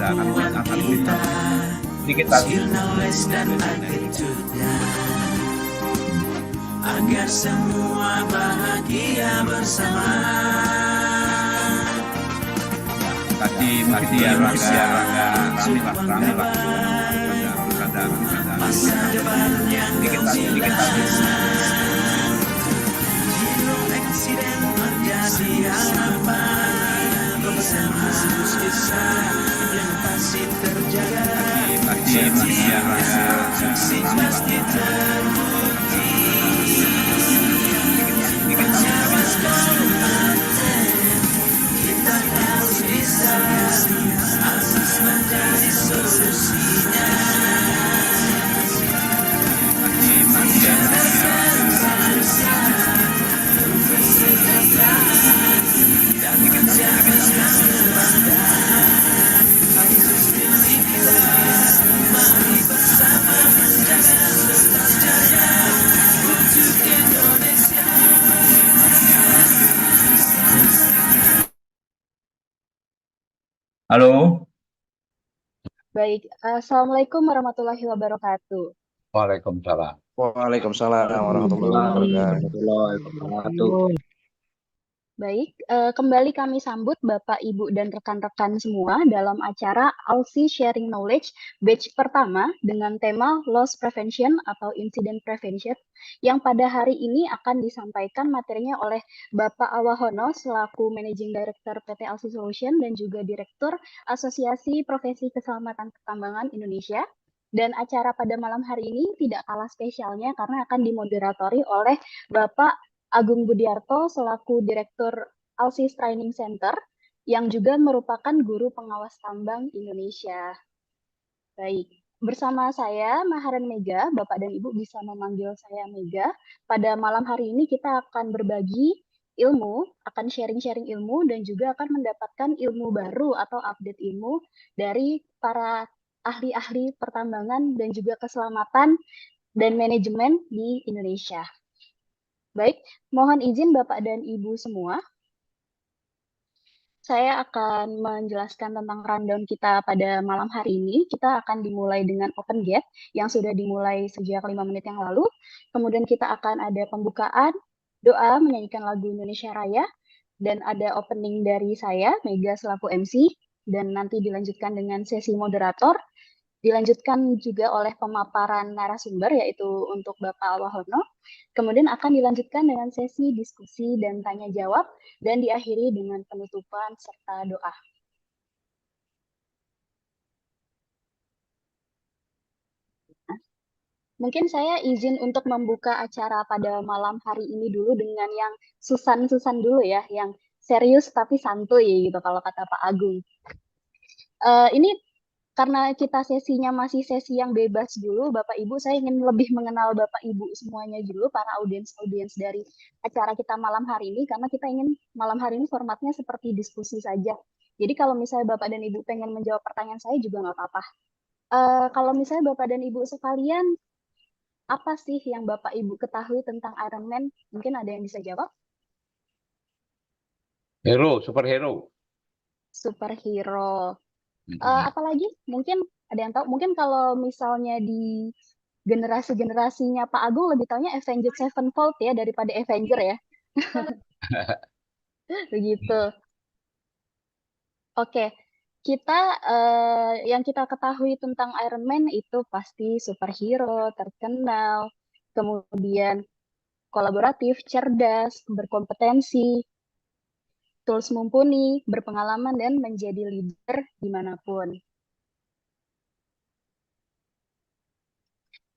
akan bisa sedikit lagi agar semua bahagia bersama. Tadi ya rame lah Masa depan yang sedikit lagi Jika eksiden terjadi apa bersama bisa yang pasti terjaga. Fungsi pasti terbukti. Kita harus bisa harus menjadi solusinya. Halo. Baik, Assalamualaikum warahmatullahi wabarakatuh. Waalaikumsalam. Waalaikumsalam warahmatullahi wabarakatuh. Baik, kembali kami sambut Bapak, Ibu, dan rekan-rekan semua dalam acara ALSI Sharing Knowledge batch pertama dengan tema Loss Prevention atau Incident Prevention yang pada hari ini akan disampaikan materinya oleh Bapak Awahono selaku Managing Director PT ALSI Solution dan juga Direktur Asosiasi Profesi Keselamatan Pertambangan Indonesia. Dan acara pada malam hari ini tidak kalah spesialnya karena akan dimoderatori oleh Bapak Agung Budiarto selaku Direktur ALSIS Training Center yang juga merupakan guru pengawas tambang Indonesia. Baik, bersama saya Maharan Mega, Bapak dan Ibu bisa memanggil saya Mega. Pada malam hari ini kita akan berbagi ilmu, akan sharing-sharing ilmu dan juga akan mendapatkan ilmu baru atau update ilmu dari para ahli-ahli pertambangan dan juga keselamatan dan manajemen di Indonesia. Baik, mohon izin Bapak dan Ibu semua. Saya akan menjelaskan tentang rundown kita pada malam hari ini. Kita akan dimulai dengan open gate yang sudah dimulai sejak 5 menit yang lalu. Kemudian kita akan ada pembukaan, doa menyanyikan lagu Indonesia Raya, dan ada opening dari saya, Mega selaku MC, dan nanti dilanjutkan dengan sesi moderator. Dilanjutkan juga oleh pemaparan narasumber, yaitu untuk Bapak Awahono. Kemudian akan dilanjutkan dengan sesi diskusi dan tanya jawab, dan diakhiri dengan penutupan serta doa. Mungkin saya izin untuk membuka acara pada malam hari ini dulu dengan yang susan-susan dulu ya, yang serius tapi santuy gitu kalau kata Pak Agung. Ini karena kita sesinya masih sesi yang bebas dulu, Bapak Ibu, saya ingin lebih mengenal Bapak Ibu semuanya dulu, para audiens-audiens dari acara kita malam hari ini, karena kita ingin malam hari ini formatnya seperti diskusi saja. Jadi kalau misalnya Bapak dan Ibu pengen menjawab pertanyaan saya juga nggak apa-apa. Kalau misalnya Bapak dan Ibu sekalian, apa sih yang Bapak Ibu ketahui tentang Iron Man? Mungkin ada yang bisa jawab? Superhero. Superhero. Apalagi mungkin ada yang tahu, mungkin kalau misalnya di generasi-generasinya Pak Agung lebih taunya Avenged Sevenfold ya daripada Avenger ya. Begitu. Oke, kita yang kita ketahui tentang Iron Man itu pasti superhero, terkenal, kemudian kolaboratif, cerdas, berkompetensi, tools mumpuni, berpengalaman, dan menjadi leader dimanapun.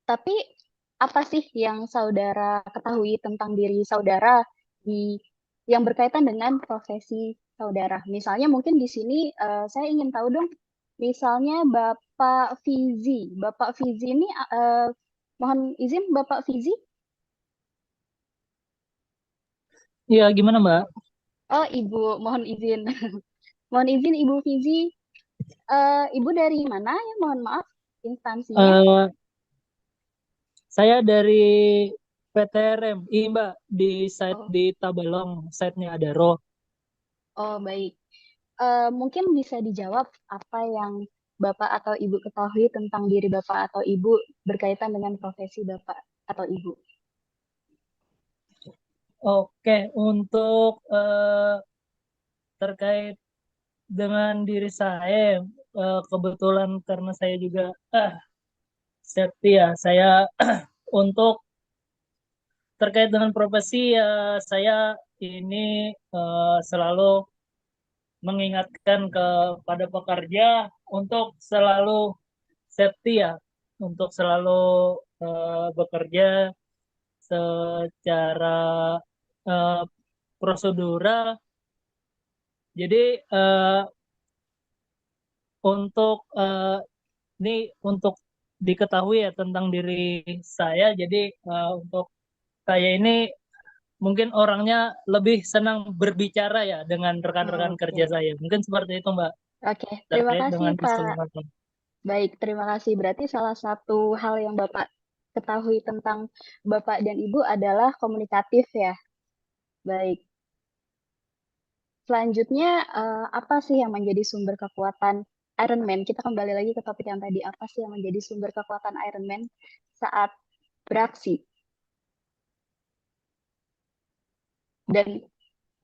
Tapi apa sih yang saudara ketahui tentang diri saudara yang berkaitan dengan profesi saudara? Misalnya mungkin di sini saya ingin tahu dong, misalnya Bapak Fizi. Bapak Fizi ini mohon izin Bapak Fizi. Iya, gimana Mbak? Oh, Ibu, mohon izin. Mohon izin Ibu Fizi. Ibu dari mana ya? Mohon maaf instansinya. Saya dari PT RMI Mbak, di site di Tabalong, site-nya Adaro. Oh, baik. Mungkin bisa dijawab apa yang Bapak atau Ibu ketahui tentang diri Bapak atau Ibu berkaitan dengan profesi Bapak atau Ibu. Oke, untuk terkait dengan diri saya, kebetulan karena saya juga safety ya, saya untuk terkait dengan profesi ya, saya ini selalu mengingatkan kepada pekerja untuk selalu safety ya, untuk selalu bekerja secara eh, prosedural. Jadi untuk ini untuk diketahui ya tentang diri saya. Jadi untuk saya ini mungkin orangnya lebih senang berbicara ya dengan rekan-rekan kerja Oke, saya. Mungkin seperti itu, Mbak, oke. Terima terkait kasih dengan Pak. istilah. Baik, terima kasih. Berarti salah satu hal yang Bapak ketahui tentang Bapak dan Ibu adalah komunikatif ya. Baik. Selanjutnya, apa sih yang menjadi sumber kekuatan Iron Man? Kita kembali lagi ke topik yang tadi. Apa sih yang menjadi sumber kekuatan Iron Man saat beraksi? Dan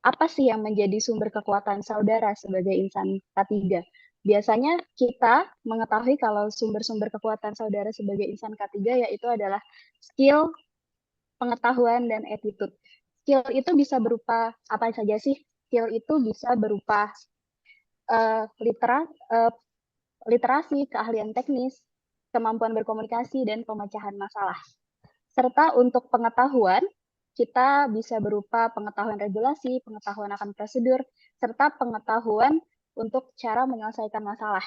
apa sih yang menjadi sumber kekuatan saudara sebagai insan K3? Biasanya kita mengetahui kalau sumber-sumber kekuatan saudara sebagai insan K3 yaitu adalah skill, pengetahuan, dan attitude. Skill itu bisa berupa apa saja sih? Skill itu bisa berupa uh, litera, uh, literasi, keahlian teknis, kemampuan berkomunikasi, dan pemecahan masalah. Serta untuk pengetahuan, kita bisa berupa pengetahuan regulasi, pengetahuan akan prosedur, serta pengetahuan untuk cara menyelesaikan masalah.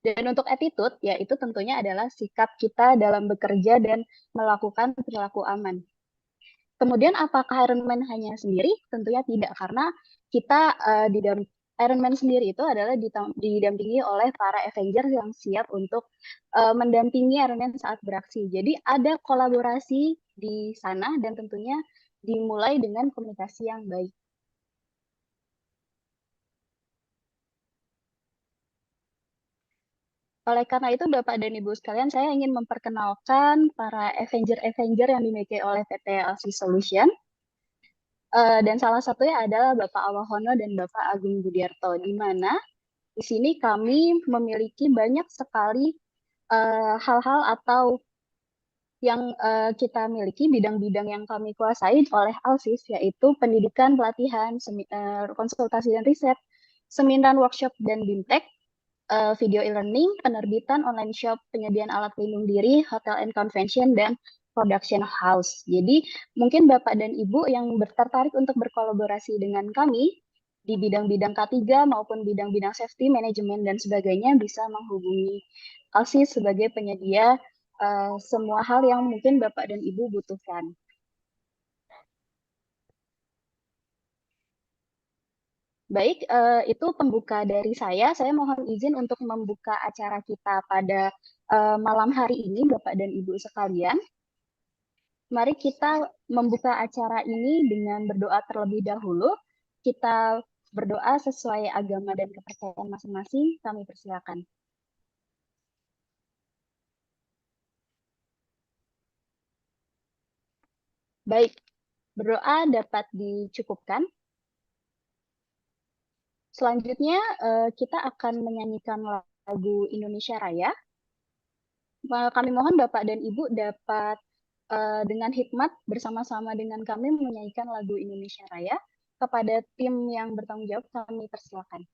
Dan untuk attitude, yaitu tentunya adalah sikap kita dalam bekerja dan melakukan perilaku aman. Kemudian apakah Iron Man hanya sendiri? Tentunya tidak, karena kita di dalam Iron Man sendiri itu adalah didampingi oleh para Avengers yang siap untuk mendampingi Iron Man saat beraksi. Jadi ada kolaborasi di sana dan tentunya dimulai dengan komunikasi yang baik. Oleh karena itu, Bapak dan Ibu sekalian, saya ingin memperkenalkan para Avenger yang dimiliki oleh PT LC Solution. Dan salah satunya adalah Bapak Awahono dan Bapak Agung Budiarto, di mana di sini kami memiliki banyak sekali hal-hal atau yang kita miliki, bidang-bidang yang kami kuasai oleh ALSIS, yaitu pendidikan, pelatihan, konsultasi dan riset, seminar, workshop, dan BIMTEK, video e-learning, penerbitan, online shop, penyediaan alat pelindung diri, hotel and convention, dan production house. Jadi mungkin Bapak dan Ibu yang tertarik untuk berkolaborasi dengan kami di bidang-bidang K3 maupun bidang-bidang safety, manajemen, dan sebagainya bisa menghubungi ALSIS sebagai penyedia semua hal yang mungkin Bapak dan Ibu butuhkan. Baik, itu pembuka dari saya. Saya mohon izin untuk membuka acara kita pada malam hari ini, Bapak dan Ibu sekalian. Mari kita membuka acara ini dengan berdoa terlebih dahulu. Kita berdoa sesuai agama dan kepercayaan masing-masing. Kami persilakan. Baik, berdoa dapat dicukupkan. Selanjutnya, kita akan menyanyikan lagu Indonesia Raya. Kami mohon Bapak dan Ibu dapat dengan hikmat bersama-sama dengan kami menyanyikan lagu Indonesia Raya. Kepada tim yang bertanggung jawab, kami persilakan.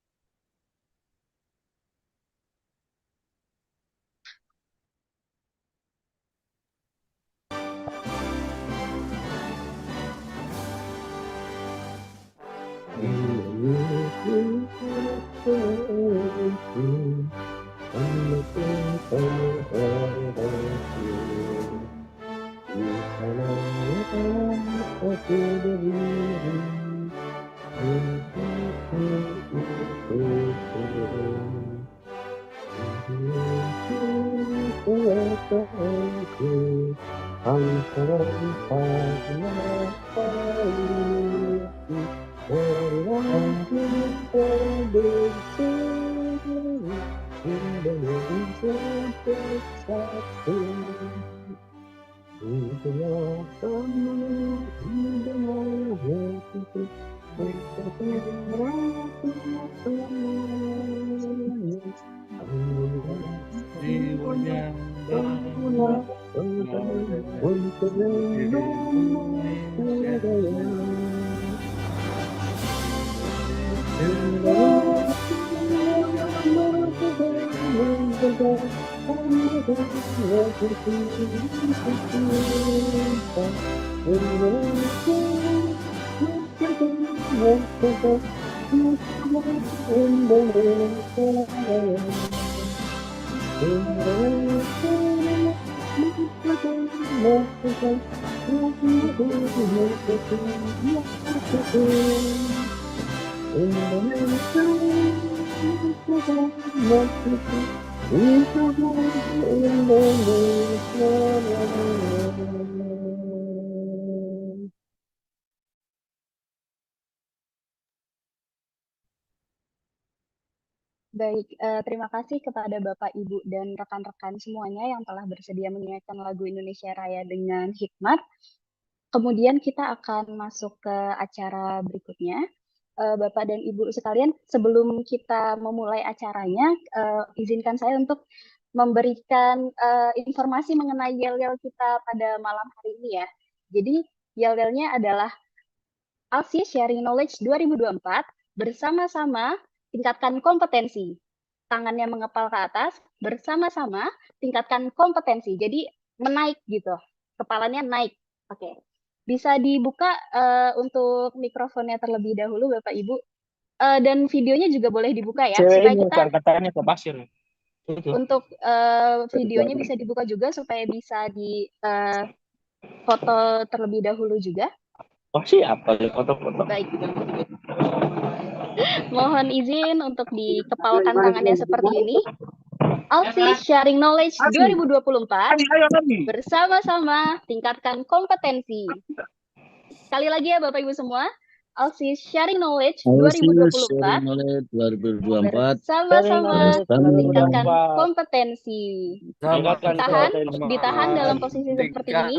Baik, terima kasih kepada Bapak, Ibu, dan rekan-rekan semuanya yang telah bersedia menyanyikan lagu Indonesia Raya dengan hikmat. Kemudian kita akan masuk ke acara berikutnya. Bapak dan Ibu sekalian, sebelum kita memulai acaranya, izinkan saya untuk memberikan informasi mengenai yel-yel kita pada malam hari ini ya. Jadi yel-yelnya adalah ALSI Sharing Knowledge 2024, bersama-sama tingkatkan kompetensi. Tangannya mengepal ke atas, bersama-sama tingkatkan kompetensi. Jadi menaik gitu, kepalanya naik. Oke, bisa dibuka untuk mikrofonnya terlebih dahulu Bapak Ibu. Dan videonya juga boleh dibuka ya, supaya kita katanya ke pasir. untuk videonya bisa dibuka juga supaya bisa di foto terlebih dahulu juga. Oh siap, kalau foto-foto. Baik. Mohon izin untuk dikepalkan tangannya seperti ini. ALSI Sharing Knowledge 2024, bersama-sama tingkatkan kompetensi. Sekali lagi ya Bapak Ibu semua, ALSI Sharing Knowledge 2024, bersama-sama tingkatkan kompetensi. Ditahan dalam posisi seperti ini.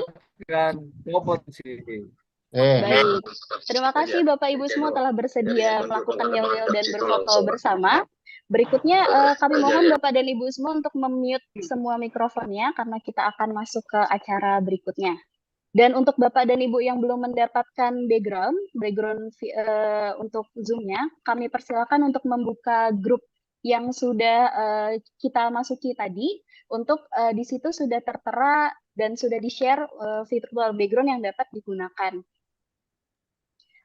Baik, terima kasih Bapak Ibu semua telah bersedia melakukan yel-yel dan berfoto bersama. Berikutnya kami mohon Bapak dan Ibu semua untuk mute semua mikrofonnya karena kita akan masuk ke acara berikutnya. Dan untuk Bapak dan Ibu yang belum mendapatkan background untuk Zoom-nya, kami persilakan untuk membuka grup yang sudah kita masuki tadi. Untuk di situ sudah tertera dan sudah di-share virtual background yang dapat digunakan.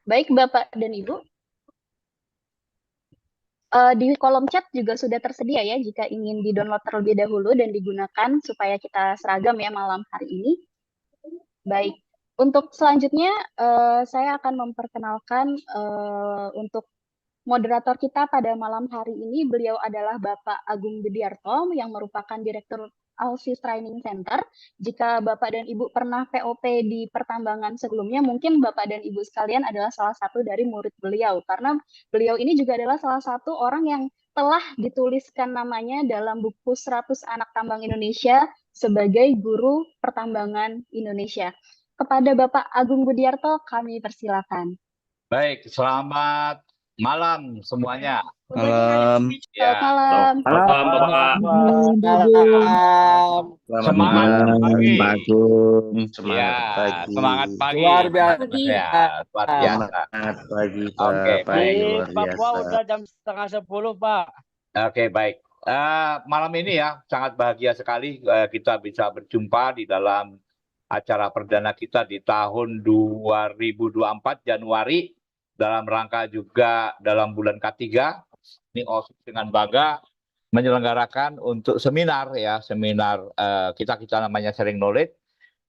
Baik Bapak dan Ibu, di kolom chat juga sudah tersedia ya jika ingin di-download terlebih dahulu dan digunakan supaya kita seragam ya malam hari ini. Baik, untuk selanjutnya saya akan memperkenalkan untuk moderator kita pada malam hari ini. Beliau adalah Bapak Agung Budiarto yang merupakan Direktur ALSI Training Center. Jika Bapak dan Ibu pernah POP di pertambangan sebelumnya, mungkin Bapak dan Ibu sekalian adalah salah satu dari murid beliau, karena beliau ini juga adalah salah satu orang yang telah dituliskan namanya dalam buku 100 Anak Tambang Indonesia sebagai guru pertambangan Indonesia. Kepada Bapak Agung Budiarto, kami persilakan. Baik, selamat malam semuanya. Malam. Selamat malam. Semangat pagi. Pak Agung. Ya, semangat pagi. Luar biasa. Ya, luar biasa. Semangat pagi Oke, Pak. Di Luar Papua biasa. udah jam 9:30, Pak. Oke, baik. Malam ini ya sangat bahagia sekali kita bisa berjumpa di dalam acara perdana kita di tahun 2024 Januari dalam rangka juga dalam bulan K3. Ini OSIS dengan bangga menyelenggarakan untuk seminar ya, seminar kita namanya sharing knowledge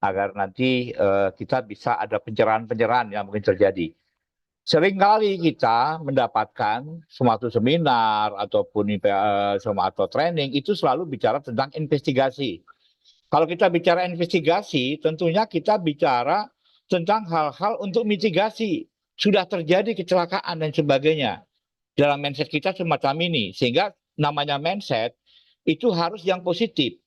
agar nanti kita bisa ada pencerahan-pencerahan yang mungkin terjadi. Seringkali kita mendapatkan suatu seminar ataupun atau training itu selalu bicara tentang investigasi. Kalau kita bicara investigasi, tentunya kita bicara tentang hal-hal untuk mitigasi. sudah terjadi kecelakaan dan sebagainya. Dalam mindset kita semacam ini, sehingga namanya mindset itu harus yang positif.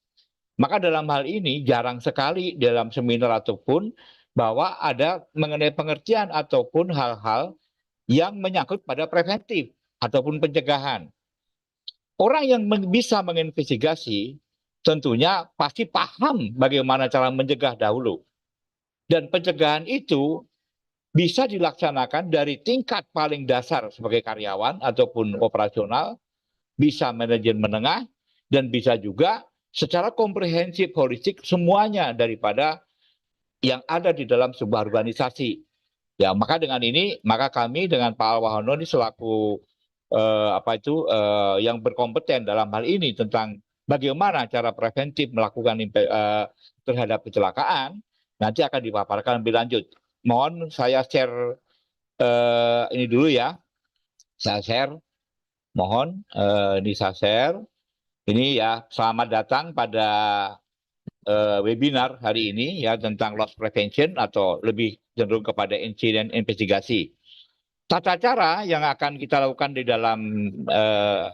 Maka dalam hal ini jarang sekali dalam seminar ataupun bahwa ada mengenai pengertian ataupun hal-hal yang menyangkut pada preventif ataupun pencegahan. Orang yang bisa menginvestigasi tentunya pasti paham bagaimana cara mencegah dahulu. Dan pencegahan itu bisa dilaksanakan dari tingkat paling dasar sebagai karyawan ataupun operasional, bisa manajemen menengah, dan bisa juga secara komprehensif, holistik semuanya daripada yang ada di dalam sebuah organisasi. Ya, maka dengan ini, maka kami dengan Pak Alwahono ini selaku yang berkompeten dalam hal ini tentang bagaimana cara preventif melakukan terhadap kecelakaan, nanti akan dipaparkan lebih lanjut. Mohon saya share ini dulu ya. Saya share. Mohon ini saya share. Ini ya, selamat datang pada webinar hari ini ya tentang loss prevention atau lebih cenderung kepada insiden investigasi. Tata cara yang akan kita lakukan di dalam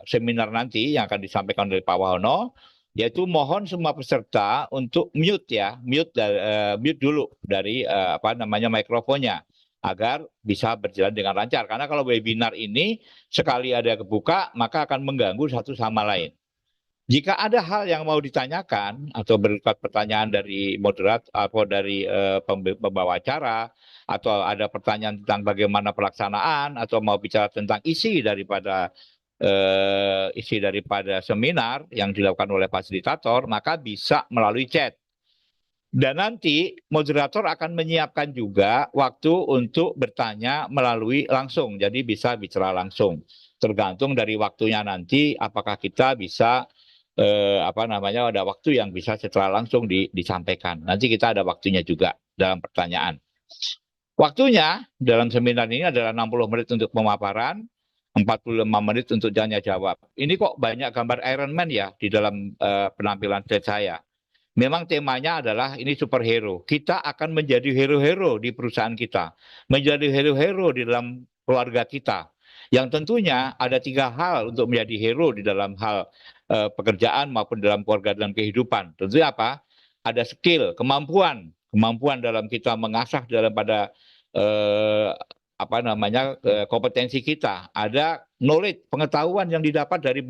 seminar nanti yang akan disampaikan oleh Pak Wahono, yaitu mohon semua peserta untuk mute ya, mute dulu dari mikrofonnya agar bisa berjalan dengan lancar. Karena kalau webinar ini sekali ada kebuka maka akan mengganggu satu sama lain. Jika ada hal yang mau ditanyakan atau berupa pertanyaan dari moderator atau dari pembawa acara, atau ada pertanyaan tentang bagaimana pelaksanaan, atau mau bicara tentang isi daripada seminar yang dilakukan oleh fasilitator, maka bisa melalui chat. Dan nanti moderator akan menyiapkan juga waktu untuk bertanya melalui langsung, jadi bisa bicara langsung. Tergantung dari waktunya nanti, apakah kita bisa ada waktu yang bisa secara langsung disampaikan. Nanti kita ada waktunya juga dalam pertanyaan. Waktunya dalam seminar ini adalah 60 menit untuk pemaparan, 45 menit untuk tanya jawab. Ini kok banyak gambar Iron Man ya di dalam penampilan slide saya. Memang temanya adalah ini superhero. Kita akan menjadi hero-hero di perusahaan kita, menjadi hero-hero di dalam keluarga kita. Yang tentunya ada 3 hal untuk menjadi hero di dalam hal pekerjaan maupun dalam keluarga dan kehidupan. Tentunya apa? Ada skill, kemampuan dalam kita mengasah daripada kompetensi kita. Ada knowledge, pengetahuan yang didapat dari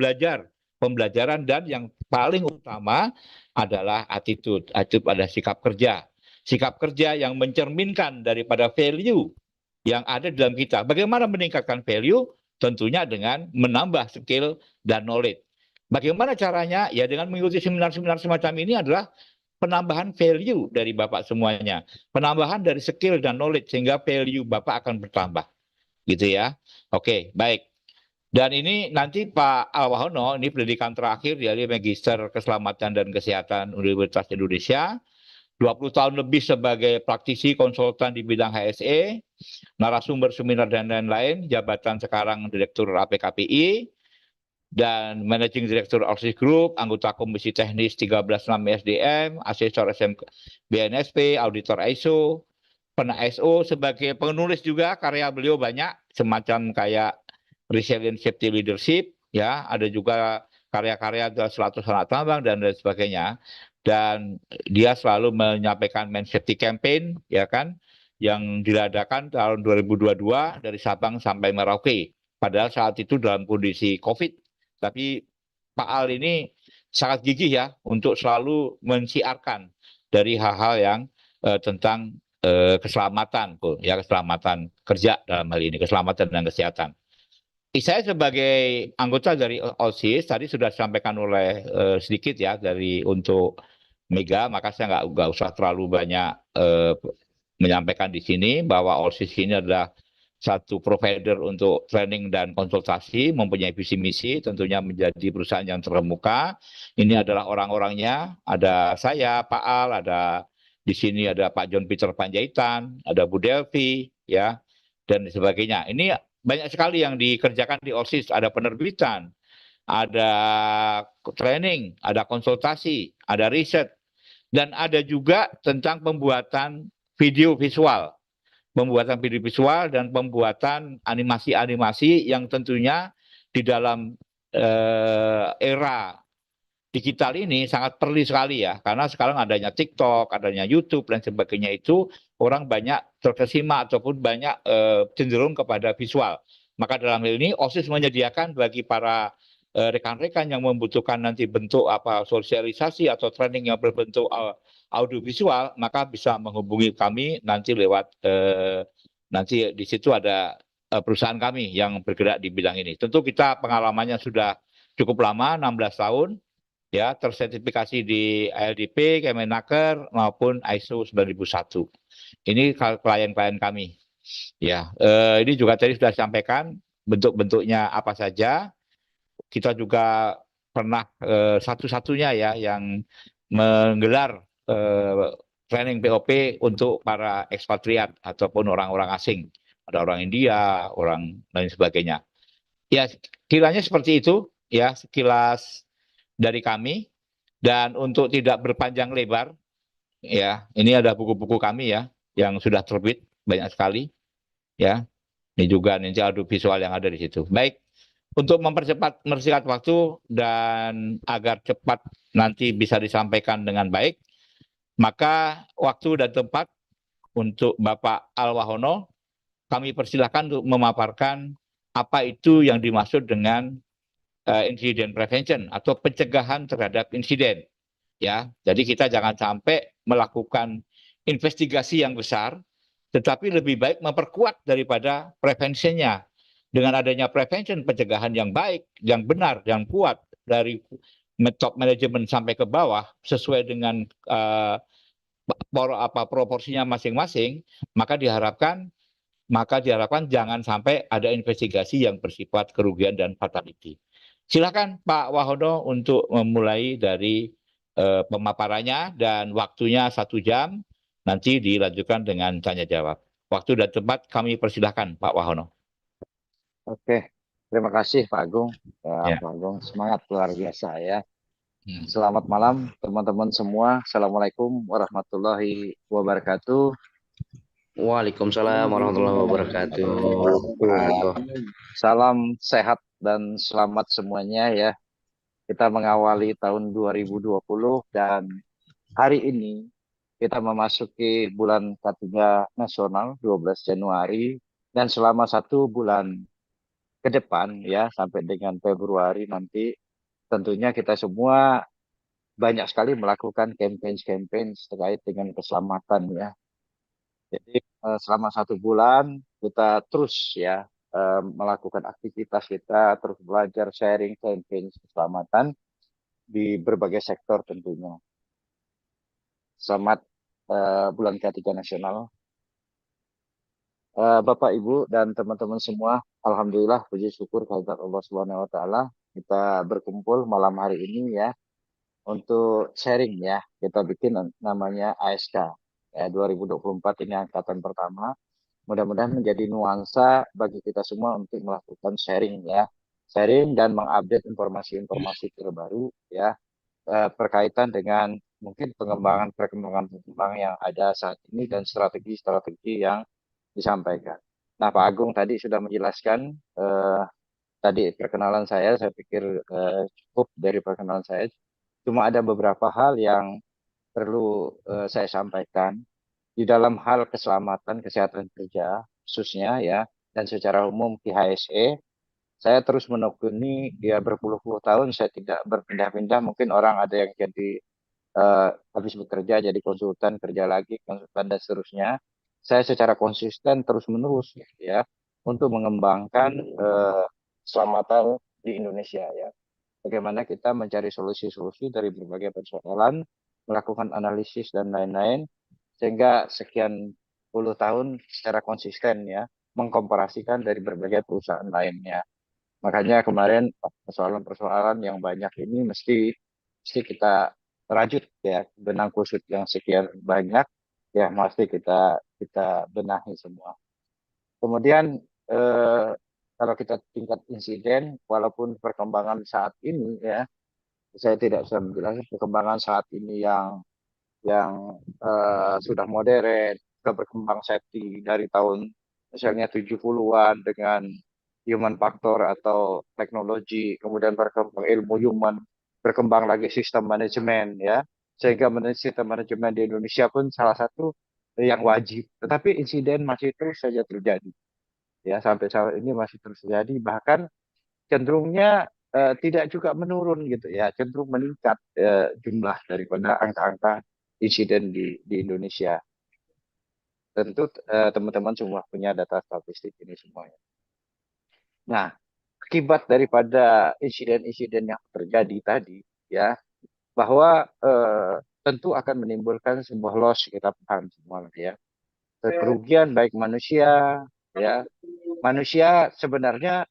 pembelajaran, dan yang paling utama adalah attitude pada sikap kerja. Sikap kerja yang mencerminkan daripada value yang ada di dalam kita. Bagaimana meningkatkan value? Tentunya dengan menambah skill dan knowledge. Bagaimana caranya? Ya dengan mengikuti seminar-seminar semacam ini adalah penambahan value dari Bapak semuanya. Penambahan dari skill dan knowledge sehingga value Bapak akan bertambah. Gitu ya. Oke, baik. Dan ini nanti Pak Alwahono, ini pendidikan terakhir dari Magister Keselamatan dan Kesehatan Universitas Indonesia. 20 tahun lebih sebagai praktisi konsultan di bidang HSE, narasumber seminar dan lain-lain, jabatan sekarang Direktur APKPI, dan Managing Director Orsis Group, anggota Komisi Teknis 13.6 SDM, asesor SMK BNSP, auditor ISO, pernah ISO, sebagai penulis juga karya beliau banyak, semacam kayak Resilient Safety Leadership, ya, ada juga karya-karya 100 anak tambang dan lain sebagainya. Dan dia selalu menyampaikan Man Safety Campaign, ya kan, yang diadakan tahun 2022 dari Sabang sampai Merauke. Padahal saat itu dalam kondisi COVID. Tapi Pak Al ini sangat gigih ya untuk selalu mensiarkan dari hal-hal yang tentang keselamatan, ya, keselamatan kerja dalam hal ini, keselamatan dan kesehatan. Saya sebagai anggota dari OSIS tadi sudah disampaikan oleh sedikit ya dari untuk Mega, maka saya nggak usah terlalu banyak menyampaikan di sini bahwa OSIS ini adalah satu provider untuk training dan konsultasi, mempunyai visi misi, tentunya menjadi perusahaan yang terkemuka. Ini adalah orang-orangnya, ada saya, Pak Al, ada di sini ada Pak John Peter Panjaitan, ada Bu Delvi, ya, dan sebagainya. Ini banyak sekali yang dikerjakan di OSIS, ada penerbitan, ada training, ada konsultasi, ada riset, dan ada juga tentang pembuatan video visual. pembuatan video visual dan pembuatan animasi-animasi yang tentunya di dalam era digital ini sangat perlu sekali ya, karena sekarang adanya TikTok, adanya YouTube dan sebagainya itu orang banyak terkesima ataupun banyak cenderung kepada visual. Maka dalam hal ini OSIS menyediakan bagi para rekan-rekan yang membutuhkan nanti bentuk apa sosialisasi atau training yang berbentuk audiovisual, maka bisa menghubungi kami nanti lewat nanti di situ ada perusahaan kami yang bergerak di bidang ini. Tentu kita pengalamannya sudah cukup lama, 16 tahun. Ya, tersertifikasi di ALDP, Kemenaker maupun ISO 9001. Ini klien-klien kami. Ya, ini juga tadi sudah disampaikan bentuk-bentuknya apa saja. Kita juga pernah satu-satunya ya yang menggelar training POP untuk para ekspatriat ataupun orang-orang asing. Ada orang India, orang lain sebagainya. Ya, kiranya seperti itu ya sekilas dari kami. Dan untuk tidak berpanjang lebar, ya ini ada buku-buku kami ya yang sudah terbit banyak sekali, ya. Ini juga nanti audiovisual yang ada di situ. Baik, untuk mempersingkat waktu dan agar cepat nanti bisa disampaikan dengan baik, maka waktu dan tempat untuk Bapak Al-Wahono kami persilahkan untuk memaparkan apa itu yang dimaksud dengan incident prevention atau pencegahan terhadap insiden. Ya, jadi kita jangan sampai melakukan investigasi yang besar, tetapi lebih baik memperkuat daripada preventionnya. Dengan adanya prevention, pencegahan yang baik, yang benar, yang kuat dari top manajemen sampai ke bawah sesuai dengan proporsinya masing-masing, maka diharapkan jangan sampai ada investigasi yang bersifat kerugian dan fatality. Silakan Pak Wahono untuk memulai dari pemaparannya dan waktunya 1 jam, nanti dilanjutkan dengan tanya jawab. Waktu dan tempat kami persilahkan Pak Wahono. Oke, terima kasih Pak Agung. Ya. Pak Agung, semangat luar biasa ya. Selamat malam teman-teman semua. Assalamualaikum warahmatullahi wabarakatuh. Waalaikumsalam warahmatullahi wabarakatuh. Salam sehat dan selamat semuanya ya. Kita mengawali tahun 2020 dan hari ini kita memasuki bulan ketiga nasional 12 Januari dan selama 1 bulan ke depan ya sampai dengan Februari nanti tentunya kita semua banyak sekali melakukan campaign terkait dengan keselamatan ya. Jadi selama 1 bulan kita terus ya melakukan aktivitas kita, terus belajar sharing campaign keselamatan di berbagai sektor tentunya. Selamat bulan ketiga nasional. Bapak, Ibu, dan teman-teman semua, alhamdulillah puji syukur kehadirat Allah Subhanahu wa taala kita berkumpul malam hari ini ya untuk sharing ya. Kita bikin namanya ASK ya 2024 ini angkatan pertama. Mudah-mudahan menjadi nuansa bagi kita semua untuk melakukan sharing ya. Sharing dan mengupdate informasi-informasi terbaru ya berkaitan dengan mungkin perkembangan yang ada saat ini dan strategi-strategi yang disampaikan. Nah, Pak Agung tadi sudah menjelaskan tadi perkenalan saya pikir cukup dari perkenalan saya. Cuma ada beberapa hal yang perlu saya sampaikan di dalam hal keselamatan kesehatan kerja khususnya ya dan secara umum HSE. Saya terus menekuni ya berpuluh-puluh tahun saya tidak berpindah-pindah. Mungkin orang ada yang jadi habis bekerja jadi konsultan, kerja lagi konsultan dan seterusnya. Saya secara konsisten terus-menerus ya untuk mengembangkan keselamatan di Indonesia ya. Bagaimana kita mencari solusi-solusi dari berbagai persoalan, melakukan analisis dan lain-lain, sehingga sekian puluh tahun secara konsisten ya, mengkomparasikan dari berbagai perusahaan lainnya. Makanya kemarin persoalan-persoalan yang banyak ini mesti kita rajut ya, benang kusut yang sekian banyak ya, mesti kita benahi semua. Kemudian kalau kita tingkat insiden, walaupun perkembangan saat ini ya, saya tidak bisa menjelaskan perkembangan saat ini yang sudah modern, sudah berkembang safety dari tahun misalnya 70-an dengan human factor atau teknologi, kemudian berkembang ilmu human, berkembang lagi sistem manajemen ya, sehingga sistem manajemen di Indonesia pun salah satu yang wajib. Tetapi insiden masih terus saja terjadi ya, sampai saat ini masih terus terjadi, bahkan cenderungnya tidak juga menurun gitu ya, cenderung meningkat jumlah daripada angka-angka insiden di Indonesia. Tentu teman-teman semua punya data statistik ini semuanya. Nah, akibat daripada insiden-insiden yang terjadi tadi ya, bahwa tentu akan menimbulkan sebuah loss, kita paham semua ya, kerugian baik manusia ya. Manusia sebenarnya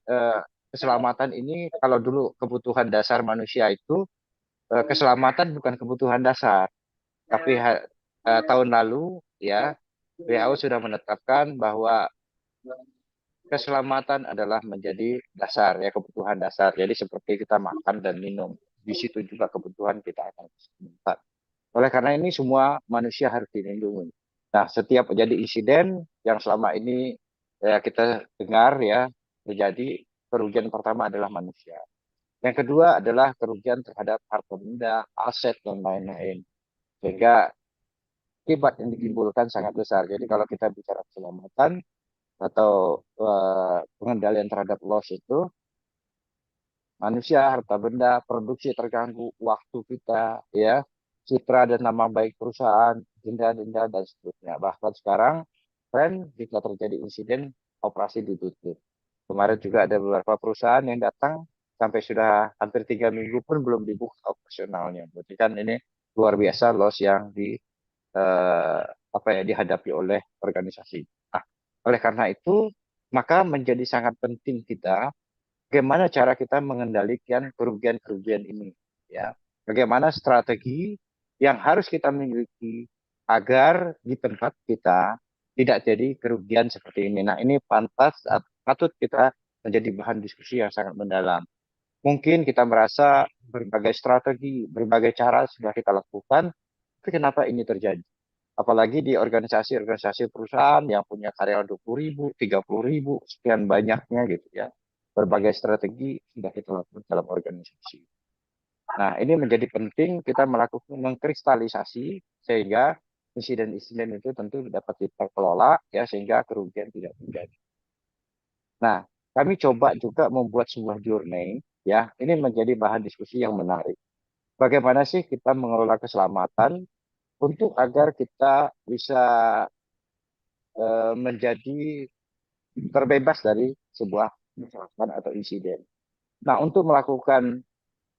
keselamatan ini, kalau dulu kebutuhan dasar manusia itu, keselamatan bukan kebutuhan dasar, tapi tahun lalu ya WHO sudah menetapkan bahwa keselamatan adalah menjadi dasar ya, kebutuhan dasar. Jadi seperti kita makan dan minum, di situ juga kebutuhan kita akan keselamatan. Oleh karena ini semua manusia harus dilindungi. Nah, setiap terjadi insiden yang selama ini ya, kita dengar ya terjadi, kerugian pertama adalah manusia. Yang kedua adalah kerugian terhadap harta benda, aset dan lain-lain. Sehingga akibat yang ditimbulkan sangat besar. Jadi kalau kita bicara keselamatan atau pengendalian terhadap loss itu, manusia, harta benda, produksi terganggu, waktu kita, ya, citra dan nama baik perusahaan, denda-denda dan seterusnya. Bahkan sekarang, tren jika terjadi insiden, operasi ditutup. Kemarin juga ada beberapa perusahaan yang datang sampai sudah hampir 3 minggu pun belum dibuka operasionalnya. Berarti kan ini luar biasa loss yang dihadapi oleh organisasi. Nah, oleh karena itu, maka menjadi sangat penting kita bagaimana cara kita mengendalikan kerugian-kerugian ini, ya. Bagaimana strategi yang harus kita miliki agar di tempat kita tidak jadi kerugian seperti ini. Nah, ini patut kita menjadi bahan diskusi yang sangat mendalam. Mungkin kita merasa berbagai strategi, berbagai cara sudah kita lakukan, tapi kenapa ini terjadi? Apalagi di organisasi-organisasi perusahaan yang punya karyawan 20.000, 30.000, sekian banyaknya gitu ya. Berbagai strategi sudah kita lakukan dalam organisasi. Nah, ini menjadi penting kita melakukan mengkristalisasi sehingga insiden-insiden itu tentu dapat kita kelola ya, sehingga kerugian tidak terjadi. Nah, kami coba juga membuat sebuah journey ya. Ini menjadi bahan diskusi yang menarik. Bagaimana sih kita mengelola keselamatan untuk agar kita bisa menjadi terbebas dari sebuah kecelakaan atau insiden. Nah, untuk melakukan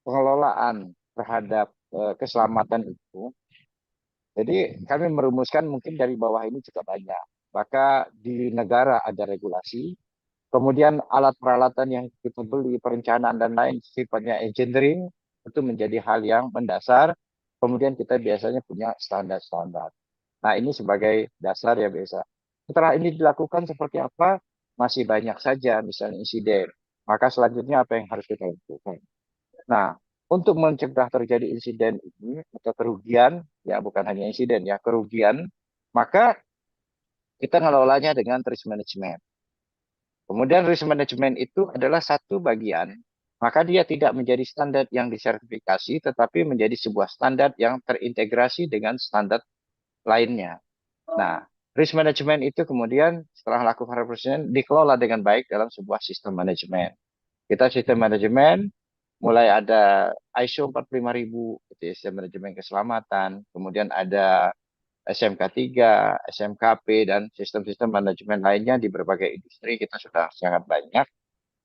pengelolaan terhadap keselamatan itu, jadi kami merumuskan mungkin dari bawah ini juga banyak. Maka di negara ada regulasi, kemudian alat peralatan yang kita beli, perencanaan dan lain sifatnya engineering, itu menjadi hal yang mendasar. Kemudian kita biasanya punya standar-standar. Nah, ini sebagai dasar ya biasa. Setelah ini dilakukan seperti apa? Masih banyak saja misalnya insiden. Maka selanjutnya apa yang harus kita lakukan? Nah, untuk mencegah terjadi insiden ini atau kerugian, ya bukan hanya insiden ya, kerugian, maka kita ngelolanya dengan risk management. Kemudian risk management itu adalah satu bagian, maka dia tidak menjadi standar yang disertifikasi, tetapi menjadi sebuah standar yang terintegrasi dengan standar lainnya. Nah, risk management itu kemudian setelah lakukan risk management dikelola dengan baik dalam sebuah sistem manajemen. Kita sistem manajemen mulai ada ISO 45000, itu sistem manajemen keselamatan, kemudian ada SMK 3, SMKP, dan sistem-sistem manajemen lainnya di berbagai industri kita sudah sangat banyak.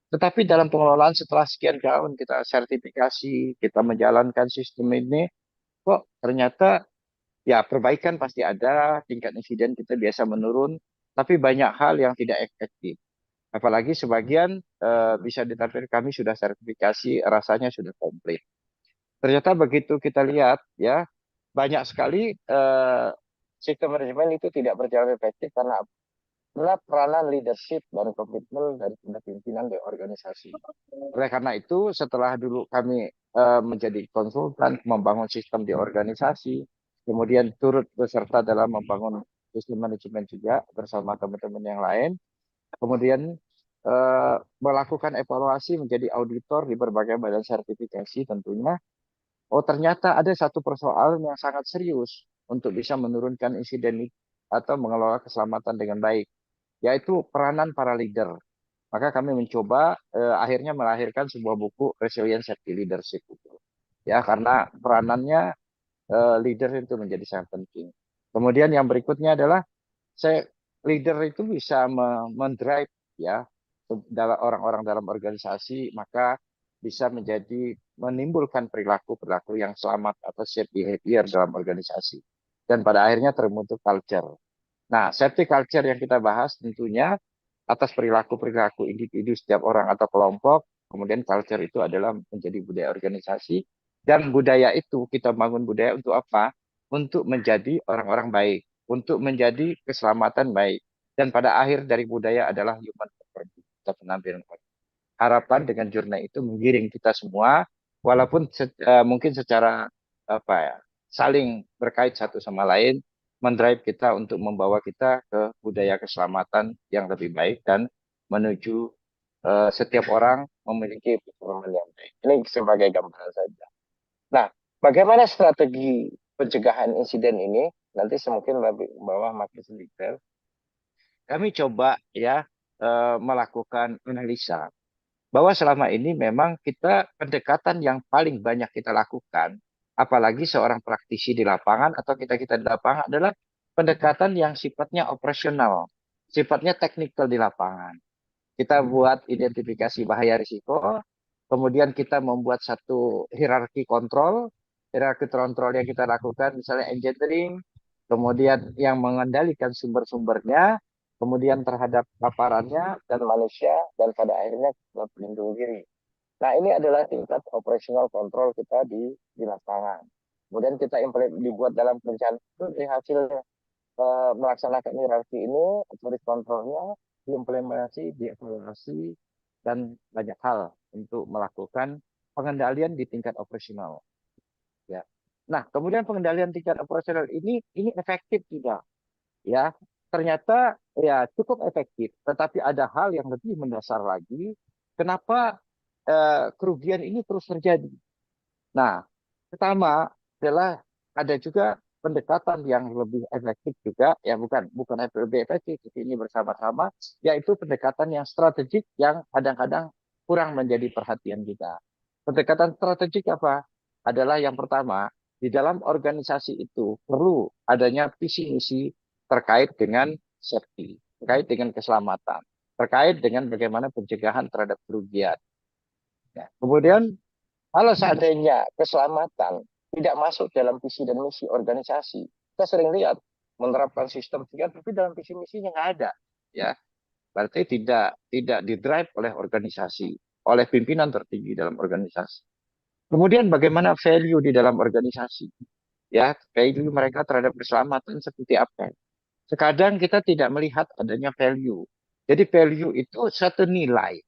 Tetapi dalam pengelolaan setelah sekian tahun kita sertifikasi, kita menjalankan sistem ini, kok ternyata ya perbaikan pasti ada, tingkat insiden kita biasa menurun, tapi banyak hal yang tidak efektif. Apalagi sebagian bisa ditampilkan kami sudah sertifikasi, rasanya sudah komplit. Ternyata begitu kita lihat ya, banyak sekali sistem manajemen itu tidak berjalan efektif karena adalah peranan leadership dan komitmen dari pimpinan di organisasi. Oleh karena itu, setelah dulu kami menjadi konsultan membangun sistem di organisasi, kemudian turut beserta dalam membangun sistem manajemen juga bersama teman-teman yang lain. Kemudian melakukan evaluasi menjadi auditor di berbagai badan sertifikasi tentunya. Oh, ternyata ada satu persoalan yang sangat serius untuk bisa menurunkan insiden atau mengelola keselamatan dengan baik, yaitu peranan para leader. Maka kami mencoba akhirnya melahirkan sebuah buku Resilient Safety Leadership. Ya, karena peranannya leader itu menjadi sangat penting. Kemudian yang berikutnya adalah saya leader itu bisa mendrive ya orang-orang dalam organisasi, maka bisa menjadi menimbulkan perilaku-perilaku yang selamat atau safe behavior dalam organisasi. Dan pada akhirnya terbentuk culture. Nah, safety culture yang kita bahas tentunya atas perilaku-perilaku individu setiap orang atau kelompok, kemudian culture itu adalah menjadi budaya organisasi, dan budaya itu kita bangun budaya untuk apa? Untuk menjadi orang-orang baik, untuk menjadi keselamatan baik. Dan pada akhir dari budaya adalah human performance, kita penampilan. Harapan dengan jurnal itu menggiring kita semua, walaupun mungkin secara apa ya, saling berkait satu sama lain, mendrive kita untuk membawa kita ke budaya keselamatan yang lebih baik dan menuju setiap orang memiliki performa yang baik. Ini sebagai gambaran saja. Nah, bagaimana strategi pencegahan insiden ini? Nanti mungkin lebih bawah makin detail. Kami coba ya melakukan analisa bahwa selama ini memang kita pendekatan yang paling banyak kita lakukan, apalagi seorang praktisi di lapangan atau kita-kita di lapangan adalah pendekatan yang sifatnya operasional, sifatnya teknikal di lapangan. Kita buat identifikasi bahaya risiko, kemudian kita membuat satu hierarki kontrol yang kita lakukan, misalnya engineering, kemudian yang mengendalikan sumber-sumbernya, kemudian terhadap paparannya dan manusia, dan pada akhirnya kita pelindung diri. Nah, ini adalah tingkat operasional kontrol kita di lapangan. Kemudian kita dibuat dalam perencanaan itu dari hasil melaksanakan hierarki ini, otoris kontrolnya, diimplementasi, dievaluasi, dan banyak hal untuk melakukan pengendalian di tingkat operasional. Ya. Nah, kemudian pengendalian tingkat operasional ini efektif tidak? Ya, ternyata ya cukup efektif, tetapi ada hal yang lebih mendasar lagi. Kenapa kerugian ini terus terjadi? Nah, pertama adalah ada juga pendekatan yang lebih efektif juga, ya bukan lebih efektif, ini bersama-sama, yaitu pendekatan yang strategik yang kadang-kadang kurang menjadi perhatian kita. Pendekatan strategik apa? Adalah yang pertama, di dalam organisasi itu perlu adanya visi misi terkait dengan safety, terkait dengan keselamatan, terkait dengan bagaimana pencegahan terhadap kerugian. Ya. Kemudian kalau seandainya keselamatan tidak masuk dalam visi dan misi organisasi, kita sering lihat menerapkan sistem sekian, tapi dalam visi misinya nggak ada, ya. Berarti tidak didrive oleh organisasi, oleh pimpinan tertinggi dalam organisasi. Kemudian bagaimana value di dalam organisasi, ya, value mereka terhadap keselamatan seperti apa? Terkadang kita tidak melihat adanya value. Jadi value itu satu nilai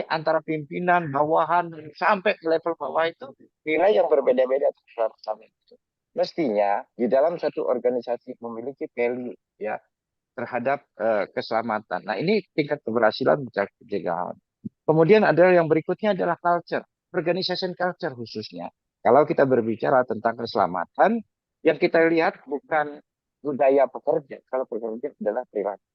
antara pimpinan, bawahan, sampai ke level bawah itu nilai yang berbeda-beda terhadap sama itu. Mestinya di dalam satu organisasi memiliki value ya terhadap keselamatan. Nah, ini tingkat keberhasilan pencegahan. Kemudian ada yang berikutnya adalah culture, organization culture khususnya. Kalau kita berbicara tentang keselamatan, yang kita lihat bukan budaya pekerja, kalau pekerja adalah perilaku.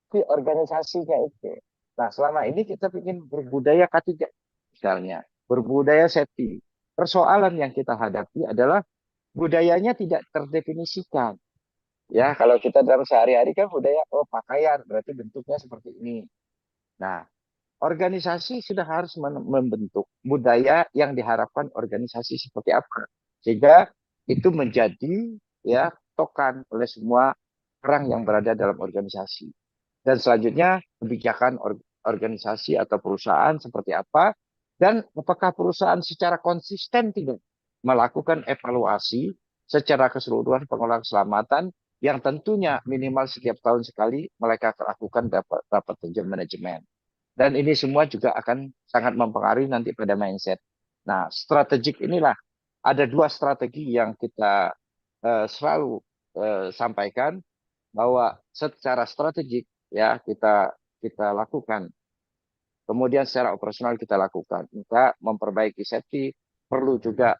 Tapi organisasinya itu. Nah, selama ini kita ingin berbudaya K3, misalnya, berbudaya safety. Persoalan yang kita hadapi adalah budayanya tidak terdefinisikan. Ya, kalau kita dalam sehari-hari kan budaya, oh pakaian, berarti bentuknya seperti ini. Nah, organisasi sudah harus membentuk budaya yang diharapkan organisasi seperti apa. Sehingga itu menjadi ya tokan oleh semua orang yang berada dalam organisasi. Dan selanjutnya kebijakan organisasi atau perusahaan seperti apa, dan apakah perusahaan secara konsisten tidak melakukan evaluasi secara keseluruhan pengelolaan keselamatan yang tentunya minimal setiap tahun sekali mereka lakukan rapat kerja manajemen. Dan ini semua juga akan sangat mempengaruhi nanti pada mindset. Nah, strategik inilah ada dua strategi yang kita selalu sampaikan. bahwa secara strategik ya kita lakukan. Kemudian secara operasional kita lakukan. Kita memperbaiki safety, perlu juga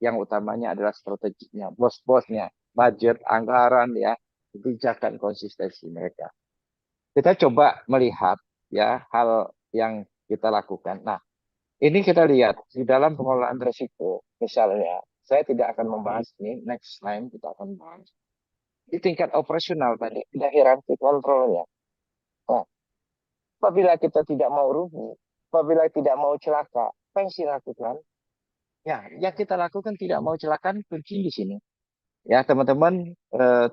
yang utamanya adalah strateginya, bos-bosnya, budget, anggaran ya, kebijakan konsistensi mereka. Kita coba melihat ya hal yang kita lakukan. Nah, ini kita lihat di dalam pengelolaan risiko, misalnya, saya tidak akan membahas ini, next slide kita akan bahas. Di tingkat operasional tadi, ada hierarki kontrolnya. Nah, apabila kita tidak mau rugi, apabila tidak mau celaka, apa yang sih lakukan? Ya, yang kita lakukan tidak mau celakaan kunci di sini. Ya, teman-teman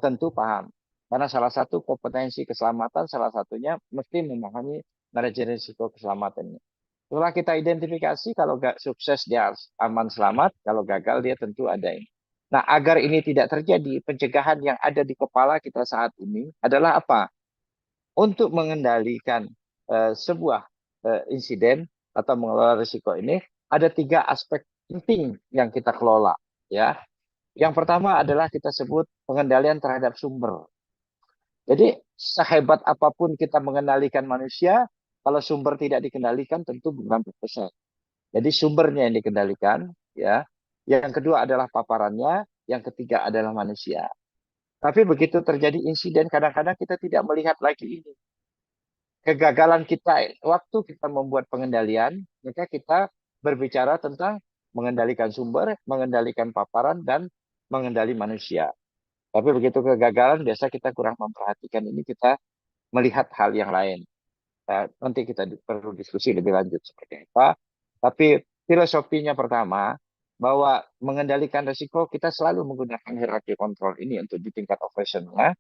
tentu paham. Karena salah satu kompetensi keselamatan, salah satunya mesti memahami manajemen risiko keselamatannya. Setelah kita identifikasi, kalau nggak sukses dia harus aman selamat, kalau gagal dia tentu ada ini. Nah, agar ini tidak terjadi, pencegahan yang ada di kepala kita saat ini adalah apa? Untuk mengendalikan sebuah insiden atau mengelola risiko ini, ada 3 aspek penting yang kita kelola. Ya, yang pertama adalah kita sebut pengendalian terhadap sumber. Jadi sehebat apapun kita mengendalikan manusia, kalau sumber tidak dikendalikan tentu bukan besar. Jadi sumbernya yang dikendalikan, ya. Yang kedua adalah paparannya, yang ketiga adalah manusia. Tapi begitu terjadi insiden, kadang-kadang kita tidak melihat lagi ini. Kegagalan kita waktu kita membuat pengendalian, maka kita berbicara tentang mengendalikan sumber, mengendalikan paparan, dan mengendali manusia. Tapi begitu kegagalan, biasa kita kurang memperhatikan ini, kita melihat hal yang lain. Nanti kita perlu diskusi lebih lanjut seperti apa. Tapi filosofinya pertama, bahwa mengendalikan risiko kita selalu menggunakan hierarki kontrol ini untuk di tingkat operasional.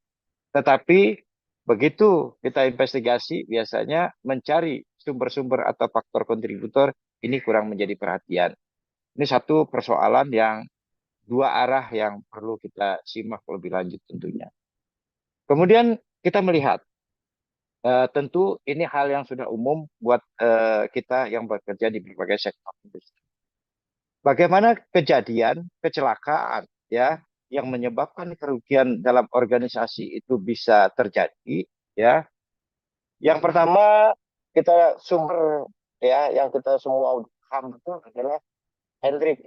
Tetapi begitu kita investigasi, biasanya mencari sumber-sumber atau faktor kontributor ini kurang menjadi perhatian. Ini satu persoalan yang 2 arah yang perlu kita simak lebih lanjut tentunya. Kemudian kita melihat, tentu ini hal yang sudah umum buat kita yang bekerja di berbagai sektor industri. Bagaimana kejadian kecelakaan ya yang menyebabkan kerugian dalam organisasi itu bisa terjadi ya. Yang pertama kita sumber ya yang kita semua paham betul adalah Hendrik.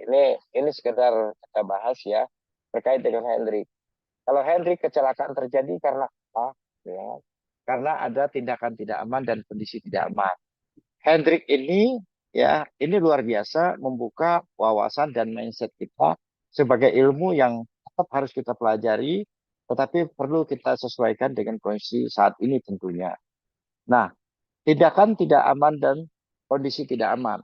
Ini sekedar kita bahas ya terkait dengan Hendrik. Kalau Hendrik kecelakaan terjadi karena apa? Ya, karena ada tindakan tidak aman dan kondisi tidak aman. Hendrik ini ya ini luar biasa membuka wawasan dan mindset kita sebagai ilmu yang tetap harus kita pelajari, tetapi perlu kita sesuaikan dengan kondisi saat ini tentunya. Nah, tindakan tidak aman dan kondisi tidak aman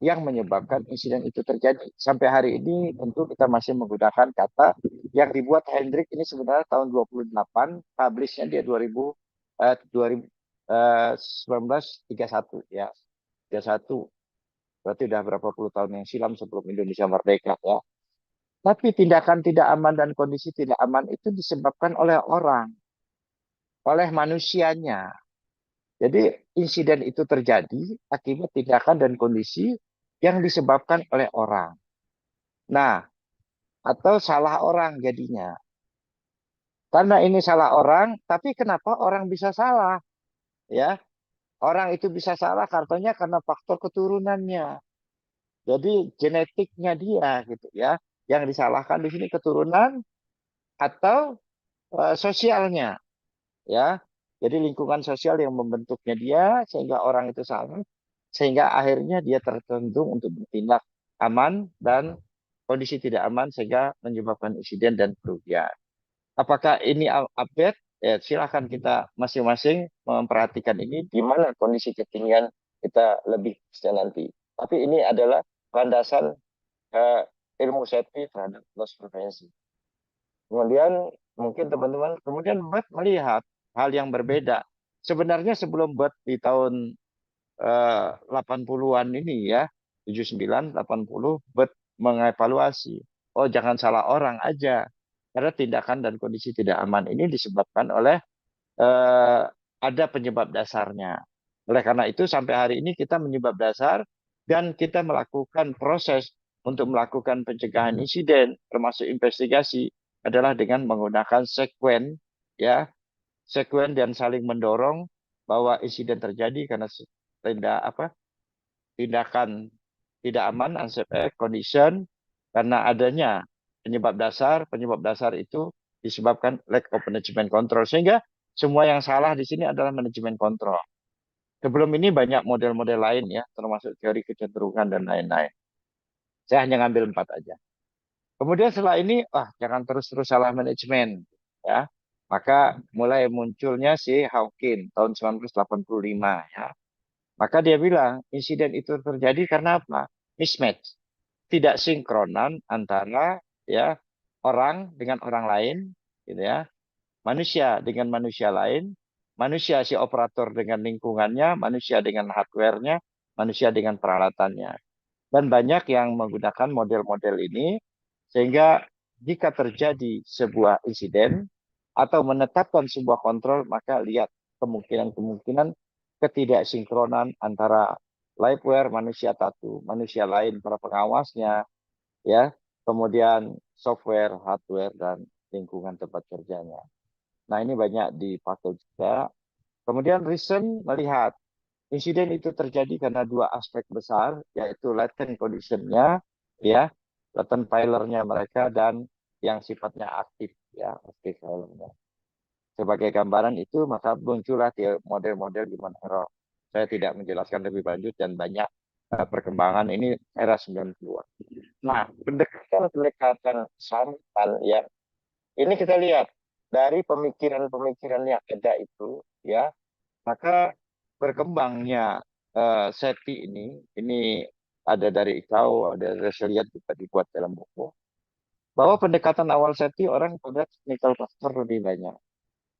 yang menyebabkan insiden itu terjadi. Sampai hari ini tentu kita masih menggunakan kata yang dibuat Hendrik ini sebenarnya tahun 28, publishnya dia 1931 ya. 31. Berarti udah berapa puluh tahun yang silam sebelum Indonesia merdeka ya. Tapi tindakan tidak aman dan kondisi tidak aman itu disebabkan oleh orang, oleh manusianya. Jadi insiden itu terjadi akibat tindakan dan kondisi yang disebabkan oleh orang. Nah, atau salah orang jadinya. Karena ini salah orang, tapi kenapa orang bisa salah? Ya, orang itu bisa salah karena faktor keturunannya. Jadi genetiknya dia gitu ya. Yang disalahkan di sini keturunan atau sosialnya ya. Jadi lingkungan sosial yang membentuknya dia sehingga orang itu salah, sehingga akhirnya dia tertundung untuk bertindak aman dan kondisi tidak aman sehingga menyebabkan insiden dan kerugian. Apakah ini update? Ya, silakan kita masing-masing memperhatikan ini di mana kondisi ketinggian kita lebih nanti. Tapi ini adalah landasan ilmu safety terhadap loss prevention. Kemudian mungkin teman-teman kemudian melihat hal yang berbeda. Sebenarnya sebelum di tahun 80-an ini ya, 79, 80, mengevaluasi. Oh, jangan salah orang aja. Karena tindakan dan kondisi tidak aman ini disebabkan oleh ada penyebab dasarnya. Oleh karena itu sampai hari ini kita menyebab dasar dan kita melakukan proses untuk melakukan pencegahan insiden termasuk investigasi adalah dengan menggunakan sekuen ya, sekuen dan saling mendorong bahwa insiden terjadi karena tindakan tidak aman, unsafe condition, karena adanya penyebab dasar itu disebabkan lack of management control, sehingga semua yang salah di sini adalah manajemen kontrol. Sebelum ini banyak model-model lain ya, termasuk teori kecenderungan dan lain-lain. Saya hanya ngambil 4 aja. Kemudian setelah ini, jangan terus-terus salah manajemen, ya. Maka mulai munculnya si Hawking tahun 1985, ya. Maka dia bilang insiden itu terjadi karena apa? Mismatch, tidak sinkronan antara ya orang dengan orang lain, gitu ya. Manusia dengan manusia lain, manusia si operator dengan lingkungannya, manusia dengan hardware-nya, manusia dengan peralatannya. Dan banyak yang menggunakan model-model ini, sehingga jika terjadi sebuah insiden atau menetapkan sebuah kontrol, maka lihat kemungkinan-kemungkinan ketidaksinkronan antara liveware manusia satu, manusia lain, para pengawasnya, ya, kemudian software, hardware, dan lingkungan tempat kerjanya. Nah, ini banyak dipakai juga. Kemudian recent melihat insiden itu terjadi karena 2 aspek besar, yaitu latent condition-nya, ya, latent failure-nya mereka, dan yang sifatnya aktif, ya, aktif failure-nya. Sebagai gambaran itu, maka muncullah model-model human error. Saya tidak menjelaskan lebih lanjut dan banyak perkembangan ini era 90-an. Nah, pendekatan sampel, ya, ini kita lihat dari pemikiran-pemikiran yang ada itu, ya, maka berkembangnya SETI ini ada dari ICAO, ada dari saya lihat juga dibuat dalam buku, bahwa pendekatan awal SETI orang pada technical factor lebih banyak,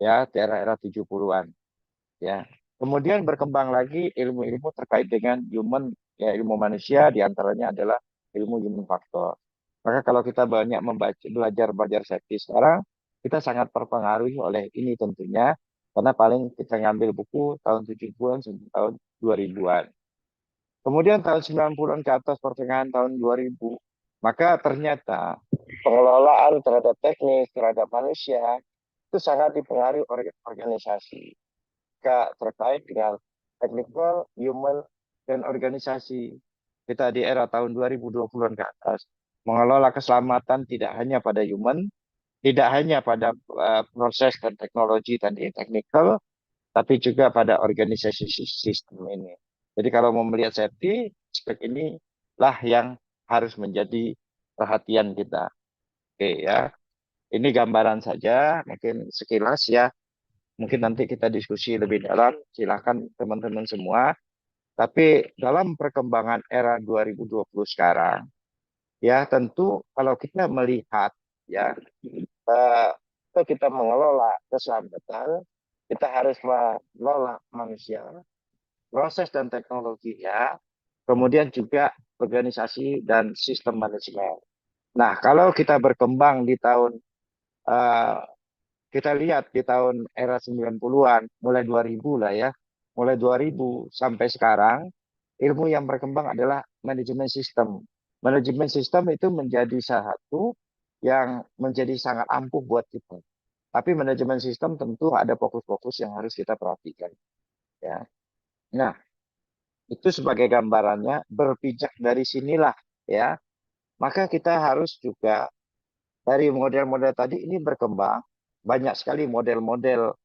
ya, di era-era 70-an, ya. Kemudian berkembang lagi ilmu-ilmu terkait dengan human, ya, ilmu manusia, diantaranya adalah ilmu human factor. Maka kalau kita banyak belajar SETI sekarang, kita sangat terpengaruhi oleh ini tentunya, karena paling kita ngambil buku tahun 70-an sampai tahun 2000-an. Kemudian tahun 90-an ke atas, pertengahan tahun 2000, maka ternyata pengelolaan terhadap teknis, terhadap manusia, itu sangat dipengaruhi oleh organisasi. Terkait dengan technical, human, dan organisasi. Kita di era tahun 2020-an ke atas, mengelola keselamatan tidak hanya pada human, tidak hanya pada proses dan teknologi tadi technical, tapi juga pada organisasi sistem ini. Jadi kalau mau melihat safety, aspek inilah yang harus menjadi perhatian kita. Oke ya, ini gambaran saja, mungkin sekilas ya. Mungkin nanti kita diskusi lebih dalam, silakan teman-teman semua. Tapi dalam perkembangan era 2020 sekarang, ya tentu kalau kita melihat ya kita mengelola keselamatan, kita harus mengelola manusia, proses dan teknologinya, kemudian juga organisasi dan sistem manajemen. Nah, kalau kita berkembang di tahun kita lihat di tahun era 90-an, mulai 2000 lah ya, mulai 2000 sampai sekarang, ilmu yang berkembang adalah manajemen sistem. Manajemen sistem itu menjadi satu yang menjadi sangat ampuh buat kita. Tapi manajemen sistem tentu ada fokus-fokus yang harus kita perhatikan. Ya. Nah, itu sebagai gambarannya, berpijak dari sinilah ya. Maka kita harus juga dari model-model tadi ini berkembang banyak sekali model-model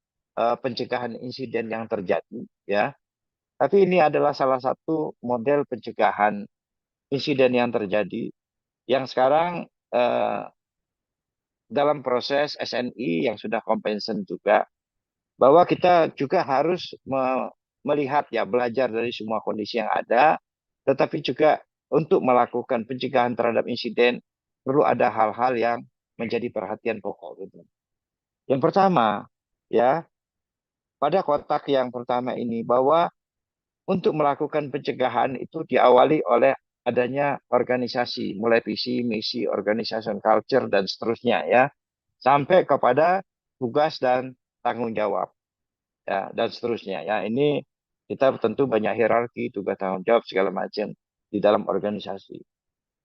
pencegahan insiden yang terjadi ya. Tapi ini adalah salah satu model pencegahan insiden yang terjadi yang sekarang dalam proses SNI yang sudah compensation juga, bahwa kita juga harus melihat ya, belajar dari semua kondisi yang ada, tetapi juga untuk melakukan pencegahan terhadap insiden perlu ada hal-hal yang menjadi perhatian pokok gitu. Yang pertama ya, pada kotak yang pertama ini, bahwa untuk melakukan pencegahan itu diawali oleh adanya organisasi, mulai visi, misi, organization culture, dan seterusnya ya, sampai kepada tugas dan tanggung jawab ya, dan seterusnya ya. Ini kita tentu banyak hierarki, tugas tanggung jawab segala macam di dalam organisasi.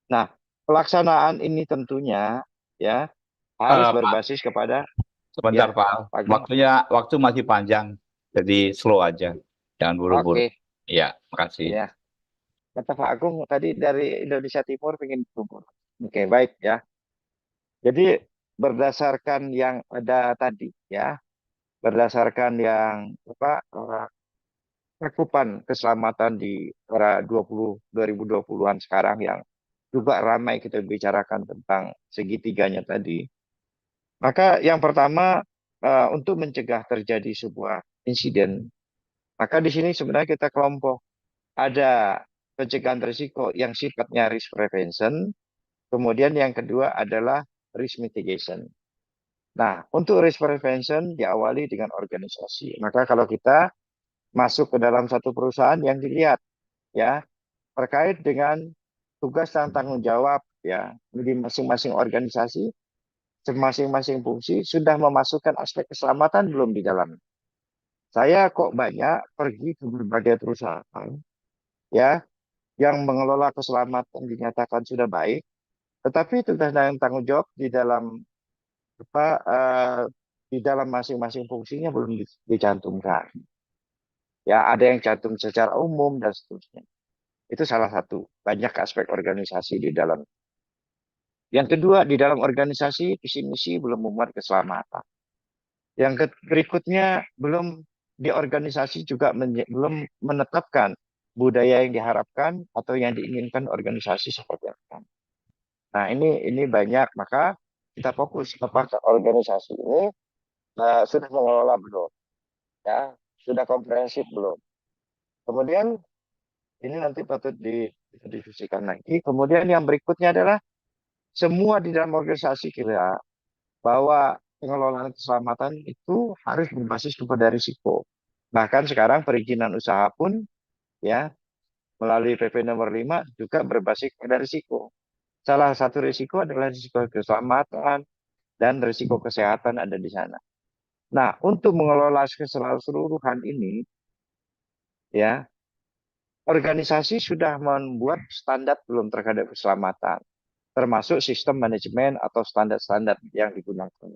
Nah, pelaksanaan ini tentunya ya harus Pak, berbasis kepada Sebentar Ya, Pak, Pak Ageng. waktu masih panjang, jadi slow aja, jangan buru-buru. Oke, Iya, makasih. ya. Kata Pak Agung tadi dari Indonesia Timur ingin berkumpul. Oke, baik ya. Jadi berdasarkan yang ada tadi ya, berdasarkan yang apa cakupan keselamatan di era 2020-an sekarang yang juga ramai kita bicarakan tentang segitiganya tadi. Maka yang pertama untuk mencegah terjadi sebuah insiden, maka di sini sebenarnya kita kelompok ada pencegahan risiko yang sifatnya risk prevention, kemudian yang kedua adalah risk mitigation. Nah, untuk risk prevention diawali dengan organisasi. Maka kalau kita masuk ke dalam satu perusahaan yang dilihat ya terkait dengan tugas dan tanggung jawab ya di masing-masing organisasi, masing-masing fungsi sudah memasukkan aspek keselamatan belum di dalam. Saya kok banyak pergi ke berbagai perusahaan ya yang mengelola keselamatan dinyatakan sudah baik, tetapi tugas dan tanggung jawab di dalam apa di dalam masing-masing fungsinya belum dicantumkan. Ya, ada yang cantum secara umum dan seterusnya. Itu salah satu. Banyak aspek organisasi di dalam. Yang kedua, di dalam organisasi visi misi belum memuat keselamatan. Yang berikutnya, belum di organisasi juga belum menetapkan budaya yang diharapkan atau yang diinginkan organisasi seperti apa. Nah, ini banyak. Maka kita fokus apakah organisasi ini sudah mengelola belum, ya, sudah komprehensif belum. Kemudian ini nanti patut didiskusikan lagi. Kemudian yang berikutnya adalah semua di dalam organisasi kita bahwa pengelolaan keselamatan itu harus berbasis kepada risiko. Bahkan sekarang perizinan usaha pun ya melalui PP nomor 5 juga berbasis pada risiko. Salah satu risiko adalah risiko keselamatan dan risiko kesehatan ada di sana. Nah, untuk mengelola keseluruhan ini ya organisasi sudah membuat standar belum terhadap keselamatan, termasuk sistem manajemen atau standar-standar yang digunakan.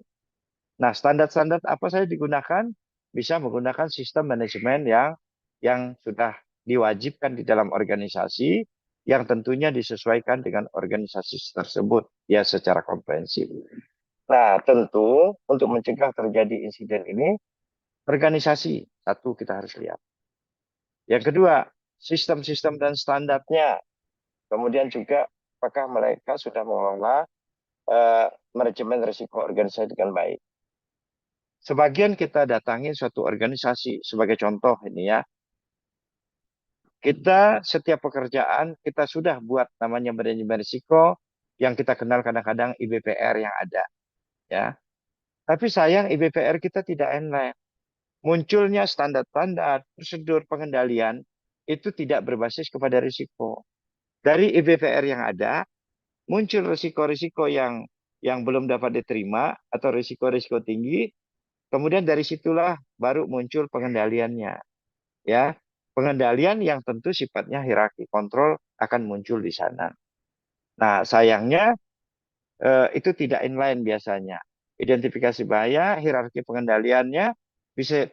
Nah, standar-standar apa saja digunakan? Bisa menggunakan sistem manajemen yang sudah diwajibkan di dalam organisasi, yang tentunya disesuaikan dengan organisasi tersebut, ya secara komprehensif. Nah, tentu untuk mencegah terjadi insiden ini, organisasi, satu kita harus lihat. Yang kedua, sistem-sistem dan standarnya. Kemudian juga apakah mereka sudah mengelola manajemen risiko organisasi dengan baik. Sebagian kita datangi suatu organisasi, sebagai contoh ini ya, kita setiap pekerjaan kita sudah buat namanya manajemen risiko yang kita kenal kadang-kadang IBPR yang ada, ya. Tapi sayang IBPR kita tidak enak. Munculnya standar-standar, prosedur pengendalian itu tidak berbasis kepada risiko. Dari IBPR yang ada, muncul risiko-risiko yang belum dapat diterima atau risiko-risiko tinggi. Kemudian dari situlah baru muncul pengendaliannya. Ya, pengendalian yang tentu sifatnya hierarki kontrol akan muncul di sana. Nah, sayangnya itu tidak inline biasanya. Identifikasi bahaya, hierarki pengendaliannya bisa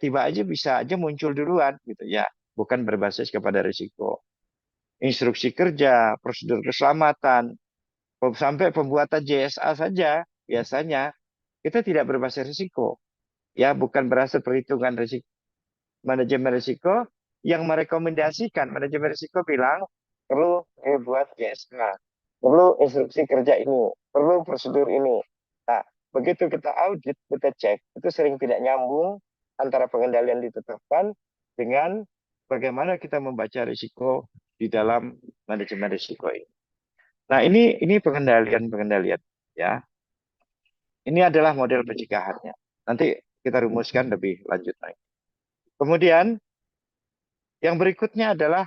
aja muncul duluan gitu ya, bukan berbasis kepada risiko. Instruksi kerja, prosedur keselamatan, sampai pembuatan JSA saja biasanya kita tidak berbasis risiko. Ya, bukan berhasil perhitungan risiko, manajemen risiko yang merekomendasikan manajemen risiko bilang perlu buat JSA, perlu instruksi kerja ini, perlu prosedur ini. Nah, begitu kita audit, kita cek, itu sering tidak nyambung antara pengendalian ditetapkan dengan bagaimana kita membaca risiko di dalam manajemen risiko ini. Nah, ini pengendalian ya. Ini adalah model pencegahannya. Nanti kita rumuskan lebih lanjut lagi. Kemudian yang berikutnya adalah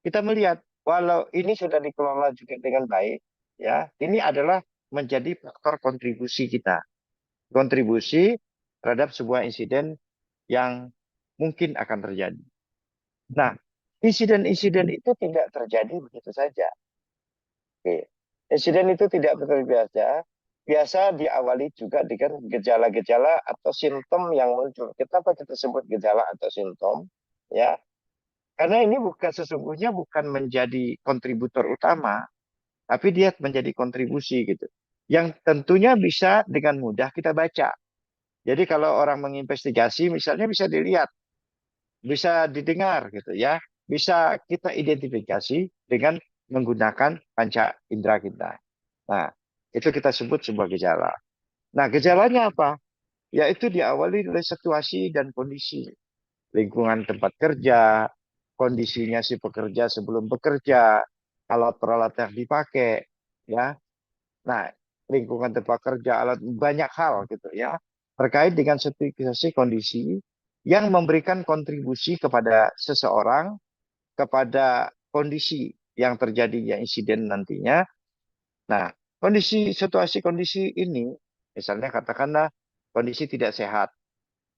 kita melihat walau ini sudah dikelola juga dengan baik, ya, ini adalah menjadi faktor kontribusi kita. Kontribusi terhadap sebuah insiden yang mungkin akan terjadi. Nah, insiden-insiden itu tidak terjadi begitu saja. Oke. Insiden itu tidak terjadi saja, biasa diawali juga dengan gejala-gejala atau simptom yang muncul. Kenapa kita sebut gejala atau simptom? Ya, karena ini sesungguhnya bukan menjadi kontributor utama, tapi dia menjadi kontribusi gitu. Yang tentunya bisa dengan mudah kita baca. Jadi kalau orang menginvestigasi misalnya bisa dilihat, bisa didengar gitu ya. Bisa kita identifikasi dengan menggunakan panca indera kita. Nah, itu kita sebut sebuah gejala. Nah, gejalanya apa? Yaitu diawali oleh situasi dan kondisi. Lingkungan tempat kerja, kondisinya si pekerja sebelum bekerja, alat-alat yang dipakai, ya. Nah, lingkungan tempat kerja, alat banyak hal gitu ya, terkait dengan situasi kondisi yang memberikan kontribusi kepada seseorang, kepada kondisi yang terjadinya insiden nantinya. Nah, situasi kondisi ini, misalnya katakanlah kondisi tidak sehat,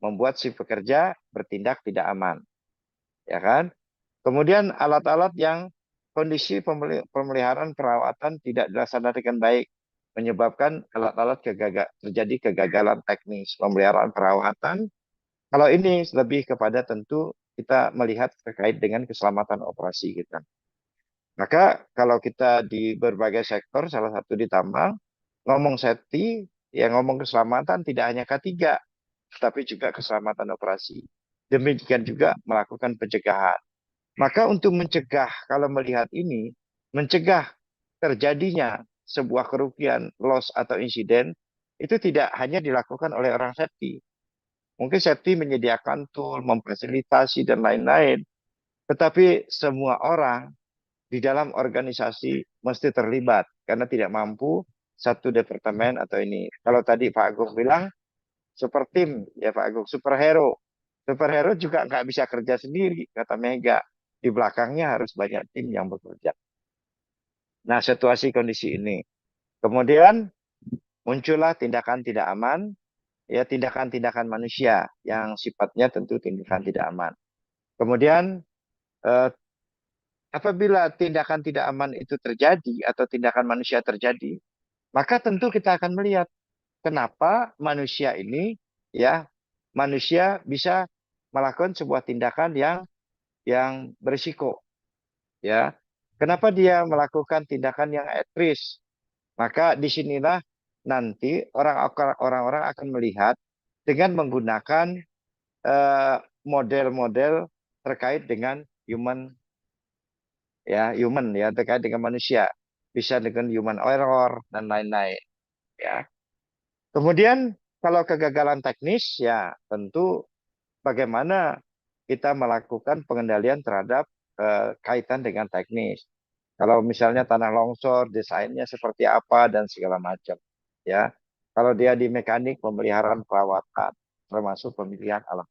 membuat si pekerja bertindak tidak aman, ya kan? Kemudian alat-alat yang kondisi pemeliharaan perawatan tidak dilaksanakan dengan baik, menyebabkan alat-alat terjadi kegagalan teknis pemeliharaan perawatan. Kalau ini lebih kepada tentu kita melihat terkait dengan keselamatan operasi kita. Maka kalau kita di berbagai sektor, salah satu di tambang, ngomong safety, ya ngomong keselamatan tidak hanya K3, tapi juga keselamatan operasi. Demikian juga melakukan pencegahan. Maka untuk mencegah, kalau melihat ini, mencegah terjadinya sebuah kerugian, loss atau insiden, itu tidak hanya dilakukan oleh orang safety. Mungkin safety menyediakan tool, memfasilitasi, dan lain-lain. Tetapi semua orang di dalam organisasi mesti terlibat karena tidak mampu satu departemen atau ini. Kalau tadi Pak Agung bilang super tim, ya Pak Agung, superhero. Superhero juga nggak bisa kerja sendiri, kata Mega. Di belakangnya harus banyak tim yang bekerja. Nah, situasi kondisi ini. Kemudian muncullah tindakan tidak aman, ya tindakan-tindakan manusia yang sifatnya tentu tindakan tidak aman. Kemudian eh, apabila tindakan tidak aman itu terjadi atau tindakan manusia terjadi, maka tentu kita akan melihat kenapa manusia ini ya manusia bisa melakukan sebuah tindakan yang berisiko ya. Kenapa dia melakukan tindakan yang at risk? Maka disinilah nanti orang-orang akan melihat dengan menggunakan model-model terkait dengan human ya terkait dengan manusia, bisa dengan human error dan lain-lain ya. Kemudian kalau kegagalan teknis ya tentu bagaimana kita melakukan pengendalian terhadap kaitan dengan teknis. Kalau misalnya tanah longsor, desainnya seperti apa dan segala macam ya. Kalau dia di mekanik, pemeliharaan perawatan termasuk pemilihan alat.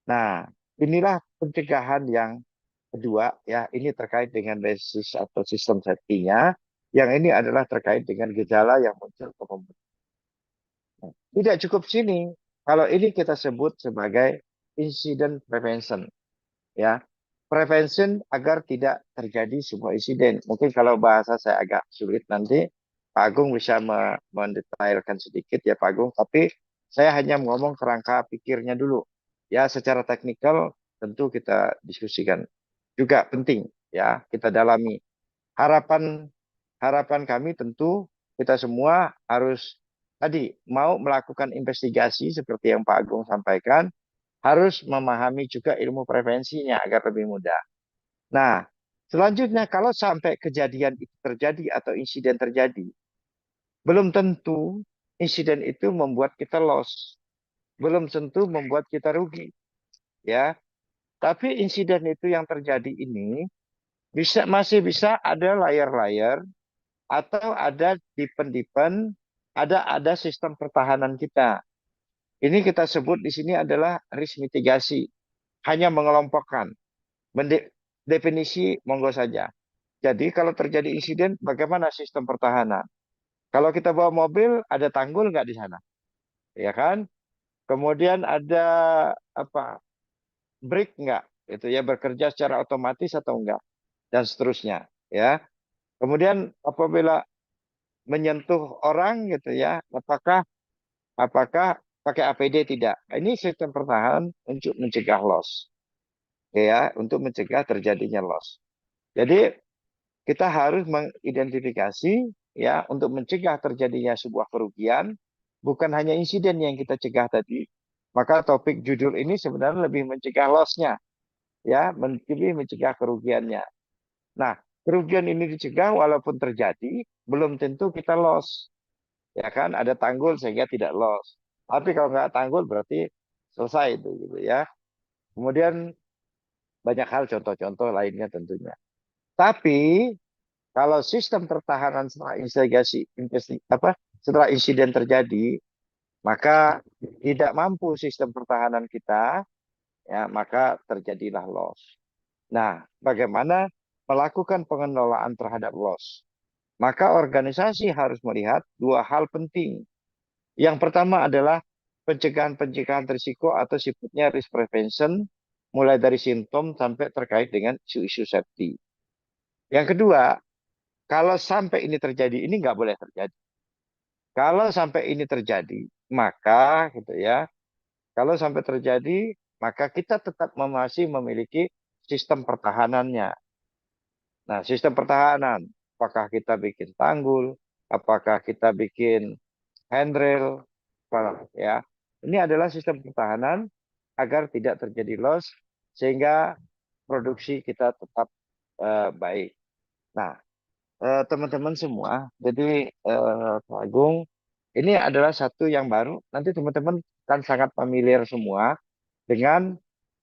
Nah, inilah pencegahan yang kedua ya, ini terkait dengan basis atau sistem safety-nya. Yang ini adalah terkait dengan gejala yang muncul ke pembunuh. Tidak cukup sini. Kalau ini kita sebut sebagai incident prevention ya. Prevention agar tidak terjadi sebuah insiden. Mungkin kalau bahasa saya agak sulit nanti Pak Agung bisa mendetailkan sedikit ya Pak Agung, tapi saya hanya ngomong kerangka pikirnya dulu. Ya, secara teknikal tentu kita diskusikan. Juga penting ya kita dalami. Harapan harapan kami tentu kita semua harus tadi mau melakukan investigasi seperti yang Pak Agung sampaikan, harus memahami juga ilmu prevensinya agar lebih mudah. Nah, selanjutnya kalau sampai kejadian itu terjadi atau insiden terjadi, belum tentu insiden itu membuat kita loss, belum tentu membuat kita rugi, ya. Tapi insiden itu yang terjadi ini masih bisa ada layar-layar atau ada dipen-dipen, ada sistem pertahanan kita. Ini kita sebut di sini adalah risk mitigasi. Hanya mengelompokkan. Definisi monggo saja. Jadi kalau terjadi insiden, bagaimana sistem pertahanan? Kalau kita bawa mobil, ada tanggul nggak di sana? Ya kan? Kemudian ada apa? Brake nggak? Itu ya bekerja secara otomatis atau enggak? Dan seterusnya. Ya. Kemudian apabila menyentuh orang gitu ya, apakah pakai APD tidak. Ini sistem pertahanan untuk mencegah loss. Ya, untuk mencegah terjadinya loss. Jadi kita harus mengidentifikasi ya untuk mencegah terjadinya sebuah kerugian, bukan hanya insiden yang kita cegah tadi. Maka topik judul ini sebenarnya lebih mencegah loss-nya, ya, lebih mencegah kerugiannya. Nah, kerugian ini dicegah walaupun terjadi, belum tentu kita loss. Ya kan, ada tanggul sehingga tidak loss. Tapi kalau nggak tanggul berarti selesai itu gitu ya. Kemudian banyak hal contoh-contoh lainnya tentunya. Tapi kalau sistem pertahanan setelah setelah insiden terjadi, maka tidak mampu sistem pertahanan kita, ya maka terjadilah loss. Nah, bagaimana melakukan pengelolaan terhadap loss? Maka organisasi harus melihat dua hal penting. Yang pertama adalah pencegahan risiko atau sifatnya risk prevention, mulai dari simptom sampai terkait dengan isu-isu safety. Yang kedua, kalau sampai ini terjadi, ini nggak boleh terjadi. Kalau sampai ini terjadi, maka gitu ya, kalau sampai terjadi, maka kita tetap masih memiliki sistem pertahanannya. Nah, sistem pertahanan, apakah kita bikin tanggul, apakah kita bikin handrail, ya. Ini adalah sistem pertahanan agar tidak terjadi loss sehingga produksi kita tetap baik. Nah, teman-teman semua, jadi Pak Agung, ini adalah satu yang baru. Nanti teman-teman kan sangat familiar semua dengan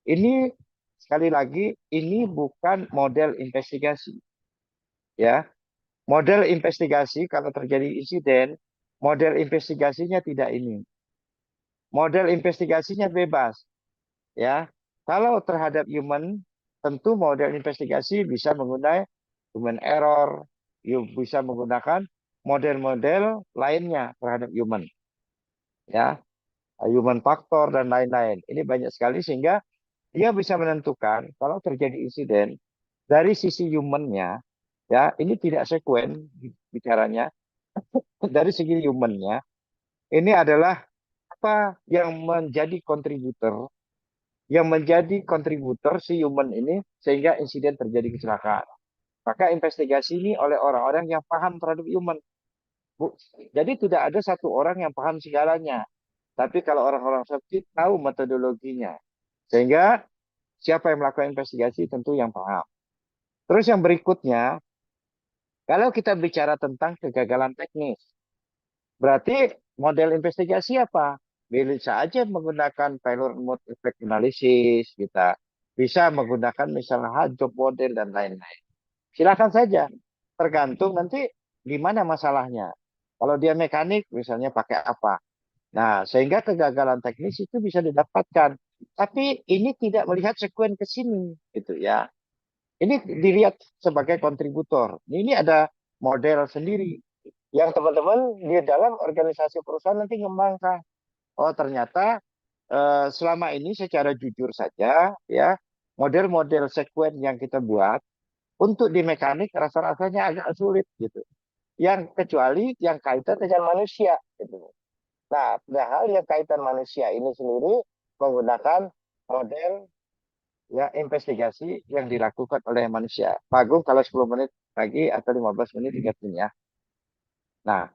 ini. Sekali lagi, ini bukan model investigasi, ya. Model investigasi kalau terjadi insiden, model investigasinya tidak ini. Model investigasinya bebas, ya. Kalau terhadap human, tentu model investigasi bisa menggunakan human error, bisa menggunakan model-model lainnya terhadap human, ya, human factor dan lain-lain. Ini banyak sekali sehingga dia bisa menentukan kalau terjadi insiden dari sisi human-nya, ya, ini tidak sekuen bicaranya. Dari segi human-nya, ini adalah apa yang menjadi kontributor si human ini sehingga insiden terjadi kecelakaan. Maka investigasi ini oleh orang-orang yang paham terhadap human. Jadi tidak ada satu orang yang paham segalanya. Tapi kalau orang-orang safety tahu metodologinya. Sehingga siapa yang melakukan investigasi tentu yang paham. Terus yang berikutnya, kalau kita bicara tentang kegagalan teknis, berarti model investigasi apa? Bisa aja menggunakan failure mode effect analysis, kita bisa menggunakan misalnya job model dan lain-lain. Silakan saja, tergantung nanti gimana masalahnya. Kalau dia mekanik, misalnya pakai apa. Nah, sehingga kegagalan teknis itu bisa didapatkan. Tapi ini tidak melihat sekuen ke sini, gitu ya. Ini dilihat sebagai kontributor. Ini ada model sendiri yang teman-teman di dalam organisasi perusahaan nanti ngembangkan. Oh, ternyata selama ini secara jujur saja, ya, model-model sekuen yang kita buat untuk di mekanik rasa-rasanya agak sulit gitu. Yang kecuali yang kaitan dengan manusia gitu. Nah, padahal yang kaitan manusia ini sendiri menggunakan model ya investigasi yang dilakukan oleh manusia. Pak Agung kalau 10 menit lagi atau 15 menit ingatin ya. Nah,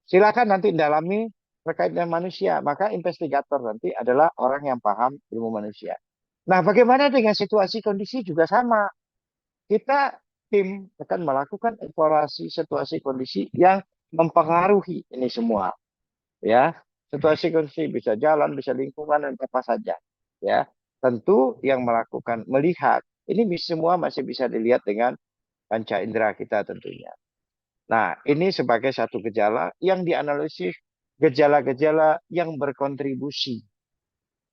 silakan nanti dalami terkait dengan manusia. Maka investigator nanti adalah orang yang paham ilmu manusia. Nah, bagaimana dengan situasi kondisi juga sama. Kita tim akan melakukan evaluasi situasi kondisi yang mempengaruhi ini semua. Ya, situasi kondisi bisa jalan, bisa lingkungan dan apa saja. Ya, tentu yang melihat ini semua masih bisa dilihat dengan panca indera kita tentunya. Nah, ini sebagai satu gejala yang dianalisis gejala-gejala yang berkontribusi.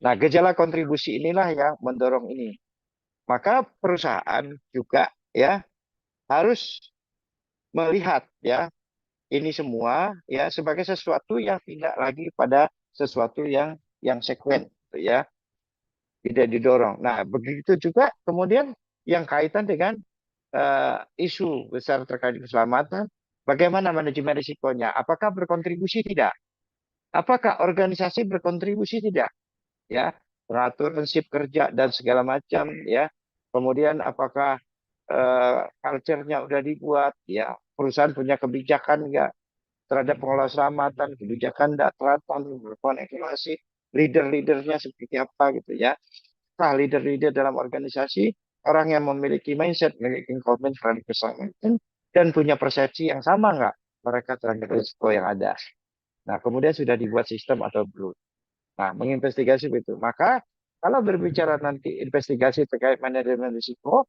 Nah, gejala kontribusi inilah yang mendorong ini. Maka perusahaan juga ya harus melihat ya ini semua ya sebagai sesuatu yang tidak lagi pada sesuatu yang sekuen ya, tidak didorong. Nah, begitu juga kemudian yang kaitan dengan isu besar terkait keselamatan Bagaimana manajemen risikonya? Apakah berkontribusi tidak? Apakah organisasi berkontribusi tidak? Ya, peraturan sip kerja dan segala macam ya. Kemudian apakah culture-nya udah dibuat ya, perusahaan punya kebijakan enggak terhadap pengelola keselamatan, kebijakan enggak terapan, melakukan evaluasi, leader-leadernya seperti apa gitu ya. Nah, leader-leader dalam organisasi, orang yang memiliki mindset, memiliki komitmen terhadap keselamatan, dan punya persepsi yang sama nggak mereka terhadap risiko yang ada. Nah, kemudian sudah dibuat sistem atau belum. Nah, menginvestigasi itu. Maka, kalau berbicara nanti investigasi terkait manajemen risiko,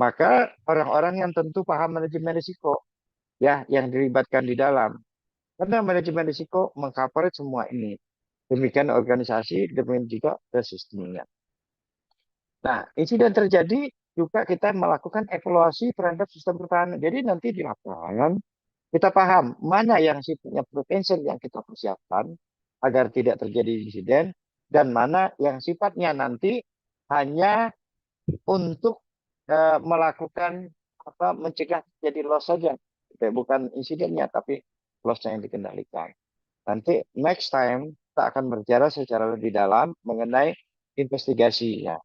maka orang-orang yang tentu paham manajemen risiko, ya, yang dilibatkan di dalam. Karena manajemen risiko mengcover semua ini. Demikian organisasi, demikian juga sistemnya. Nah, insiden terjadi juga kita melakukan evaluasi terhadap sistem pertahanan. Jadi nanti di lapangan kita paham mana yang sifatnya potensial yang kita persiapkan agar tidak terjadi insiden dan mana yang sifatnya nanti hanya untuk melakukan mencegah jadi loss saja. Bukan insidennya tapi loss-nya yang dikendalikan. Nanti next time kita akan berbicara secara lebih dalam mengenai investigasinya.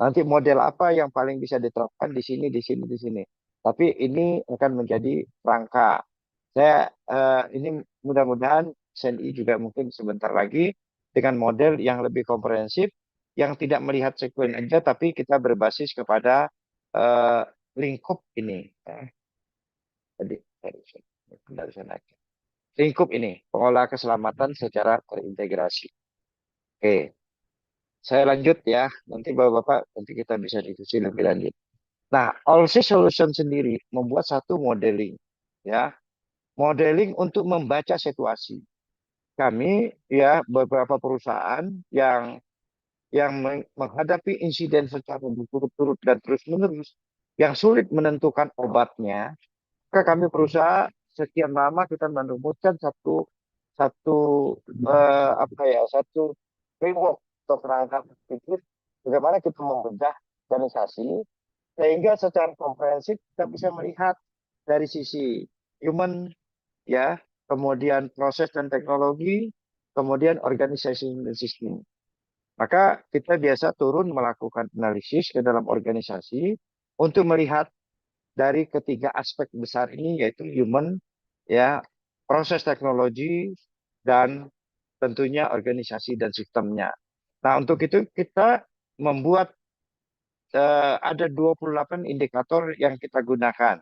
Nanti model apa yang paling bisa diterapkan di sini, di sini, di sini. Tapi ini akan menjadi rangka. Saya ini mudah-mudahan SNI juga mungkin sebentar lagi dengan model yang lebih komprehensif, yang tidak melihat sekuen aja, tapi kita berbasis kepada lingkup ini. Jadi dari sana. Lingkup ini, pengelola keselamatan secara terintegrasi. Oke. Saya lanjut ya, nanti Bapak-Bapak nanti kita bisa diskusi lebih lanjut. Nah, Allsys Solution sendiri membuat satu modeling, ya, modeling untuk membaca situasi. Kami ya beberapa perusahaan yang menghadapi insiden secara berturut-turut dan terus-menerus, yang sulit menentukan obatnya, maka kami berusaha sekian lama kita menemukan satu satu satu framework atau kerangka berpikir bagaimana kita membedah organisasi sehingga secara komprehensif kita bisa melihat dari sisi human ya, kemudian proses dan teknologi, kemudian organisasi dan sistem. Maka kita biasa turun melakukan analisis ke dalam organisasi untuk melihat dari ketiga aspek besar ini, yaitu human, ya, proses teknologi, dan tentunya organisasi dan sistemnya. Nah, untuk itu kita membuat ada 28 indikator yang kita gunakan.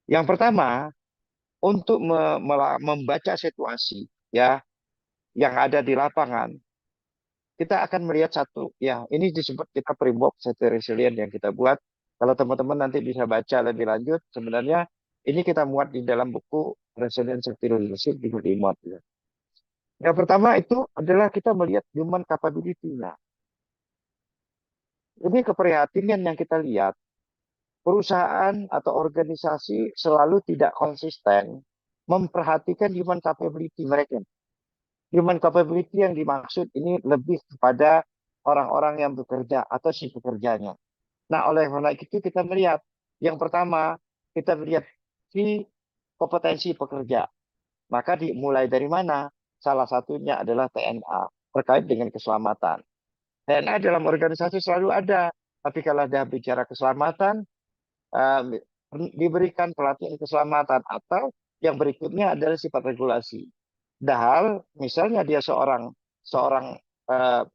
Yang pertama, untuk membaca situasi ya yang ada di lapangan, kita akan melihat satu, ya, ini disebut kita framework safety resilient yang kita buat. Kalau teman-teman nanti bisa baca lebih lanjut, sebenarnya ini kita muat di dalam buku Resilient Safety Leadership di dimuat. Ya. Yang pertama itu adalah kita melihat human capability-nya. Ini keprihatinan yang kita lihat, perusahaan atau organisasi selalu tidak konsisten memperhatikan human capability mereka. Human capability yang dimaksud ini lebih kepada orang-orang yang bekerja atau si pekerjanya. Nah, oleh karena itu kita melihat, yang pertama, kita melihat si kompetensi pekerja. Maka dimulai dari mana? Salah satunya adalah TNA, terkait dengan keselamatan. TNA dalam organisasi selalu ada, tapi kalau ada bicara keselamatan, diberikan pelatihan keselamatan, atau yang berikutnya adalah sifat regulasi. Padahal misalnya dia seorang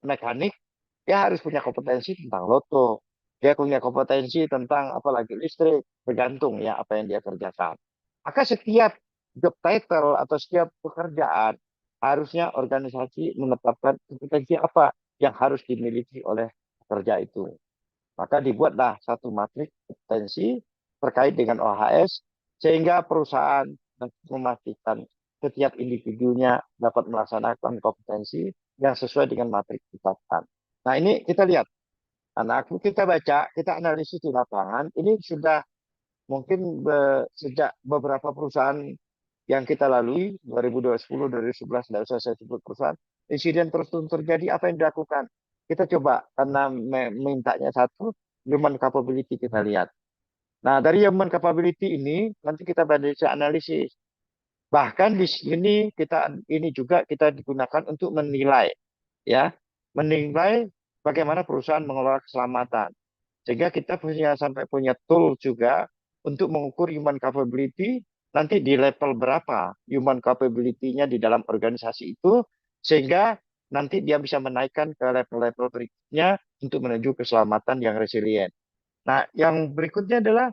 mekanik, dia harus punya kompetensi tentang loto, dia punya kompetensi tentang apalagi listrik, bergantung ya apa yang dia kerjakan. Maka setiap job title atau setiap pekerjaan harusnya organisasi menetapkan kompetensi apa yang harus dimiliki oleh pekerja itu. Maka dibuatlah satu matriks kompetensi terkait dengan OHS sehingga perusahaan memastikan setiap individunya dapat melaksanakan kompetensi yang sesuai dengan matriks ditetapkan. Nah, ini kita lihat. Nah, kita baca, kita analisis di lapangan, ini sudah mungkin sejak beberapa perusahaan yang kita lalui, 2010, 2011, tidak usah saya sebut perusahaan, insiden terus terjadi, apa yang dilakukan? Kita coba, karena mintanya satu, human capability kita lihat. Nah, dari human capability ini nanti kita bisa analisis. Bahkan di sini ini juga kita digunakan untuk menilai, ya, menilai bagaimana perusahaan mengelola keselamatan. Sehingga kita sampai punya tool juga untuk mengukur human capability nanti di level berapa human capability-nya di dalam organisasi itu, sehingga nanti dia bisa menaikkan ke level-level berikutnya untuk menuju keselamatan yang resilient. Nah, yang berikutnya adalah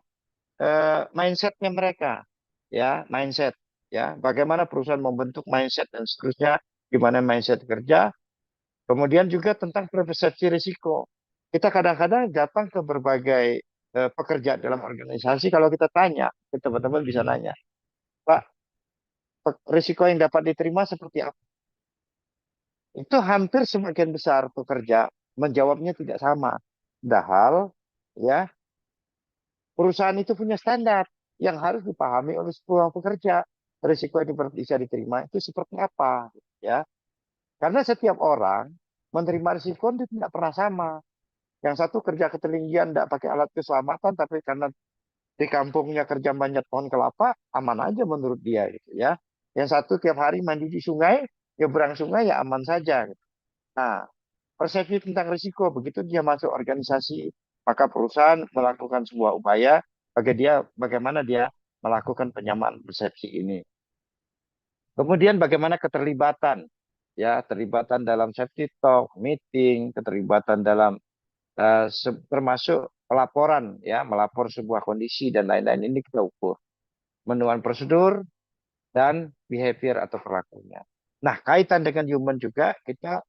mindset-nya mereka, ya, mindset, ya, bagaimana perusahaan membentuk mindset dan seterusnya, gimana mindset kerja, kemudian juga tentang persepsi risiko. Kita kadang-kadang datang ke berbagai pekerja dalam organisasi, kalau kita tanya, teman-teman bisa nanya, Pak, risiko yang dapat diterima seperti apa? Itu hampir sebagian besar pekerja menjawabnya tidak sama. Padahal, ya, perusahaan itu punya standar yang harus dipahami oleh semua pekerja. Risiko yang bisa diterima itu seperti apa, ya? Karena setiap orang menerima risiko itu tidak pernah sama. Yang satu kerja ketinggian tidak pakai alat keselamatan, tapi karena di kampungnya kerja manjat pohon kelapa, aman aja menurut dia, gitu ya. Yang satu tiap hari mandi di sungai, nyebrang sungai ya aman saja, gitu. Nah, persepsi tentang risiko begitu dia masuk organisasi, maka perusahaan melakukan sebuah upaya bagaimana dia melakukan penyamaan persepsi ini. Kemudian bagaimana keterlibatan, ya, terlibatan dalam safety talk, meeting, keterlibatan dalam termasuk pelaporan, ya, melapor sebuah kondisi dan lain-lain, ini kita ukur menuan prosedur dan behavior atau perilakunya. Nah, kaitan dengan human juga kita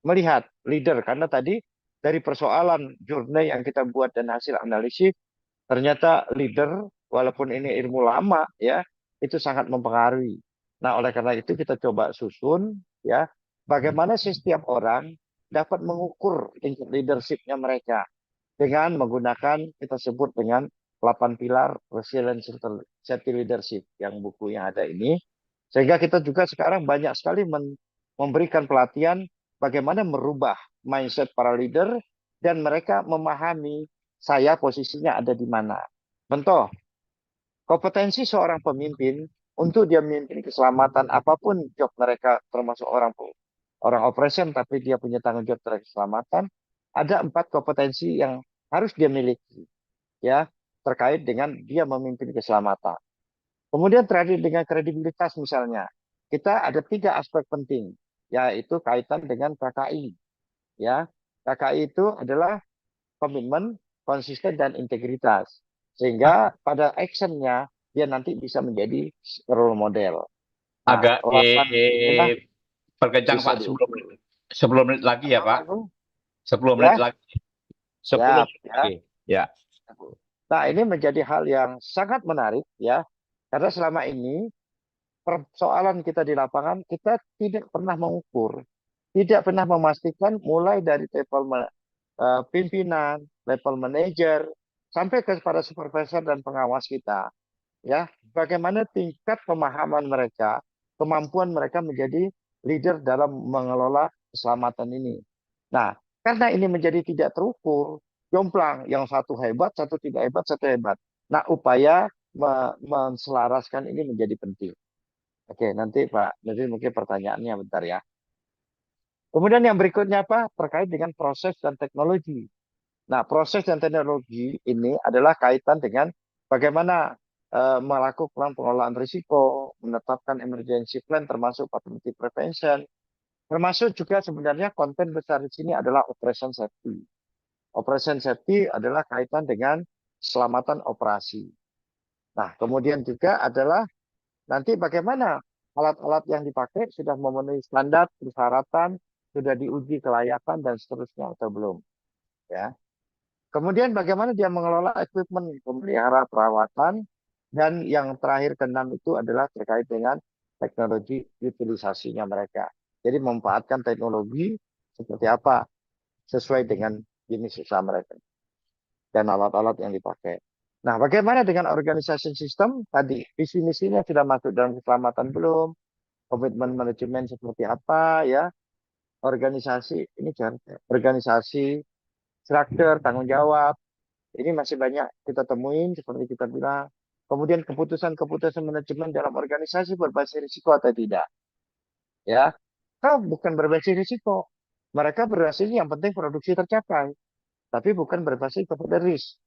melihat leader, karena tadi dari persoalan journey yang kita buat dan hasil analisis, ternyata leader walaupun ini ilmu lama, ya, itu sangat mempengaruhi. Nah, oleh karena itu kita coba susun, ya, bagaimana setiap orang dapat mengukur tingkat leadershipnya mereka dengan menggunakan kita sebut dengan 8 pilar resilience safety leadership yang buku yang ada ini. Sehingga kita juga sekarang banyak sekali memberikan pelatihan bagaimana merubah mindset para leader dan mereka memahami saya posisinya ada di mana. Contoh, kompetensi seorang pemimpin untuk dia memimpin keselamatan apapun job mereka, termasuk orang operation tapi dia punya tanggung jawab terhadap keselamatan, ada 4 kompetensi yang harus dia miliki, ya, terkait dengan dia memimpin keselamatan. Kemudian terakhir dengan kredibilitas misalnya, kita ada 3 aspek penting, yaitu kaitan dengan KKI, ya. KKI itu adalah komitmen, konsisten, dan integritas. Sehingga pada actionnya dia nanti bisa menjadi role model. Nah, Agak 8 inilah perkencang bisa Pak, diukur. 10 menit lagi ya Pak. 10 menit Ya, lagi. 10 siap, menit ya. lagi. Ya. Nah, ini menjadi hal yang sangat menarik, ya. Karena selama ini persoalan kita di lapangan, kita tidak pernah mengukur, tidak pernah memastikan mulai dari level pimpinan, level manager, sampai kepada supervisor dan pengawas kita. Ya, bagaimana tingkat pemahaman mereka, kemampuan mereka menjadi leader dalam mengelola keselamatan ini. Nah, karena ini menjadi tidak terukur, jomplang, yang satu hebat, satu tidak hebat, satu hebat. Nah, upaya menselaraskan ini menjadi penting. Oke, nanti Pak, nanti mungkin pertanyaannya bentar ya. Kemudian yang berikutnya apa? Terkait dengan proses dan teknologi. Nah, proses dan teknologi ini adalah kaitan dengan bagaimana melakukan pengelolaan risiko, menetapkan emergency plan termasuk paternity prevention, termasuk juga sebenarnya konten besar di sini adalah operation safety. Operation safety adalah kaitan dengan keselamatan operasi. Nah, kemudian juga adalah nanti bagaimana alat-alat yang dipakai sudah memenuhi standar, persyaratan, sudah diuji kelayakan dan seterusnya atau belum, ya. Kemudian bagaimana dia mengelola equipment, pemelihara perawatan, dan yang terakhir keenam itu adalah terkait dengan teknologi utilisasinya mereka. Jadi memanfaatkan teknologi seperti apa sesuai dengan jenis usaha mereka dan alat-alat yang dipakai. Nah, bagaimana dengan organisasi sistem tadi? Visi misinya sudah masuk dalam keselamatan belum? Komitmen manajemen seperti apa, ya? Organisasi ini organisasi struktur tanggung jawab, Ini masih banyak kita temuin seperti kita bilang. Kemudian keputusan-keputusan manajemen dalam organisasi berbasis risiko atau tidak. Ya, bukan berbasis risiko. Mereka berhasil yang penting produksi tercapai, tapi bukan berbasis kepada risk.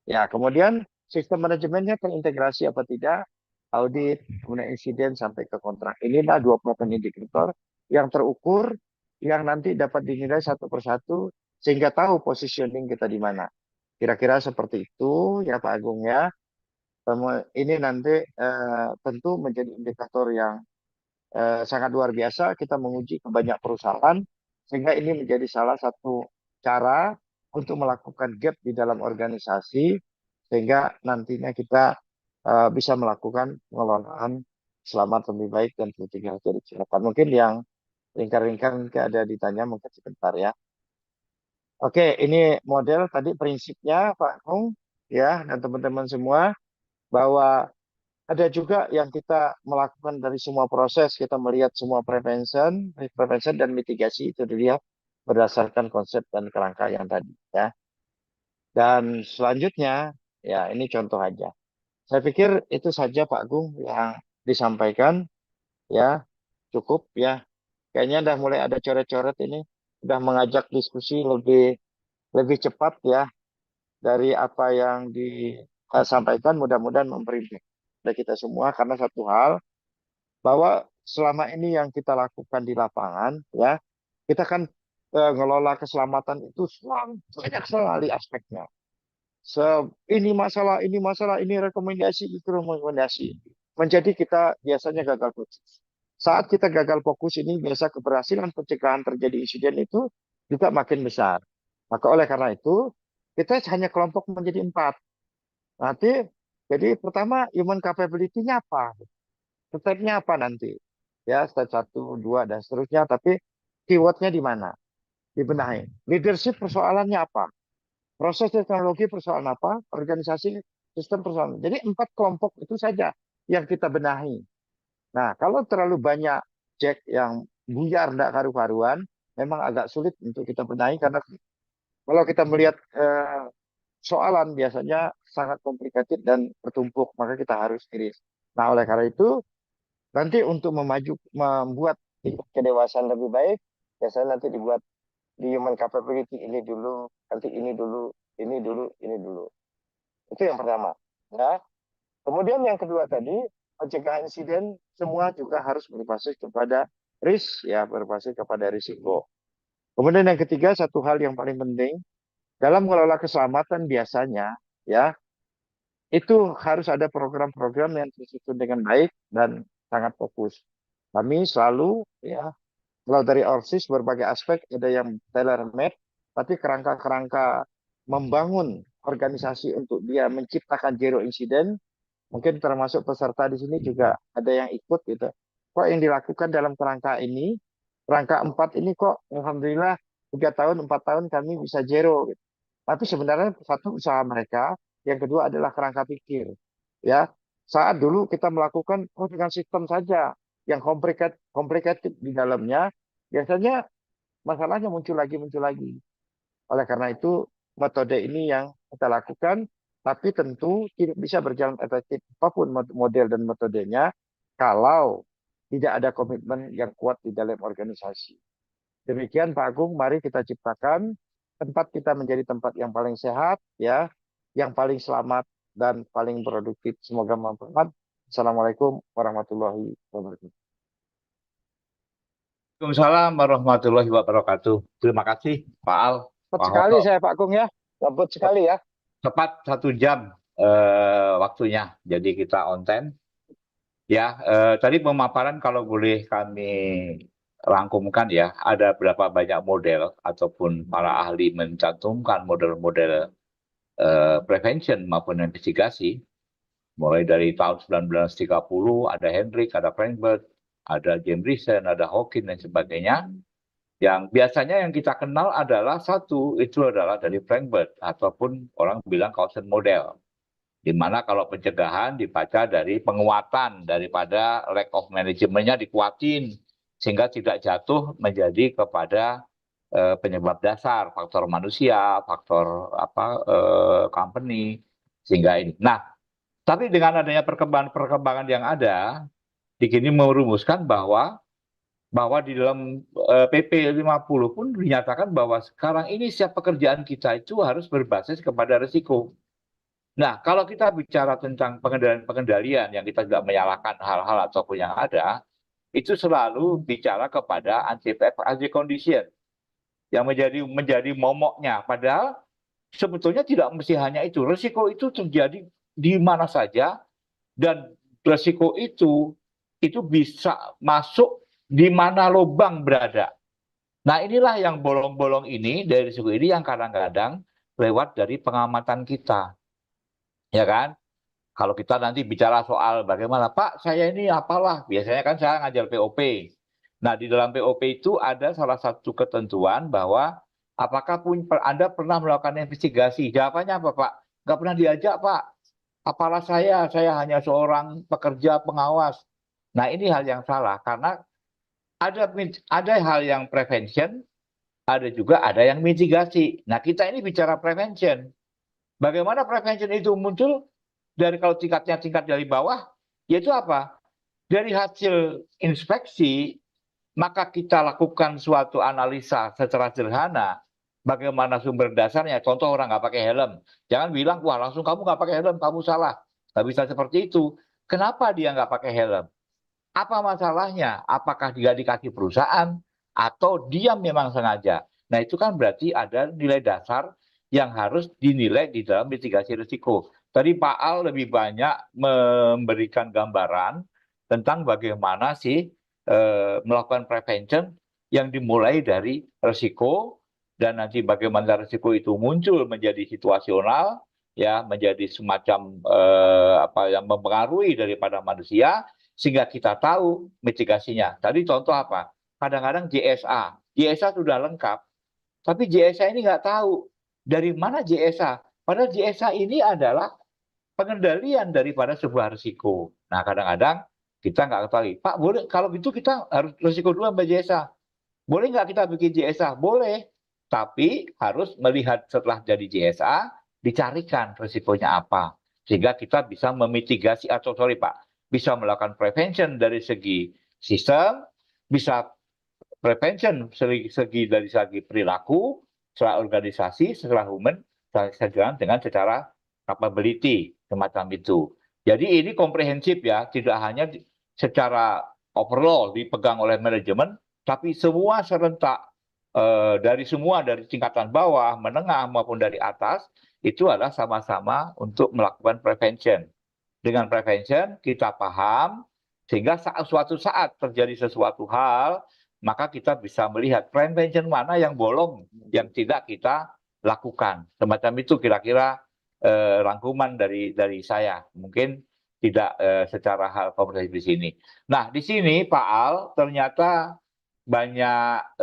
Ya, kemudian sistem manajemennya terintegrasi apa tidak, audit, kemudian insiden sampai ke kontrak. Inilah 20 indikator yang terukur, yang nanti dapat dinilai satu persatu sehingga tahu positioning kita di mana. Kira-kira seperti itu ya Pak Agung ya. Ini nanti tentu menjadi indikator yang sangat luar biasa. Kita menguji ke banyak perusahaan sehingga ini menjadi salah satu cara untuk melakukan gap di dalam organisasi sehingga nantinya kita bisa melakukan pengelolaan selamat lebih baik dan mencegah kecelakaan. Mungkin yang ringkar-ringkar ada ditanya mungkin sebentar ya. Oke, ini model tadi prinsipnya Pak Kung ya dan teman-teman semua bahwa ada juga yang kita melakukan dari semua proses, kita melihat semua prevention dan mitigasi itu dilihat berdasarkan konsep dan kerangka yang tadi ya. Dan selanjutnya ya ini contoh aja. Saya pikir itu saja Pak Agung yang disampaikan ya, cukup ya. Kayaknya udah mulai ada coret-coret ini, udah mengajak diskusi lebih cepat ya dari apa yang disampaikan. Mudah-mudahan memberi impact kita semua karena satu hal bahwa selama ini yang kita lakukan di lapangan ya kita kan ngelola keselamatan itu banyak sekali aspeknya. Ini masalah, ini rekomendasi, itu rekomendasi. Menjadi kita biasanya gagal fokus. Saat kita gagal fokus ini biasa keberhasilan pencegahan terjadi insiden itu juga makin besar. Maka oleh karena itu kita hanya kelompok menjadi 4. Nanti jadi pertama human capability-nya apa? Step-nya apa nanti? Ya, step 1, 2, dan seterusnya. Tapi keyword-nya di mana? Dibenahi. Leadership persoalannya apa? Proses teknologi persoalan apa? Organisasi sistem persoalan. Jadi 4 kelompok itu saja yang kita benahi. Nah, kalau terlalu banyak Jack yang buyar tidak karu-karuan, memang agak sulit untuk kita benahi karena kalau kita melihat soalan biasanya sangat komplikated dan bertumpuk, maka kita harus iris. Nah, oleh karena itu nanti untuk membuat kedewasaan lebih baik, biasanya nanti dibuat di human capability ini dulu, nanti ini dulu, ini dulu, ini dulu. Itu yang pertama. Ya. Kemudian yang kedua tadi, pencegahan insiden semua juga harus berbasis kepada risk, ya berbasis kepada risiko. Kemudian yang ketiga, satu hal yang paling penting, dalam mengelola keselamatan biasanya, ya itu harus ada program-program yang tersusun dengan baik dan sangat fokus. Kami selalu, ya kalau dari ORSIS berbagai aspek ada yang tailor-made, tapi kerangka-kerangka membangun organisasi untuk dia menciptakan zero incident, mungkin termasuk peserta di sini juga ada yang ikut gitu. Kok yang dilakukan dalam kerangka ini, kerangka 4 ini kok alhamdulillah 3 tahun, 4 tahun kami bisa zero. Gitu. Tapi sebenarnya satu usaha mereka, yang kedua adalah kerangka pikir. Ya, saat dulu kita melakukan dengan sistem saja yang complicated di dalamnya, biasanya masalahnya muncul lagi. Oleh karena itu, metode ini yang kita lakukan, tapi tentu tidak bisa berjalan efektif apapun model dan metodenya kalau tidak ada komitmen yang kuat di dalam organisasi. Demikian Pak Agung, mari kita ciptakan tempat kita menjadi tempat yang paling sehat, ya, yang paling selamat dan paling produktif. Semoga bermanfaat. Assalamualaikum warahmatullahi wabarakatuh. Waalaikumsalam warahmatullahi wabarakatuh. Terima kasih Pak Al. Cepat Pak sekali Hoto. saya Pak Agung ya. Cepat sekali ya. Tepat 1 jam waktunya. Jadi kita on time. Ya, tadi pemaparan kalau boleh kami rangkumkan ya, ada berapa banyak model ataupun para ahli mencantumkan model-model prevention maupun investigasi. Mulai dari tahun 1930 ada Hendrik, ada Frankfurt, ada James Risen, ada Hawkins dan sebagainya. Yang biasanya yang kita kenal adalah satu, itu adalah dari Frankfurt ataupun orang bilang Clausen model. Di mana kalau pencegahan dibaca dari penguatan daripada lack of management-nya dikuatin sehingga tidak jatuh menjadi kepada penyebab dasar, faktor manusia, faktor company, sehingga ini. Nah, tapi dengan adanya perkembangan yang ada, di sini merumuskan bahwa di dalam PP 50 pun dinyatakan bahwa sekarang ini setiap pekerjaan kita itu harus berbasis kepada risiko. Nah, kalau kita bicara tentang pengendalian yang kita tidak menyalahkan hal-hal ataupun yang ada, itu selalu bicara kepada anti condition yang menjadi momoknya. Padahal sebetulnya tidak mesti hanya itu. Risiko itu terjadi di mana saja, dan risiko itu bisa masuk di mana lubang berada. Nah, inilah yang bolong-bolong ini dari risiko ini yang kadang-kadang lewat dari pengamatan kita. Ya kan? Kalau kita nanti bicara soal bagaimana, Pak, saya ini apalah, biasanya kan saya ngajar POP. Nah, di dalam POP itu ada salah satu ketentuan bahwa apakah Anda pernah melakukan investigasi? Jawabannya apa, Pak? Nggak pernah diajak, Pak. Apalah saya hanya seorang pekerja pengawas. Nah, ini hal yang salah, karena ada hal yang prevention, ada yang mitigasi. Nah, kita ini bicara prevention. Bagaimana prevention itu muncul? Dari kalau tingkat dari bawah, yaitu apa? Dari hasil inspeksi, maka kita lakukan suatu analisa secara sederhana. Bagaimana sumber dasarnya? Contoh orang nggak pakai helm. Jangan bilang, wah langsung kamu nggak pakai helm, kamu salah. Nggak bisa seperti itu. Kenapa dia nggak pakai helm? Apa masalahnya? Apakah dia dikasih perusahaan? Atau dia memang sengaja? Nah, itu kan berarti ada nilai dasar yang harus dinilai di dalam mitigasi risiko. Tadi Pak Al lebih banyak memberikan gambaran tentang bagaimana sih melakukan prevention yang dimulai dari risiko, dan nanti bagaimana risiko itu muncul menjadi situasional, ya, menjadi semacam yang mempengaruhi daripada manusia, sehingga kita tahu mitigasinya. Tadi contoh apa? Kadang-kadang JSA sudah lengkap, tapi JSA ini nggak tahu dari mana JSA. Padahal JSA ini adalah pengendalian daripada sebuah risiko. Nah, kadang-kadang kita nggak ketahui. Pak, boleh kalau gitu kita harus risiko dulu sampai JSA. Boleh nggak kita bikin JSA? Boleh. Tapi harus melihat setelah jadi JSA, dicarikan risikonya apa. Sehingga kita bisa memitigasi, bisa melakukan prevention dari segi sistem, bisa prevention dari segi perilaku, secara organisasi, secara human, dengan secara capability, semacam itu. Jadi ini komprehensif ya, tidak hanya secara overall dipegang oleh manajemen, tapi semua serentak, dari tingkatan bawah, menengah maupun dari atas, itu adalah sama-sama untuk melakukan prevention. Dengan prevention kita paham, sehingga suatu saat terjadi sesuatu hal, maka kita bisa melihat prevention mana yang bolong, yang tidak kita lakukan. Semacam itu kira-kira rangkuman dari saya. Mungkin tidak secara hal komprehensif di sini. Nah, di sini Pak Al ternyata banyak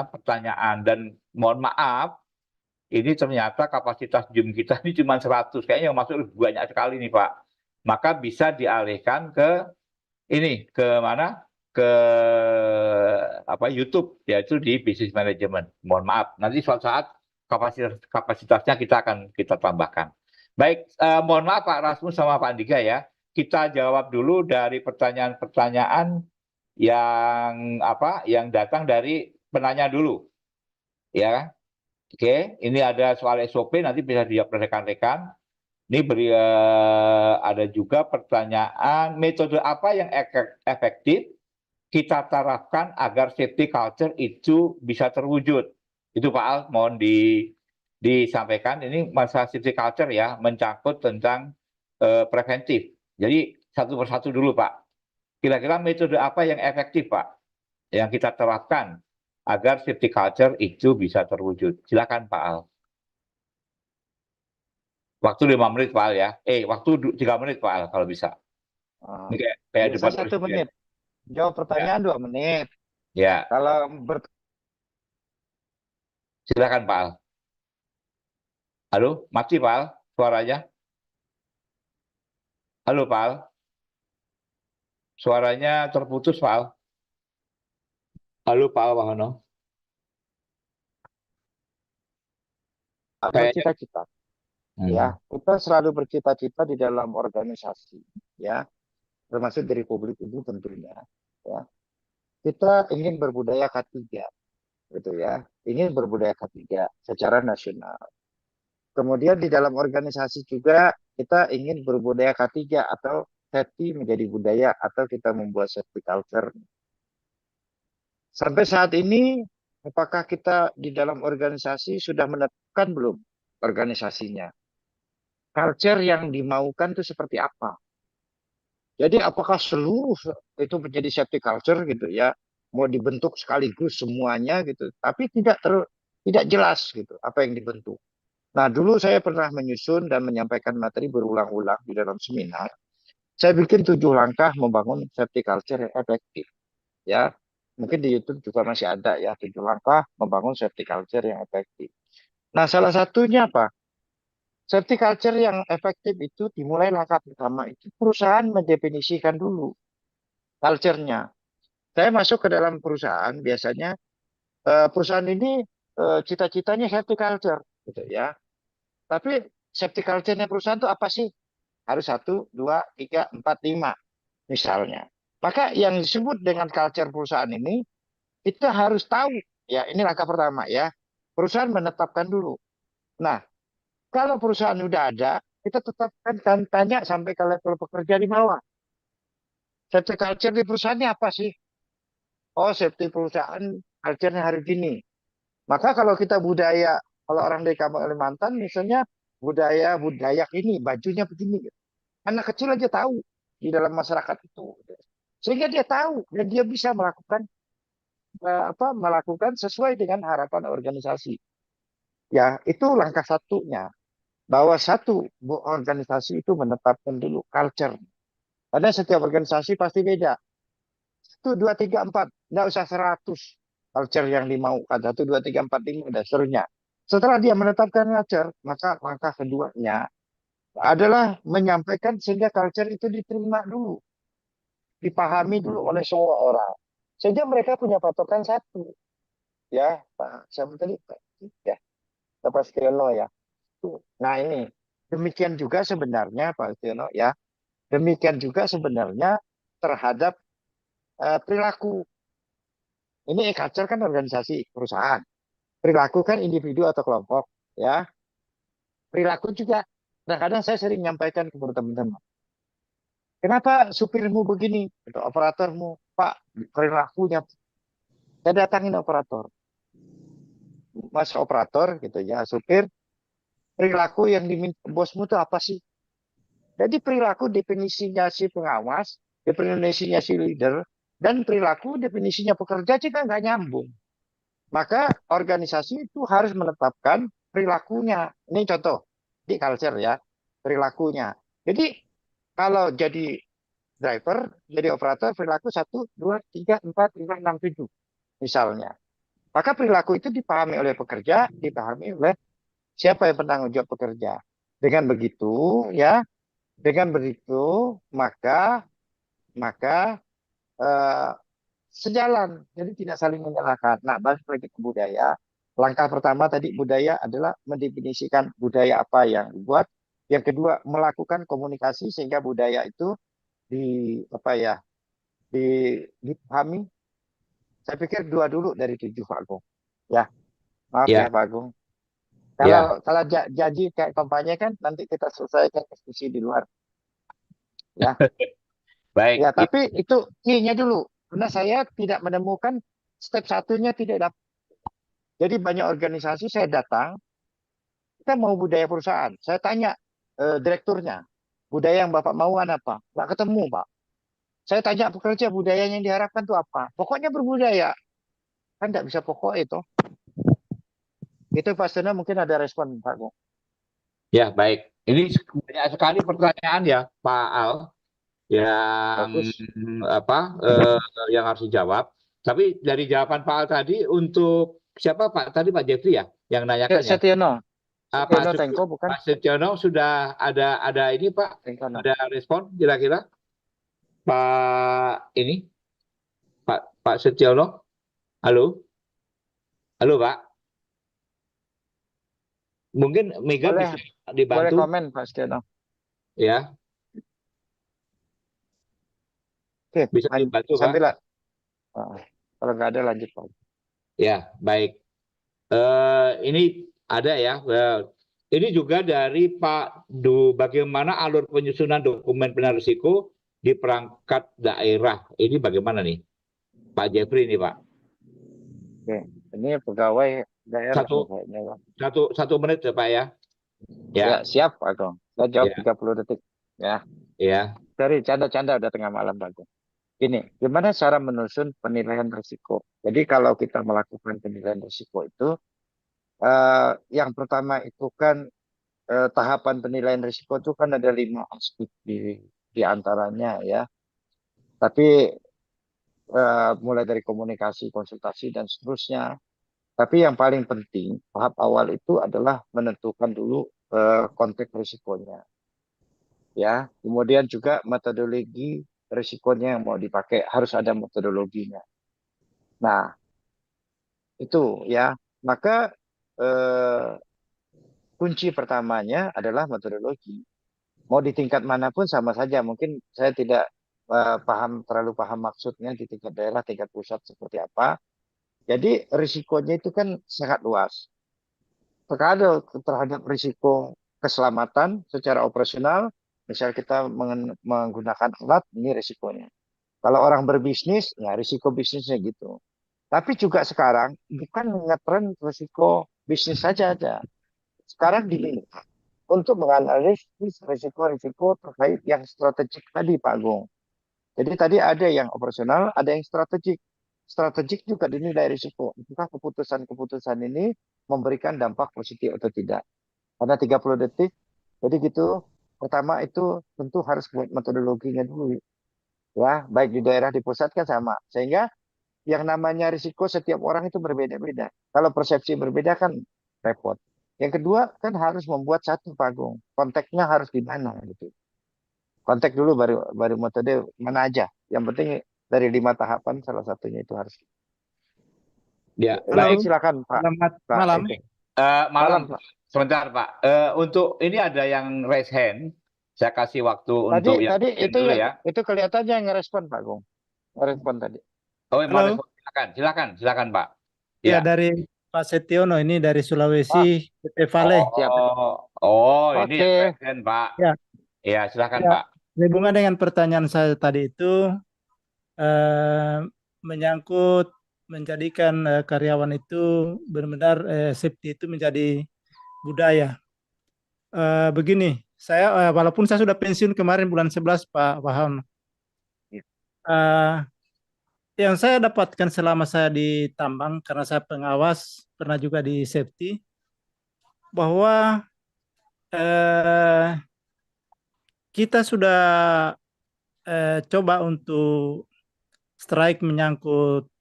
pertanyaan, dan mohon maaf, ini ternyata kapasitas Zoom kita ini cuma 100, kayaknya yang masuk lebih banyak sekali nih Pak. Maka bisa dialihkan ke ini, ke mana? Ke YouTube, yaitu di Business Management. Mohon maaf, nanti suatu saat kapasitasnya kita tambahkan. Baik, mohon maaf Pak Rasmus sama Pak Andika ya. Kita jawab dulu dari pertanyaan-pertanyaan yang datang dari penanya dulu. Ya. Oke, ini ada soal SOP, nanti bisa dijawab rekan-rekan. Ini ada juga pertanyaan, metode apa yang efektif kita terapkan agar safety culture itu bisa terwujud. Itu Pak Al, mohon disampaikan. Ini masalah safety culture ya, mencangkut tentang preventif. Jadi satu persatu dulu Pak. Kira-kira metode apa yang efektif Pak, yang kita terapkan agar safety culture itu bisa terwujud? Silakan Pak Al. Waktu 5 menit Pak Al ya. Waktu 3 menit Pak Al kalau bisa. Ini kayak Bisa debat 1 menit. Jawab pertanyaan 2 menit. Ya. Kalau Silakan Pak Al. Halo, mati Pak Al suaranya. Halo Pak Al. Suaranya terputus Pak Al. Halo Pak Al Wahono. Kayaknya. bercita-cita. Ya, kita selalu bercita-cita di dalam organisasi, ya, termasuk di Republik ini tentunya. Ya, kita ingin berbudaya K3, gitu ya, ingin berbudaya K3 secara nasional. Kemudian di dalam organisasi juga kita ingin berbudaya K3 atau safety menjadi budaya atau kita membuat safety culture. Sampai saat ini, apakah kita di dalam organisasi sudah menetapkan belum organisasinya? Culture yang dimaukan itu seperti apa? Jadi apakah seluruh itu menjadi safety culture gitu ya? Mau dibentuk sekaligus semuanya gitu, tapi tidak jelas gitu apa yang dibentuk. Nah, dulu saya pernah menyusun dan menyampaikan materi berulang-ulang di dalam seminar. Saya bikin 7 langkah membangun safety culture yang efektif. Ya, mungkin di YouTube juga masih ada ya 7 langkah membangun safety culture yang efektif. Nah, salah satunya apa? Safety culture yang efektif itu dimulai langkah pertama itu perusahaan mendefinisikan dulu culture-nya. Saya masuk ke dalam perusahaan, biasanya perusahaan ini cita-citanya safety culture, gitu ya. Tapi safety culture-nya perusahaan itu apa sih? Harus 1, 2, 3, 4, 5 misalnya. Maka yang disebut dengan culture perusahaan ini, kita harus tahu, ya ini langkah pertama ya. Perusahaan menetapkan dulu. Nah, kalau perusahaan udah ada, kita tetapkan dan tanya sampai ke level pekerja di bawah. Safety culture di perusahaannya apa sih? Oh, safety perusahaan culture-nya hari ini. Maka kalau kita budaya, kalau orang dari kampung Kalimantan misalnya budaya ini, bajunya begini. Anak kecil aja tahu di dalam masyarakat itu. Sehingga dia tahu dan dia bisa melakukan sesuai dengan harapan organisasi. Ya, itu langkah satunya. Bahwa satu organisasi itu menetapkan dulu culture. Karena setiap organisasi pasti beda. 1, 2, 3, 4. Nggak usah 100 culture yang dimaukan. 1, 2, 3, 4, 5 dasarnya. Setelah dia menetapkan culture, maka langkah keduanya adalah menyampaikan sehingga culture itu diterima dulu. Dipahami dulu oleh semua orang. Sehingga mereka punya patokan satu. Ya, Pak, siapa tadi? Ya, Pak Stiono ya. Nah ini, demikian juga sebenarnya Pak Stiono ya. Demikian juga sebenarnya terhadap perilaku. Ini culture kan organisasi perusahaan. Perilaku kan individu atau kelompok, ya. Perilaku juga. Kadang-kadang saya sering menyampaikan kepada teman-teman. Kenapa supirmu begini? Atau operatormu, Pak, perilakunya. Saya datangin operator. Mas operator, gitu ya, supir. Perilaku yang diminta bosmu itu apa sih? Jadi perilaku definisinya si pengawas, definisinya si leader, dan perilaku definisinya pekerja juga nggak nyambung. Maka organisasi itu harus menetapkan perilakunya. Ini contoh di culture ya, perilakunya. Jadi kalau jadi driver, jadi operator, perilaku 1, 2, 3, 4, 5, 6, 7 misalnya. Maka perilaku itu dipahami oleh pekerja, dipahami oleh siapa yang penanggung jawab pekerja. Dengan begitu ya, maka eh, sejalan, jadi tidak saling menyalahkan. Nah, balik lagi ke budaya. Langkah pertama tadi budaya adalah mendefinisikan budaya apa yang dibuat. Yang kedua, melakukan komunikasi sehingga budaya itu di apa ya dipahami. Saya pikir 2 dulu dari 7 Pak Agung. Ya, maaf ya Ya, Pak Agung. ya, Kalau janji kayak kampanye kan nanti kita selesaikan diskusi di luar. Ya, baik. ya tapi itu key-nya dulu. Karena saya tidak menemukan step satunya tidak dapat. Jadi banyak organisasi saya datang, kita mau budaya perusahaan. Saya tanya direkturnya, budaya yang Bapak mau apa? Nggak ketemu, Pak. Saya tanya pekerja, budaya yang diharapkan itu apa? Pokoknya berbudaya. Kan nggak bisa pokok itu. Itu pastinya mungkin ada respon, Pak Gung. Ya, baik. Ini banyak sekali pertanyaan ya, Pak Al, yang Bagus. yang harus dijawab. Tapi dari jawaban Pak Al tadi untuk siapa Pak? Tadi Pak Jeffrey ya yang nanyakan ya. Setiono. Pak Setiono Tengko bukan? Pak Setiono sudah ada ini Pak, Tengkono. ada respon kira-kira Pak ini Pak Setiono, halo, halo Pak. Mungkin Mega Boleh, bisa boleh dibantu komen Pak Setiono. ya, Oke, bisa dibantu Pak. sambil kalau nggak ada lanjut Pak. Ya, baik. Ini ada ya. Ini juga dari Pak bagaimana alur penyusunan dokumen penilaian risiko di perangkat daerah. Ini bagaimana nih, Pak Jeffrey ini Pak? Oke, ini pegawai daerah Satu, kayaknya Pak. satu menit ya Pak ya. Ya, Ya, siap Pak Agung. Saya jawab ya, 30 detik. Ya, ya. dari canda-canda udah tengah malam Pak Agung. Gini, gimana cara menyusun penilaian risiko? Jadi kalau kita melakukan penilaian risiko itu, yang pertama itu kan tahapan penilaian risiko itu kan ada 5 aspek di antaranya ya. Tapi mulai dari komunikasi, konsultasi dan seterusnya. Tapi yang paling penting tahap awal itu adalah menentukan dulu konteks risikonya, ya. Kemudian juga metodologi risikonya yang mau dipakai harus ada metodologinya. Nah, itu ya. Maka kunci pertamanya adalah metodologi. Mau di tingkat manapun sama saja. Mungkin saya tidak terlalu paham maksudnya di tingkat daerah, tingkat pusat seperti apa. Jadi risikonya itu kan sangat luas. Terhadap risiko keselamatan secara operasional, misal kita menggunakan alat, ini risikonya. Kalau orang berbisnis, ya risiko bisnisnya gitu. Tapi juga sekarang bukan ngetren risiko bisnis saja ada. Sekarang diminta untuk menganalisis risiko-risiko terkait yang strategik tadi, Pak Agung. Jadi tadi ada yang operasional, ada yang strategik. Strategik juga dinilai risiko. Apakah keputusan-keputusan ini memberikan dampak positif atau tidak. Ada 30 detik. Jadi gitu. Pertama itu tentu harus buat metodologinya dulu. Ya, baik di daerah di pusat kan sama. Sehingga yang namanya risiko setiap orang itu berbeda-beda. Kalau persepsi berbeda kan repot. Yang kedua kan harus membuat satu panggung. Konteksnya harus di mana gitu. Konteks dulu baru baru metode mana aja. Yang penting dari 5 tahapan salah satunya itu harus. Ya, Baik, baik. silakan Pak. Selamat Pak malam. Eko. Malam, Pak. sebentar Pak. Untuk ini ada yang raise hand. Saya kasih waktu untuk yang Tadi hand itu dulu yang ya. itu kelihatannya yang ngerespon Pak Gong. Ngerespon tadi. Oh, mau Halo. respon? Silakan Pak. Ya, Ya. dari Pak Setiono ini dari Ah. Sulawesi, PT Vale. Ini yang Oke. raise hand Pak. Ya. Ya, silakan Ya. Pak. Sehubungan dengan pertanyaan saya tadi itu menyangkut menjadikan karyawan itu benar-benar safety itu menjadi budaya. Begini, saya walaupun saya sudah pensiun kemarin bulan 11 Pak Waham. Yang saya dapatkan selama saya di tambang karena saya pengawas, pernah juga di safety, bahwa kita sudah coba untuk strike menyangkut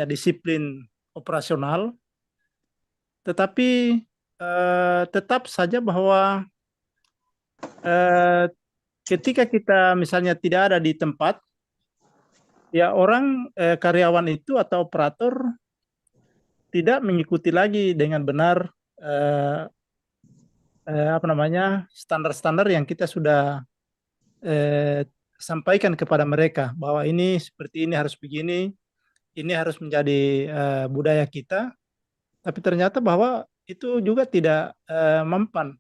disiplin operasional, tetapi tetap saja bahwa ketika kita misalnya tidak ada di tempat, ya orang karyawan itu atau operator tidak mengikuti lagi dengan benar standar-standar yang kita sudah sampaikan kepada mereka bahwa ini seperti ini harus begini, ini harus menjadi budaya kita, tapi ternyata bahwa itu juga tidak mempan.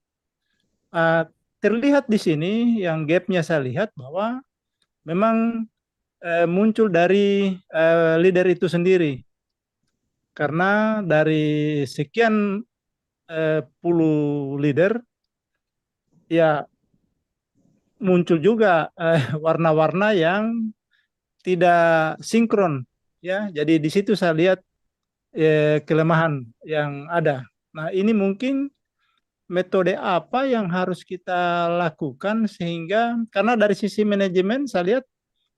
Terlihat di sini yang gapnya saya lihat bahwa memang muncul dari leader itu sendiri, karena dari sekian puluh leader ya muncul juga warna-warna yang tidak sinkron ya. Jadi di situ saya lihat kelemahan yang ada. Nah, ini mungkin metode apa yang harus kita lakukan sehingga, karena dari sisi manajemen saya lihat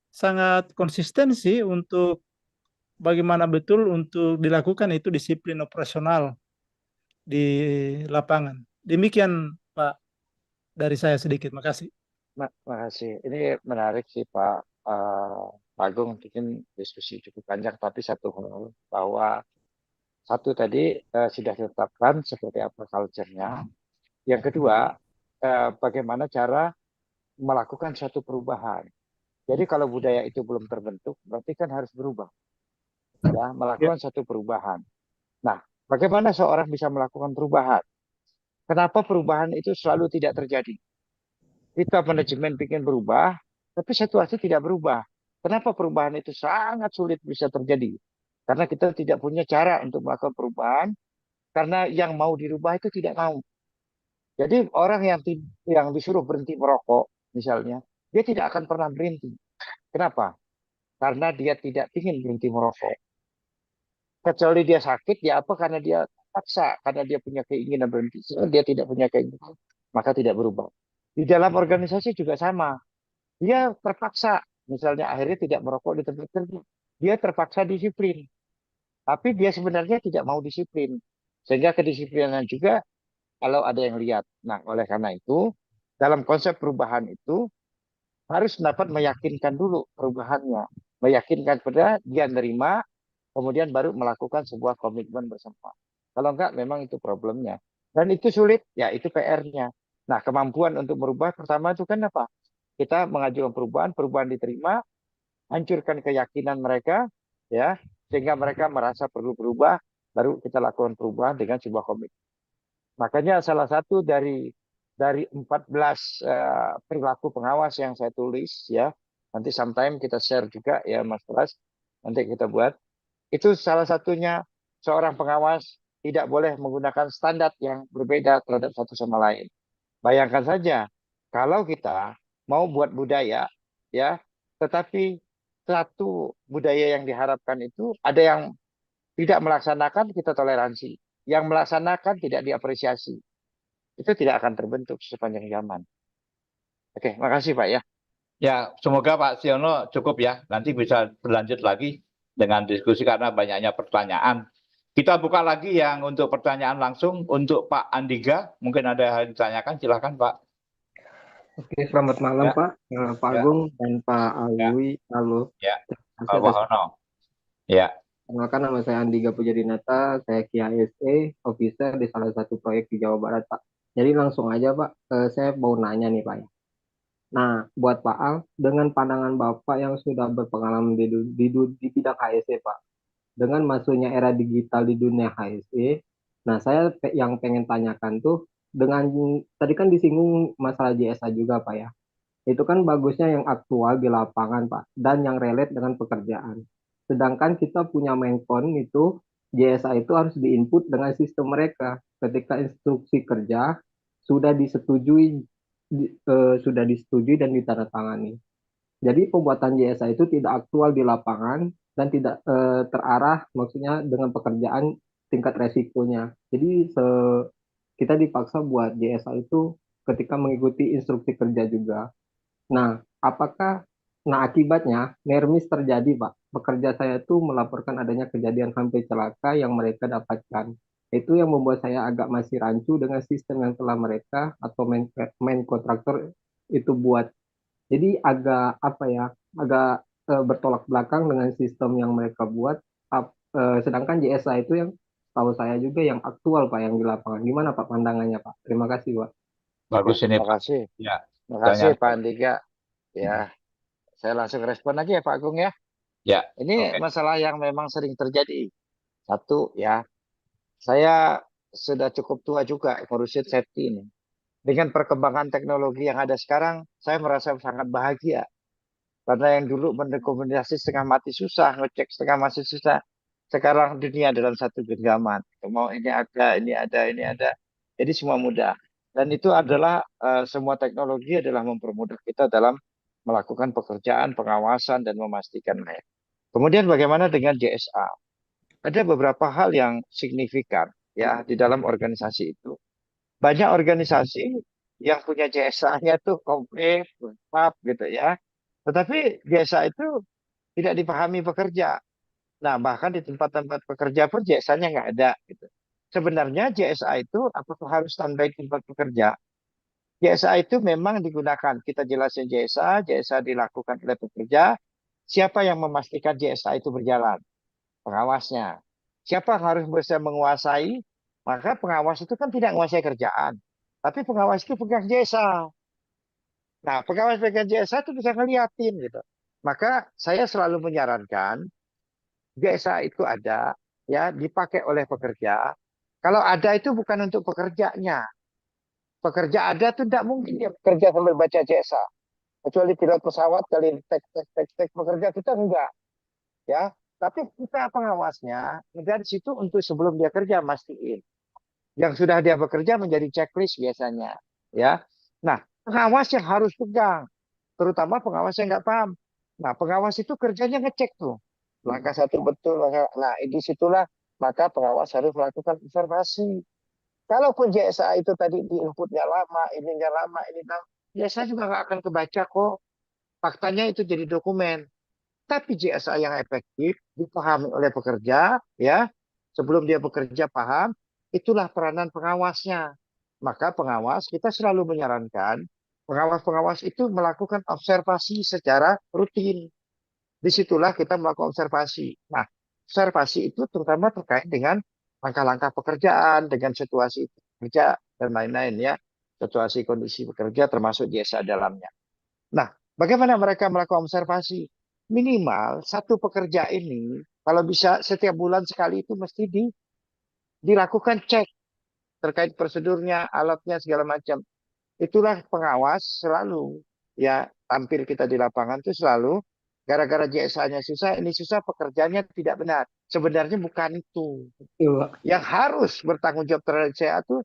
sangat konsistensi untuk bagaimana betul untuk dilakukan itu disiplin operasional di lapangan. Demikian Pak dari saya sedikit. Makasih. Makasih. Ini menarik sih Pak Agung, mungkin diskusi cukup panjang, tapi satu hal bahwa Satu tadi sudah ditetapkan seperti apa culture-nya. Yang kedua, bagaimana cara melakukan suatu perubahan. Jadi kalau budaya itu belum terbentuk, berarti kan harus berubah, ya, melakukan suatu perubahan. Nah, bagaimana seorang bisa melakukan perubahan? Kenapa perubahan itu selalu tidak terjadi? Kita manajemen ingin berubah, tapi situasi tidak berubah. Kenapa perubahan itu sangat sulit bisa terjadi? Karena kita tidak punya cara untuk melakukan perubahan, karena yang mau dirubah itu tidak mau. Jadi orang yang disuruh berhenti merokok, misalnya, dia tidak akan pernah berhenti. Kenapa? Karena dia tidak ingin berhenti merokok. Kecuali dia sakit, ya apa? Karena dia paksa, karena dia punya keinginan berhenti. Dia tidak punya keinginan, maka tidak berubah. Di dalam organisasi juga sama. Dia terpaksa, misalnya akhirnya tidak merokok di tempat kerja. Dia terpaksa disiplin. Tapi dia sebenarnya tidak mau disiplin. Sehingga kedisiplinan juga kalau ada yang lihat. Nah, oleh karena itu, dalam konsep perubahan itu, harus dapat meyakinkan dulu perubahannya. Meyakinkan pada dia nerima, kemudian baru melakukan sebuah komitmen bersama. Kalau enggak, memang itu problemnya. Dan itu sulit, ya itu PR-nya. Nah, kemampuan untuk merubah pertama itu kan apa? Kita mengajukan perubahan, perubahan diterima, hancurkan keyakinan mereka, ya, sehingga mereka merasa perlu berubah, baru kita lakukan perubahan dengan sebuah komitmen. Makanya salah satu dari 14 perilaku pengawas yang saya tulis, ya, nanti sometime kita share juga ya Mas Pras, nanti kita buat. Itu salah satunya seorang pengawas tidak boleh menggunakan standar yang berbeda terhadap satu sama lain. Bayangkan saja kalau kita mau buat budaya, ya, tetapi satu budaya yang diharapkan itu ada yang tidak melaksanakan, kita toleransi. Yang melaksanakan tidak diapresiasi. Itu tidak akan terbentuk sepanjang zaman. Oke, makasih Pak ya. Ya, semoga Pak Siono cukup ya. Nanti bisa berlanjut lagi dengan diskusi karena banyaknya pertanyaan. Kita buka lagi yang untuk pertanyaan langsung untuk Pak Andiga. Mungkin ada yang ditanyakan, silakan Pak. Oke, selamat malam Ya. Pak, Pak Ya. Agung dan Pak Alwi. Halo. Ya, Terima Pak kasih atas Wahono. Ya, Perkenalkan, nama saya Andika Pujadinata, saya KISE, officer di salah satu proyek di Jawa Barat, Pak. Jadi langsung aja, Pak, saya mau nanya nih, Pak. Ya. Nah, buat Pak Al, dengan pandangan Bapak yang sudah berpengalaman di bidang HSE, Pak, dengan masuknya era digital di dunia HSE, nah saya yang pengen tanyakan tuh, dengan tadi kan disinggung masalah JSA juga, Pak ya. Itu kan bagusnya yang aktual di lapangan, Pak, dan yang relate dengan pekerjaan. Sedangkan kita punya Menkon itu, JSA itu harus diinput dengan sistem mereka. Ketika instruksi kerja sudah disetujui, sudah disetujui dan ditandatangani. Jadi pembuatan JSA itu tidak aktual di lapangan dan tidak terarah, maksudnya dengan pekerjaan tingkat resikonya. Jadi kita dipaksa buat JSA itu ketika mengikuti instruksi kerja juga. Nah, akibatnya nermis terjadi, Pak. Pekerja saya itu melaporkan adanya kejadian sampai celaka yang mereka dapatkan. Itu yang membuat saya agak masih rancu dengan sistem yang telah mereka atau main kontraktor itu buat. Jadi agak apa ya, agak bertolak belakang dengan sistem yang mereka buat. Sedangkan JSA itu yang tahu saya juga yang aktual, Pak, yang di lapangan. Gimana Pak pandangannya, Pak? Terima kasih, Pak. bagus ini Terima Pak. kasih. Ya, Terima kasih pertanyaan Pak Andika. Ya, saya langsung respon lagi ya Pak Agung ya. Ya, Ini oke. masalah yang memang sering terjadi. Satu ya, saya sudah cukup tua juga ngurusin safety ini. Dengan perkembangan teknologi yang ada sekarang, saya merasa sangat bahagia. Karena yang dulu mendokumentasi setengah mati susah, ngecek setengah mati susah. Sekarang dunia dalam satu genggaman. Mau ini ada, ini ada, ini ada. Jadi semua mudah. Dan itu adalah semua teknologi adalah mempermudah kita dalam melakukan pekerjaan, pengawasan, dan memastikan layak. Kemudian bagaimana dengan JSA? Ada beberapa hal yang signifikan ya di dalam organisasi itu. Banyak organisasi yang punya JSA-nya tuh komplit, lengkap gitu ya. Tetapi JSA itu tidak dipahami pekerja. Nah, bahkan di tempat-tempat pekerja pun JSA-nya nggak ada. Gitu. Sebenarnya JSA itu apakah harus standby di tempat pekerja? JSA itu memang digunakan. Kita jelasin JSA dilakukan oleh pekerja. Siapa yang memastikan JSA itu berjalan? Pengawasnya. siapa yang harus bisa menguasai? Maka pengawas itu kan tidak menguasai kerjaan, tapi pengawas itu pegang jasa. Nah, pengawas pegang jasa itu bisa ngeliatin gitu. Maka saya selalu menyarankan jasa itu ada, ya, dipakai oleh pekerja. Kalau ada itu bukan untuk pekerjanya. Pekerja ada tuh tidak mungkin dia bekerja sambil baca jasa. Kecuali pilot pesawat kali tek pekerja kita enggak, ya. Tapi kita pengawasnya dari situ untuk sebelum dia kerja mastiin. Yang sudah dia bekerja menjadi checklist biasanya, ya. Nah, pengawas yang harus pegang, terutama pengawas yang nggak paham. Nah, pengawas itu kerjanya ngecek tuh. Langkah satu betul, nah di situlah maka pengawas harus melakukan observasi. Kalaupun JSA itu tadi di inputnya lama, ininya lama, ini lama, JSA juga nggak akan kebaca kok. Faktanya itu jadi dokumen. Tapi JSA yang efektif dipahami oleh pekerja, ya, sebelum dia bekerja paham, itulah peranan pengawasnya. Maka pengawas kita selalu menyarankan pengawas-pengawas itu melakukan observasi secara rutin. Disitulah kita melakukan observasi. Nah, observasi itu terutama terkait dengan langkah-langkah pekerjaan, dengan situasi kerja dan lain-lain, ya, situasi kondisi pekerja termasuk jasa dalamnya. Nah, bagaimana mereka melakukan observasi? Minimal satu pekerja ini kalau bisa setiap bulan sekali itu mesti dilakukan cek terkait prosedurnya, alatnya segala macam. Itulah pengawas selalu, ya, tampil kita di lapangan itu selalu gara-gara JSA-nya susah, ini susah, pekerjaannya tidak benar. Sebenarnya bukan itu. Iya, Yang harus bertanggung jawab terhadap JSA itu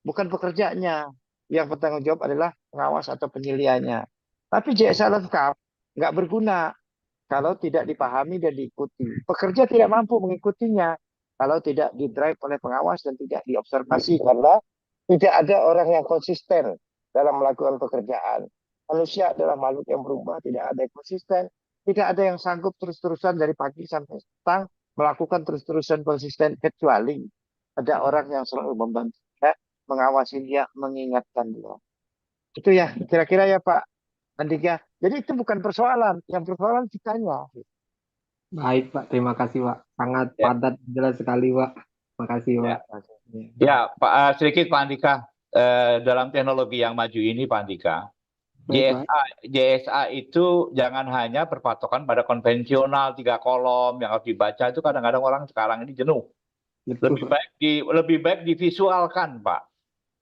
bukan pekerjanya. Yang bertanggung jawab adalah pengawas atau penyelianya. Tapi JSA lengkap nggak berguna kalau tidak dipahami dan diikuti. Pekerja tidak mampu mengikutinya kalau tidak didrive oleh pengawas dan tidak diobservasi karena tidak ada orang yang konsisten dalam melakukan pekerjaan. Manusia adalah makhluk yang berubah, tidak ada yang konsisten, tidak ada yang sanggup terus-terusan dari pagi sampai petang melakukan terus-terusan konsisten kecuali ada orang yang selalu membantu dia, mengawasi dia, mengingatkan dia. Itu ya kira-kira ya Pak Andika. Jadi itu bukan persoalan, yang persoalan kitanya. baik Pak, terima kasih Pak. Sangat Ya, padat, jelas sekali Pak. Makasih ya. Pak. Ya. Ya, Pak, sedikit Pak Andika, dalam teknologi yang maju ini Pak Andika, Baik Pak. JSA itu jangan hanya berpatokan pada konvensional 3 kolom yang harus dibaca, itu kadang-kadang orang sekarang ini jenuh. Betul Pak. Lebih baik divisualkan, Pak.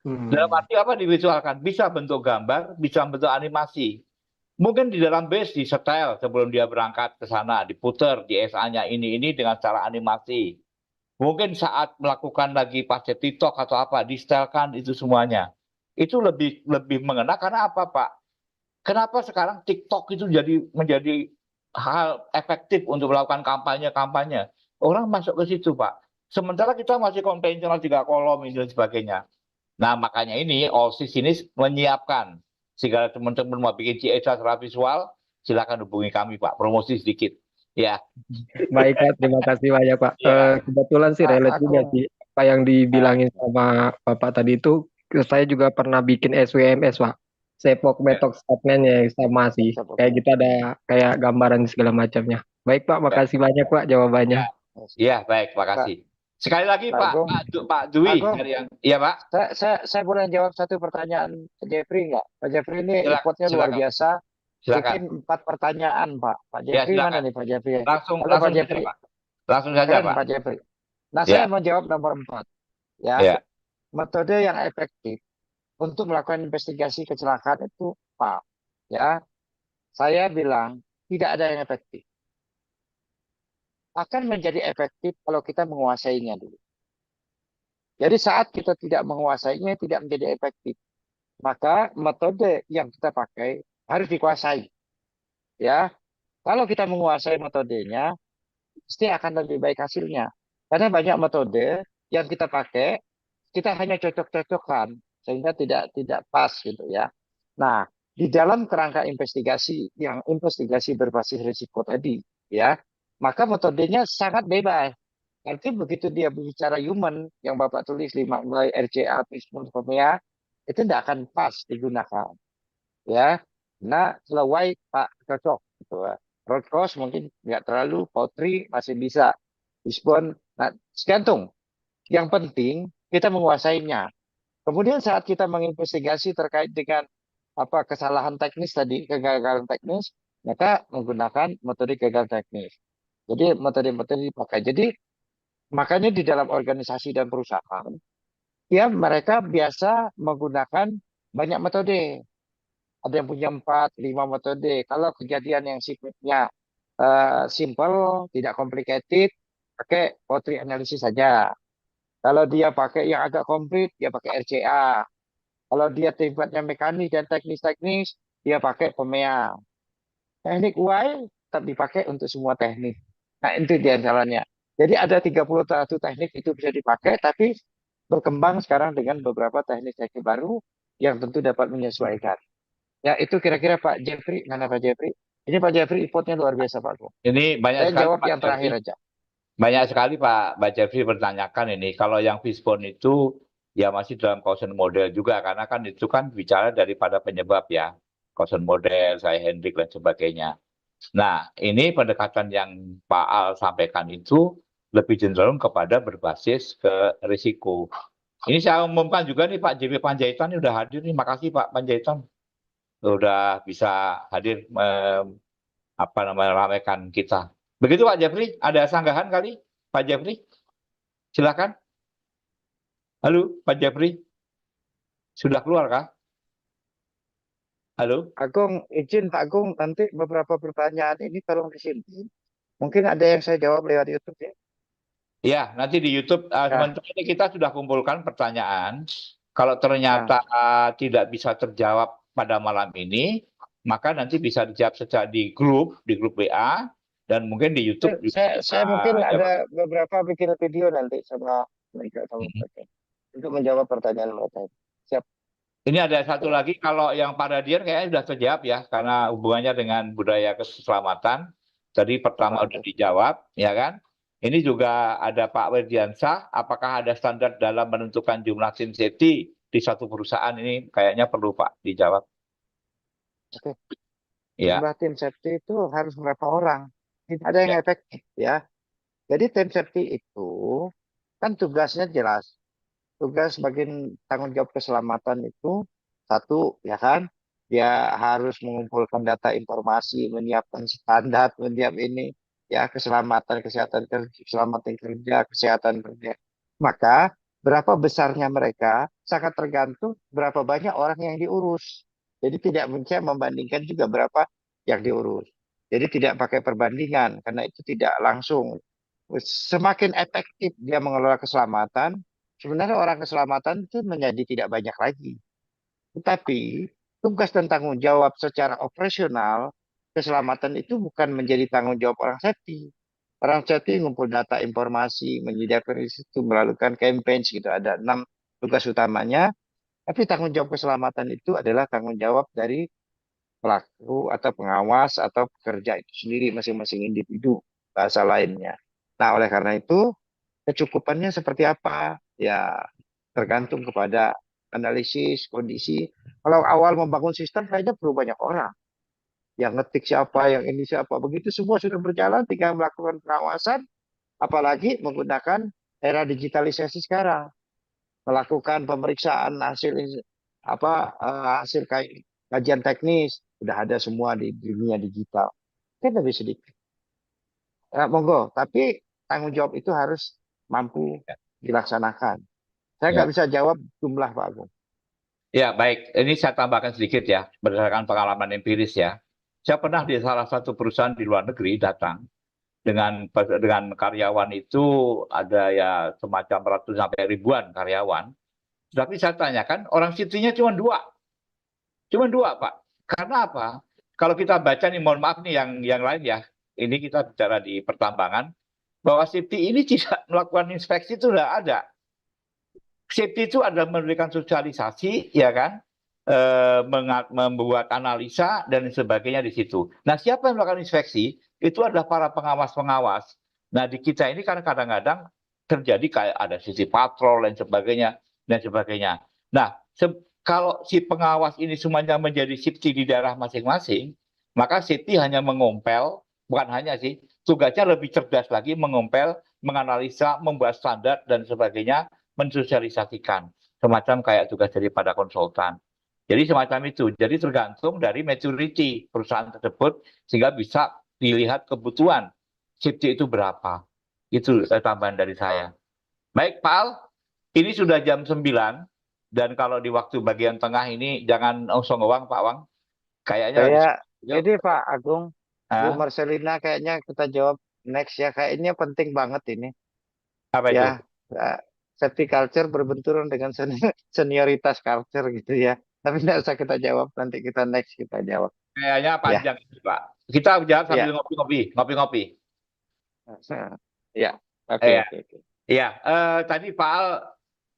Dalam Hmm. arti apa divisualkan? Bisa bentuk gambar, bisa bentuk animasi. Mungkin di dalam base disetel sebelum dia berangkat ke sana, diputer JSA-nya ini dengan cara animasi. Mungkin saat melakukan lagi pas TikTok atau apa, di-setelkan itu semuanya. Itu lebih mengena karena apa, Pak? Kenapa sekarang TikTok itu menjadi hal efektif untuk melakukan kampanye-kampanye? Orang masuk ke situ, Pak. Sementara kita masih konvensional 3 kolom ini dan sebagainya. Nah, makanya ini OSIS ini menyiapkan. Segala teman-teman mau bikin CSA secara visual, silakan hubungi kami, Pak. Promosi sedikit. Ya. Baik Pak, terima kasih banyak Pak. Ya. Kebetulan sih relate juga sih apa yang dibilangin sama Bapak tadi itu. Saya juga pernah bikin SWMS Pak. Sepok Metok Statement ya sama sih. Kayak gitu ada kayak gambaran segala macamnya. Baik Pak, makasih banyak Pak jawabannya. Ya, baik, makasih. Sekali lagi Pak Dwi Agung, dari yang, iya Pak. saya boleh jawab satu pertanyaan Pak Jeffrey nggak? Pak Jeffrey ini reportnya luar Silakan. biasa. Silakan. Bikin 4 pertanyaan Pak. Pak Ya, Jeffrey silakan. mana nih Pak Jeffrey? Langsung Halo Pak saja, Jeffrey. Pak. Langsung saja Keren, Pak. Pak Jeffrey. Nah, Ya. saya mau jawab nomor 4. Ya. Ya. Metode yang efektif untuk melakukan investigasi kecelakaan itu Pak. Ya. Saya bilang tidak ada yang efektif. Akan menjadi efektif kalau kita menguasainya dulu. Jadi saat kita tidak menguasainya tidak menjadi efektif. Maka metode yang kita pakai harus dikuasai. Ya. Kalau kita menguasai metodenya, pasti akan lebih baik hasilnya. Karena banyak metode yang kita pakai, kita hanya cocok-cocokkan sehingga tidak pas gitu ya. Nah, di dalam kerangka investigasi yang investigasi berbasis risiko tadi, ya, maka metodenya sangat bebas. Nanti begitu dia bicara human yang Bapak tulis 5 mulai RCA, Pismun, PMEA, itu tidak akan pas digunakan. Ya, nah kalau Y Pak cocok gitu ya. Road course mungkin nggak terlalu, potri masih bisa. Fishbone. Nah, gantung. Yang penting kita menguasainya. Kemudian saat kita menginvestigasi terkait dengan apa kesalahan teknis tadi, kegagalan teknis, maka menggunakan metode gagal teknis. Jadi metode-metode dipakai. Jadi makanya di dalam organisasi dan perusahaan, ya mereka biasa menggunakan banyak metode. Ada yang punya 4, 5 metode. Kalau kejadian yang sifatnya simple, tidak complicated, pakai poetry analysis saja. Kalau dia pakai yang agak komplit, dia pakai RCA. Kalau dia sifatnya mekanis dan teknis-teknis, dia pakai PEMEA. Teknik UI tetap dipakai untuk semua teknik. Nah, itu dia jalannya. Jadi ada 31 teknik itu bisa dipakai, tapi berkembang sekarang dengan beberapa teknik-teknik baru yang tentu dapat menyesuaikan. Ya, itu kira-kira Pak Jeffrey. Mana Pak Jeffrey? Ini Pak Jeffrey inputnya luar biasa Pak Agung. Ini banyak Saya sekali jawab Pak yang terakhir Jeffrey. aja. Banyak sekali Pak Jeffrey bertanyakan ini. Kalau yang fishbone itu ya masih dalam causal model juga, karena kan itu kan bicara daripada penyebab ya. Causal model, saya Hendrik dan sebagainya. Nah, ini pendekatan yang Pak Al sampaikan itu lebih cenderung kepada berbasis ke risiko. Ini saya umumkan juga nih Pak JP Panjaitan ini udah hadir nih. Makasih Pak Panjaitan udah bisa hadir ramaikan kita. Begitu Pak Jeffrey, ada sanggahan kali Pak Jeffrey? Silakan. Halo Pak Jeffrey, sudah keluar kah? Halo. Agung, izin Pak Agung, nanti beberapa pertanyaan ini tolong disimpan. Mungkin ada yang saya jawab lewat YouTube ya. Ya, nanti di YouTube. Sementara ini kita sudah kumpulkan pertanyaan. Kalau ternyata tidak bisa terjawab pada malam ini, maka nanti bisa dijawab secara di grup WA, dan mungkin di YouTube. Saya mungkin ada beberapa bikin video nanti sama mereka untuk menjawab pertanyaan mereka. Siap. Ini ada satu lagi, kalau yang Pak Radian kayaknya sudah terjawab ya, karena hubungannya dengan budaya keselamatan. Tadi pertama sudah dijawab, ya kan? Ini juga ada Pak Werdiansah, apakah ada standar dalam menentukan jumlah tim safety di satu perusahaan? Ini kayaknya perlu Pak dijawab. Oke. Ya. Jumlah tim safety itu harus berapa orang? Tidak ada yang efektif ya. Jadi tim safety itu kan tugasnya jelas. Tugas bagian tanggung jawab keselamatan itu satu, ya kan? Dia harus mengumpulkan data informasi, menyiapkan standar, menyiap ini, ya keselamatan, kesehatan kerja, keselamatan kerja, kesehatan kerja. Maka berapa besarnya mereka sangat tergantung berapa banyak orang yang diurus. Jadi tidak bisa membandingkan juga berapa yang diurus. Jadi tidak pakai perbandingan karena itu tidak langsung. Semakin efektif dia mengelola keselamatan, sebenarnya orang keselamatan itu menjadi tidak banyak lagi. Tetapi tugas dan tanggung jawab secara operasional keselamatan itu bukan menjadi tanggung jawab orang safety. Orang safety ngumpul data informasi, menyediakan itu, melakukan campaign gitu. Ada 6 tugas utamanya. Tapi tanggung jawab keselamatan itu adalah tanggung jawab dari pelaku atau pengawas atau pekerja itu sendiri, masing-masing individu, bahasa lainnya. Nah, oleh karena itu kecukupannya seperti apa? Ya, tergantung kepada analisis kondisi. Kalau awal membangun sistem, kayaknya perlu banyak orang. Yang ngetik siapa, yang ini siapa. Begitu semua sudah berjalan, tinggal melakukan pengawasan. Apalagi menggunakan era digitalisasi sekarang. Melakukan pemeriksaan hasil hasil kajian teknis. Sudah ada semua di dunia digital. Kan lebih sedikit. Monggo, tapi tanggung jawab itu harus mampu dilaksanakan. Saya nggak bisa jawab jumlah Pak Agung. Ya, baik. Ini saya tambahkan sedikit ya, berdasarkan pengalaman empiris ya. Saya pernah di salah satu perusahaan di luar negeri datang dengan karyawan itu ada ya semacam ratus sampai ribuan karyawan. Tapi saya tanyakan, orang safety-nya cuma 2. Cuma 2, Pak. Karena apa? Kalau kita baca nih, mohon maaf nih yang lain ya, ini kita bicara di pertambangan, bahwa safety ini tidak melakukan inspeksi itu sudah ada. Safety itu adalah memberikan sosialisasi, ya kan, membuat analisa dan sebagainya di situ. Nah, siapa yang melakukan inspeksi? Itu adalah para pengawas-pengawas. Nah, di kita ini kan kadang-kadang terjadi kayak ada sisi patrol dan sebagainya dan sebagainya. Nah, kalau si pengawas ini semuanya menjadi safety di daerah masing-masing, maka safety hanya mengompel, bukan hanya sih, tugasnya lebih cerdas lagi mengompel menganalisa, membuat standar dan sebagainya, mensosialisasikan semacam kayak tugas daripada konsultan. Jadi semacam itu. Jadi tergantung dari maturity perusahaan tersebut sehingga bisa dilihat kebutuhan safety itu berapa. Itu tambahan dari saya. Baik, Pak Al, ini sudah jam 9 dan kalau di waktu bagian tengah ini jangan osong Wang, Pak Wang. Kayaknya Saya yuk. ini Pak Agung, Bu Hah? Marcelina kayaknya kita jawab next ya. Kayaknya penting banget ini. Apa itu? Ya, safety culture berbenturan dengan senioritas culture gitu ya. Tapi tidak usah kita jawab, nanti kita next kita jawab. Kayaknya Ya, panjang itu, Pak. Kita jawab sambil ya, ngopi-ngopi. ya. Oke, Ya, oke, oke. ya. Tadi Pak Al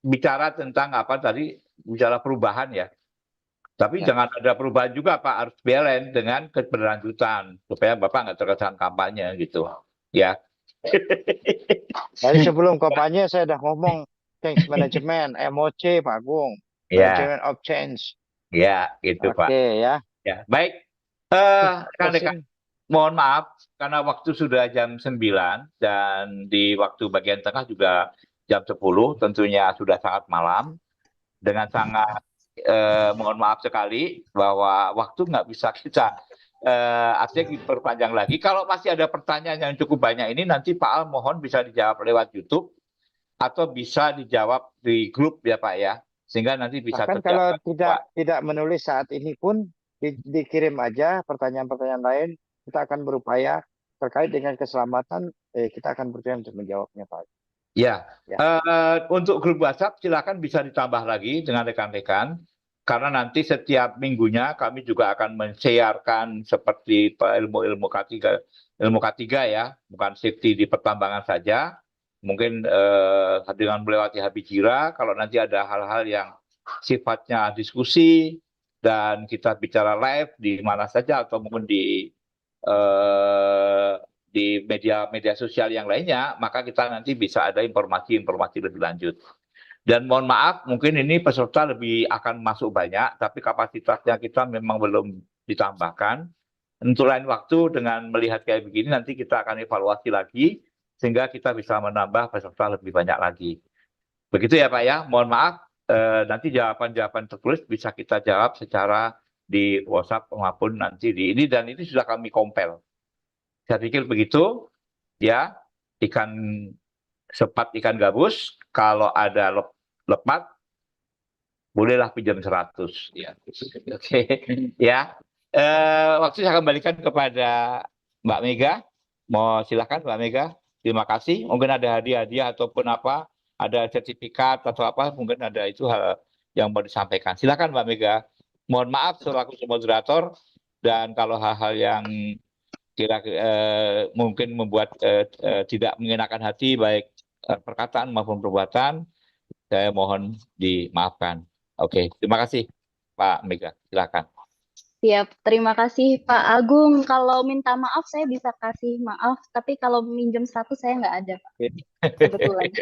bicara tentang apa tadi? Bicara perubahan ya. Tapi Ya. jangan ada perubahan juga Pak, harus balance dengan keberlanjutan supaya Bapak nggak terkesan kampanye gitu. Ya. Tadi sebelum kampanye saya udah ngomong change management, MOC Pak Agung, Ya, management of change. ya, gitu Pak. Oke ya. Ya, baik. Rekan-rekan, Closing. mohon maaf karena waktu sudah jam 9 dan di waktu bagian tengah juga jam 10, tentunya sudah sangat malam. Dengan sangat mohon maaf sekali bahwa waktu nggak bisa kita artinya diperpanjang lagi. Kalau masih ada pertanyaan yang cukup banyak ini nanti Pak Al mohon bisa dijawab lewat YouTube atau bisa dijawab di grup ya Pak ya, sehingga nanti bisa Bahkan kalau terjawab. tidak menulis saat ini pun dikirim aja pertanyaan-pertanyaan lain, kita akan berupaya terkait dengan keselamatan, kita akan berupaya untuk menjawabnya Pak. Ya, Ya. untuk grup WhatsApp silakan bisa ditambah lagi dengan rekan-rekan karena nanti setiap minggunya kami juga akan men-sharekan seperti ilmu-ilmu K3 ya, bukan safety di pertambangan saja. Mungkin dengan melewati Habijira, kalau nanti ada hal-hal yang sifatnya diskusi dan kita bicara live di mana saja atau mungkin di media sosial yang lainnya, maka kita nanti bisa ada informasi-informasi lebih lanjut. Dan mohon maaf, mungkin ini peserta lebih akan masuk banyak, tapi kapasitasnya kita memang belum ditambahkan. Untuk lain waktu dengan melihat kayak begini, nanti kita akan evaluasi lagi, sehingga kita bisa menambah peserta lebih banyak lagi. Begitu ya Pak ya, mohon maaf, nanti jawaban-jawaban tertulis bisa kita jawab secara di WhatsApp maupun nanti di ini, dan ini sudah kami compile. Saya pikir begitu, ya, ikan sepat, ikan gabus, kalau ada lepat, bolehlah pinjam 100. Ya. Oke, ya. Waktu saya kembalikan kepada Mbak Mega. Mau silakan Mbak Mega. Terima kasih. Mungkin ada hadiah-hadiah ataupun apa, ada sertifikat atau apa, mungkin ada itu hal yang mau disampaikan. Silakan Mbak Mega. Mohon maaf selaku moderator, dan kalau hal-hal yang mungkin membuat tidak mengenakan hati baik perkataan maupun perbuatan, saya mohon dimaafkan. Oke, terima kasih Pak Mega, silakan. Siap, terima kasih Pak Agung. Kalau minta maaf saya bisa kasih maaf, tapi kalau minjem 100 saya nggak ada Pak, kebetulan.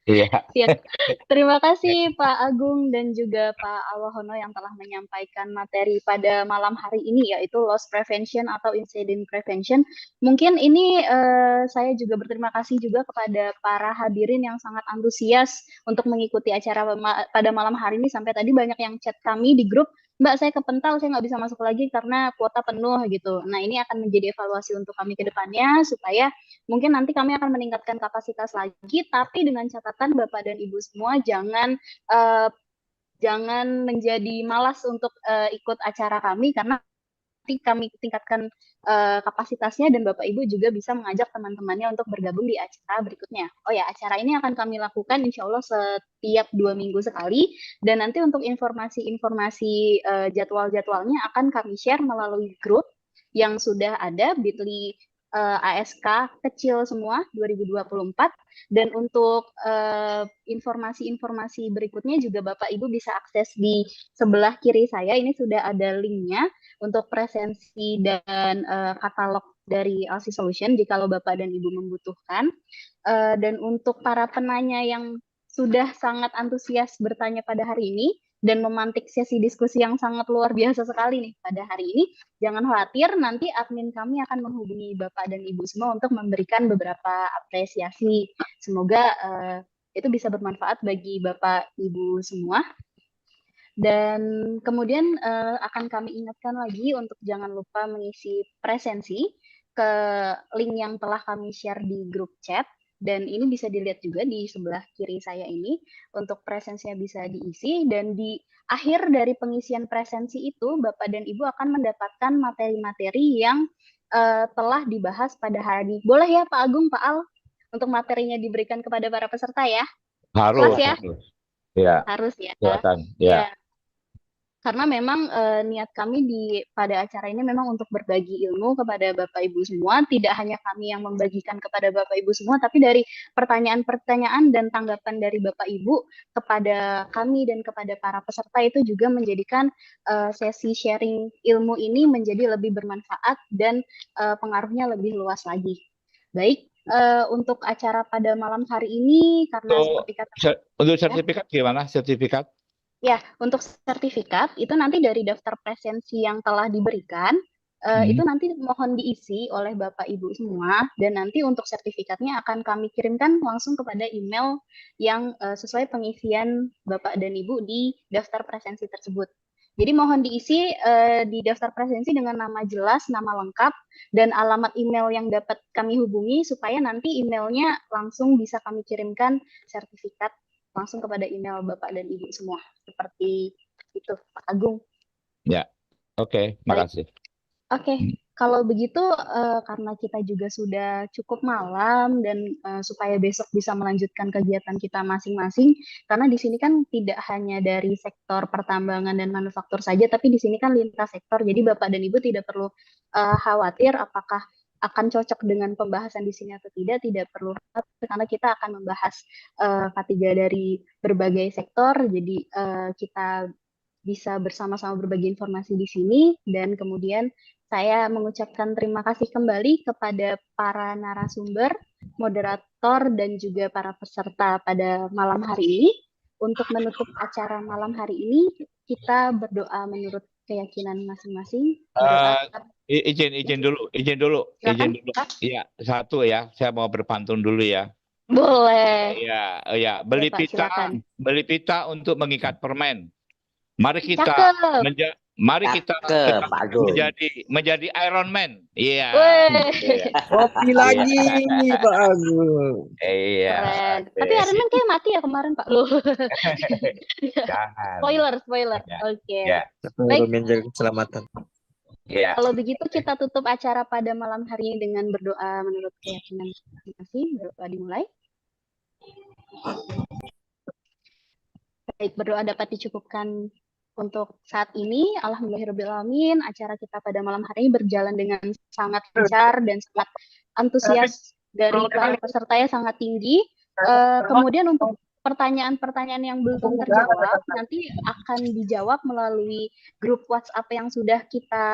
Iya. Siap. Terima kasih Pak Agung dan juga Pak Alwahono yang telah menyampaikan materi pada malam hari ini, yaitu loss prevention atau incident prevention. Mungkin ini saya juga berterima kasih juga kepada para hadirin yang sangat antusias untuk mengikuti acara pada malam hari ini. Sampai tadi banyak yang chat kami di grup, Mbak saya kepental, saya nggak bisa masuk lagi karena kuota penuh gitu. Nah ini akan menjadi evaluasi untuk kami ke depannya, supaya mungkin nanti kami akan meningkatkan kapasitas lagi, tapi dengan catatan Bapak dan Ibu semua jangan menjadi malas untuk ikut acara kami, karena nanti kami tingkatkan kapasitasnya dan Bapak Ibu juga bisa mengajak teman-temannya untuk bergabung di acara berikutnya. Oh ya, acara ini akan kami lakukan insya Allah setiap 2 minggu sekali, dan nanti untuk informasi-informasi jadwal-jadwalnya akan kami share melalui grup yang sudah ada, bit.ly ASK kecil semua 2024, dan untuk informasi-informasi berikutnya juga Bapak Ibu bisa akses di sebelah kiri saya, ini sudah ada linknya untuk presensi dan katalog dari Alsi Solution jika Bapak dan Ibu membutuhkan. Dan untuk para penanya yang sudah sangat antusias bertanya pada hari ini, dan memantik sesi diskusi yang sangat luar biasa sekali nih pada hari ini. Jangan khawatir, nanti admin kami akan menghubungi Bapak dan Ibu semua untuk memberikan beberapa apresiasi. Semoga itu bisa bermanfaat bagi Bapak Ibu semua. Dan kemudian akan kami ingatkan lagi untuk jangan lupa mengisi presensi ke link yang telah kami share di grup chat. Dan ini bisa dilihat juga di sebelah kiri saya ini untuk presensinya bisa diisi. Dan di akhir dari pengisian presensi itu, Bapak dan Ibu akan mendapatkan materi-materi yang telah dibahas pada hari ini. Boleh ya Pak Agung, Pak Al, untuk materinya diberikan kepada para peserta ya? Harus, Kelas ya? harus. Ya, Harus ya. silakan. Ya. Ya. Karena memang niat kami pada acara ini memang untuk berbagi ilmu kepada Bapak Ibu semua, tidak hanya kami yang membagikan kepada Bapak Ibu semua, tapi dari pertanyaan-pertanyaan dan tanggapan dari Bapak Ibu kepada kami dan kepada para peserta itu juga menjadikan sesi sharing ilmu ini menjadi lebih bermanfaat dan pengaruhnya lebih luas lagi. Baik, untuk acara pada malam hari ini karena seperti kata Untuk sertifikat gimana? Sertifikat? ya, untuk sertifikat itu nanti dari daftar presensi yang telah diberikan, itu nanti mohon diisi oleh Bapak Ibu semua, dan nanti untuk sertifikatnya akan kami kirimkan langsung kepada email yang sesuai pengisian Bapak dan Ibu di daftar presensi tersebut. Jadi mohon diisi di daftar presensi dengan nama jelas, nama lengkap, dan alamat email yang dapat kami hubungi supaya nanti emailnya langsung bisa kami kirimkan sertifikat langsung kepada email Bapak dan Ibu semua. Seperti itu, Pak Agung. Ya, oke, makasih. Oke, kalau begitu karena kita juga sudah cukup malam dan supaya besok bisa melanjutkan kegiatan kita masing-masing, karena di sini kan tidak hanya dari sektor pertambangan dan manufaktur saja, tapi di sini kan lintas sektor, jadi Bapak dan Ibu tidak perlu khawatir apakah akan cocok dengan pembahasan di sini atau tidak perlu, karena kita akan membahas K3 dari berbagai sektor, jadi kita bisa bersama-sama berbagi informasi di sini, dan kemudian saya mengucapkan terima kasih kembali kepada para narasumber, moderator, dan juga para peserta pada malam hari ini. Untuk menutup acara malam hari ini, kita berdoa menurut keyakinan masing-masing. Izin dulu. Iya, satu ya, saya mau berpantun dulu ya. Boleh. Ya, beli pita untuk mengikat permen. Mari kita menjadi Iron Man. Iya. Kopi lagi Pak Agung. Iya. Keren. Tapi Iron Man kayak mati ya kemarin Pak. Loh. Jangan. Spoiler. Ya. Oke. Ya. Baik. Menjaga keselamatan. Ya. Kalau begitu kita tutup acara pada malam hari ini dengan berdoa menurut keyakinan masing-masing. Berdoa dimulai. Baik, berdoa dapat dicukupkan untuk saat ini. Alhamdulillahirrahmanirrahim, acara kita pada malam hari ini berjalan dengan sangat lancar dan sangat antusias dari para pesertanya sangat tinggi. Kemudian untuk pertanyaan-pertanyaan yang belum terjawab nanti akan dijawab melalui grup WhatsApp yang sudah kita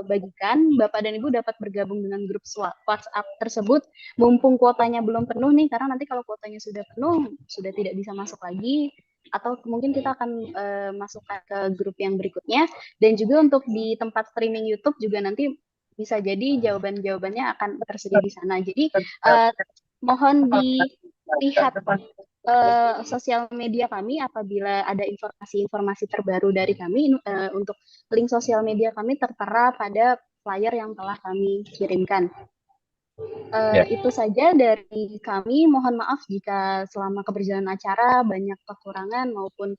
bagikan. Bapak dan Ibu dapat bergabung dengan grup WhatsApp tersebut mumpung kuotanya belum penuh nih, karena nanti kalau kuotanya sudah penuh sudah tidak bisa masuk lagi, atau mungkin kita akan masukkan ke grup yang berikutnya. Dan juga untuk di tempat streaming YouTube juga nanti bisa jadi jawaban-jawabannya akan tersedia di sana. Jadi mohon dilihat sosial media kami apabila ada informasi-informasi terbaru dari kami. Untuk link sosial media kami tertera pada flyer yang telah kami kirimkan. Itu saja dari kami. Mohon maaf jika selama keberjalanan acara banyak kekurangan maupun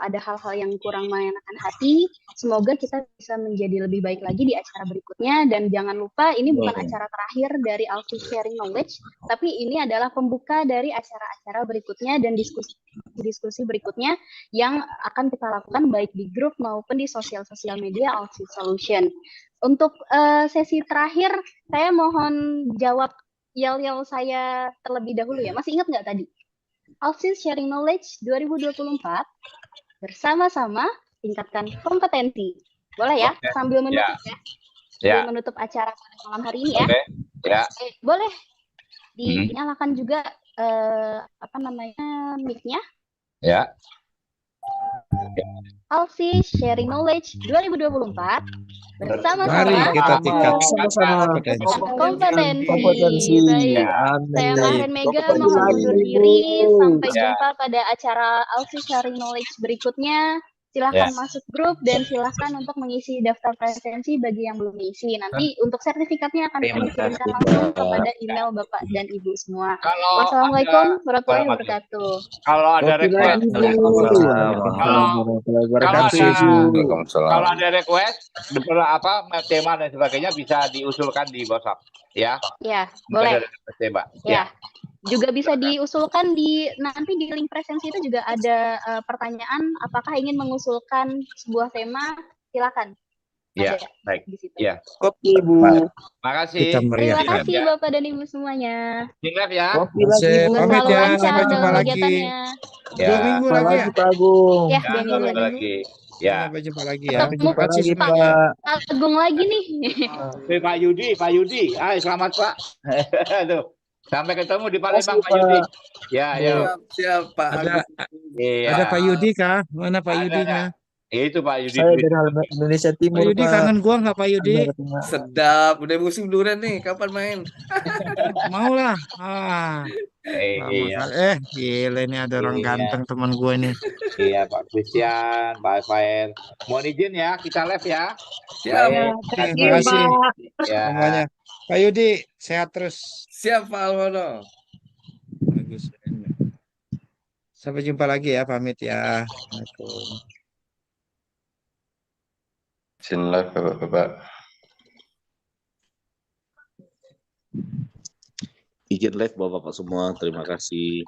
ada hal-hal yang kurang mengenakan hati. Semoga kita bisa menjadi lebih baik lagi di acara berikutnya. Dan jangan lupa, ini bukan acara terakhir dari Alfie Sharing Knowledge, tapi ini adalah pembuka dari acara-acara berikutnya dan diskusi berikutnya yang akan kita lakukan baik di grup maupun di sosial media Alfie Solution. Untuk sesi terakhir, saya mohon jawab yel-yel saya terlebih dahulu ya. Masih ingat nggak tadi? Alfie Sharing Knowledge 2024 bersama-sama tingkatkan kompetensi. Boleh ya? Sambil menutup ya. Sambil menutup acara pada malam hari ini ya. Ya. Boleh dinyalakan juga mic-nya. Ya. Alsi Sharing Knowledge 2024 Mari bersama-sama kita tingkatkan Sama-sama. kompetensi. kompetensi. Kompetensi. Baik, Amin. saya Mahen Mega Kompetensi mohon lagi, undur Bu. diri. Sampai Ya. jumpa pada acara Alsi Sharing Knowledge berikutnya. Silahkan masuk grup dan silahkan untuk mengisi daftar presensi bagi yang belum diisi. Nanti untuk sertifikatnya akan Terima dikirimkan kasih, langsung Mbak. kepada email Bapak dan Ibu semua. Kalau Wassalamualaikum ada warahmatullahi wabarakatuh. kalau ada Kopi lagi, request, Bu. Waalaikumsalam. Waalaikumsalam warahmatullahi kalau wabarakatuh, ada Bu. kalau ada request tema dan sebagainya bisa diusulkan di WhatsApp ya. Ya, Mungkin boleh. ada request ya, Mbak. Ya. Juga bisa diusulkan nanti di link presensi itu juga ada pertanyaan apakah ingin mengusulkan sebuah tema, silakan. Ya, Ada baik. di situ. Ya. Kopi, Bu. Makasih. Kita meriah. Terima kasih Ya. Bapak dan Ibu semuanya. Singkat ya. Kopi lagi, Bu. Semoga Pamit selalu ya. lancar Sampai dalam jumpa lagi. kegiatannya. Ya. 2 minggu Jumpa lagi ya. lagi, Pak Agung. Ya, Ya, 2 minggu satu lagi. lagi. Ya. Sampai jumpa lagi ya. Ketemu Jumpa lagi, semuanya. Pak. Agung lagi nih. Pak Yudi. Selamat Pak. Aduh. Sampai ketemu di Palembang Terima Pak kasih, Yudi. Pak. Ya, ya. Siap, Pak Ada Iya. ada Pak Yudi kah? Mana Pak Ada. Yudinya? Itu Pak Yudi. Saya dari Indonesia Pak Timur, Yudi Pak. kangen gua nggak Pak Yudi? Anda ketemu. Sedap, udah musim durian nih, kapan main? Mau lah. Lama Iya. kali. Gila ini ada orang Iya. ganteng teman gue nih. Iya Pak Christian, Pak Fair. Mohon izin ya, kita live ya. Siap. Baik. Terima kasih Ya. semuanya. Pak Yudi sehat terus. Siap, Pak Almono. Bagus. Sampai jumpa lagi ya, pamit ya. Assalamualaikum. Izin live Bapak-Bapak. Izin live Bapak-Bapak semua. Terima kasih.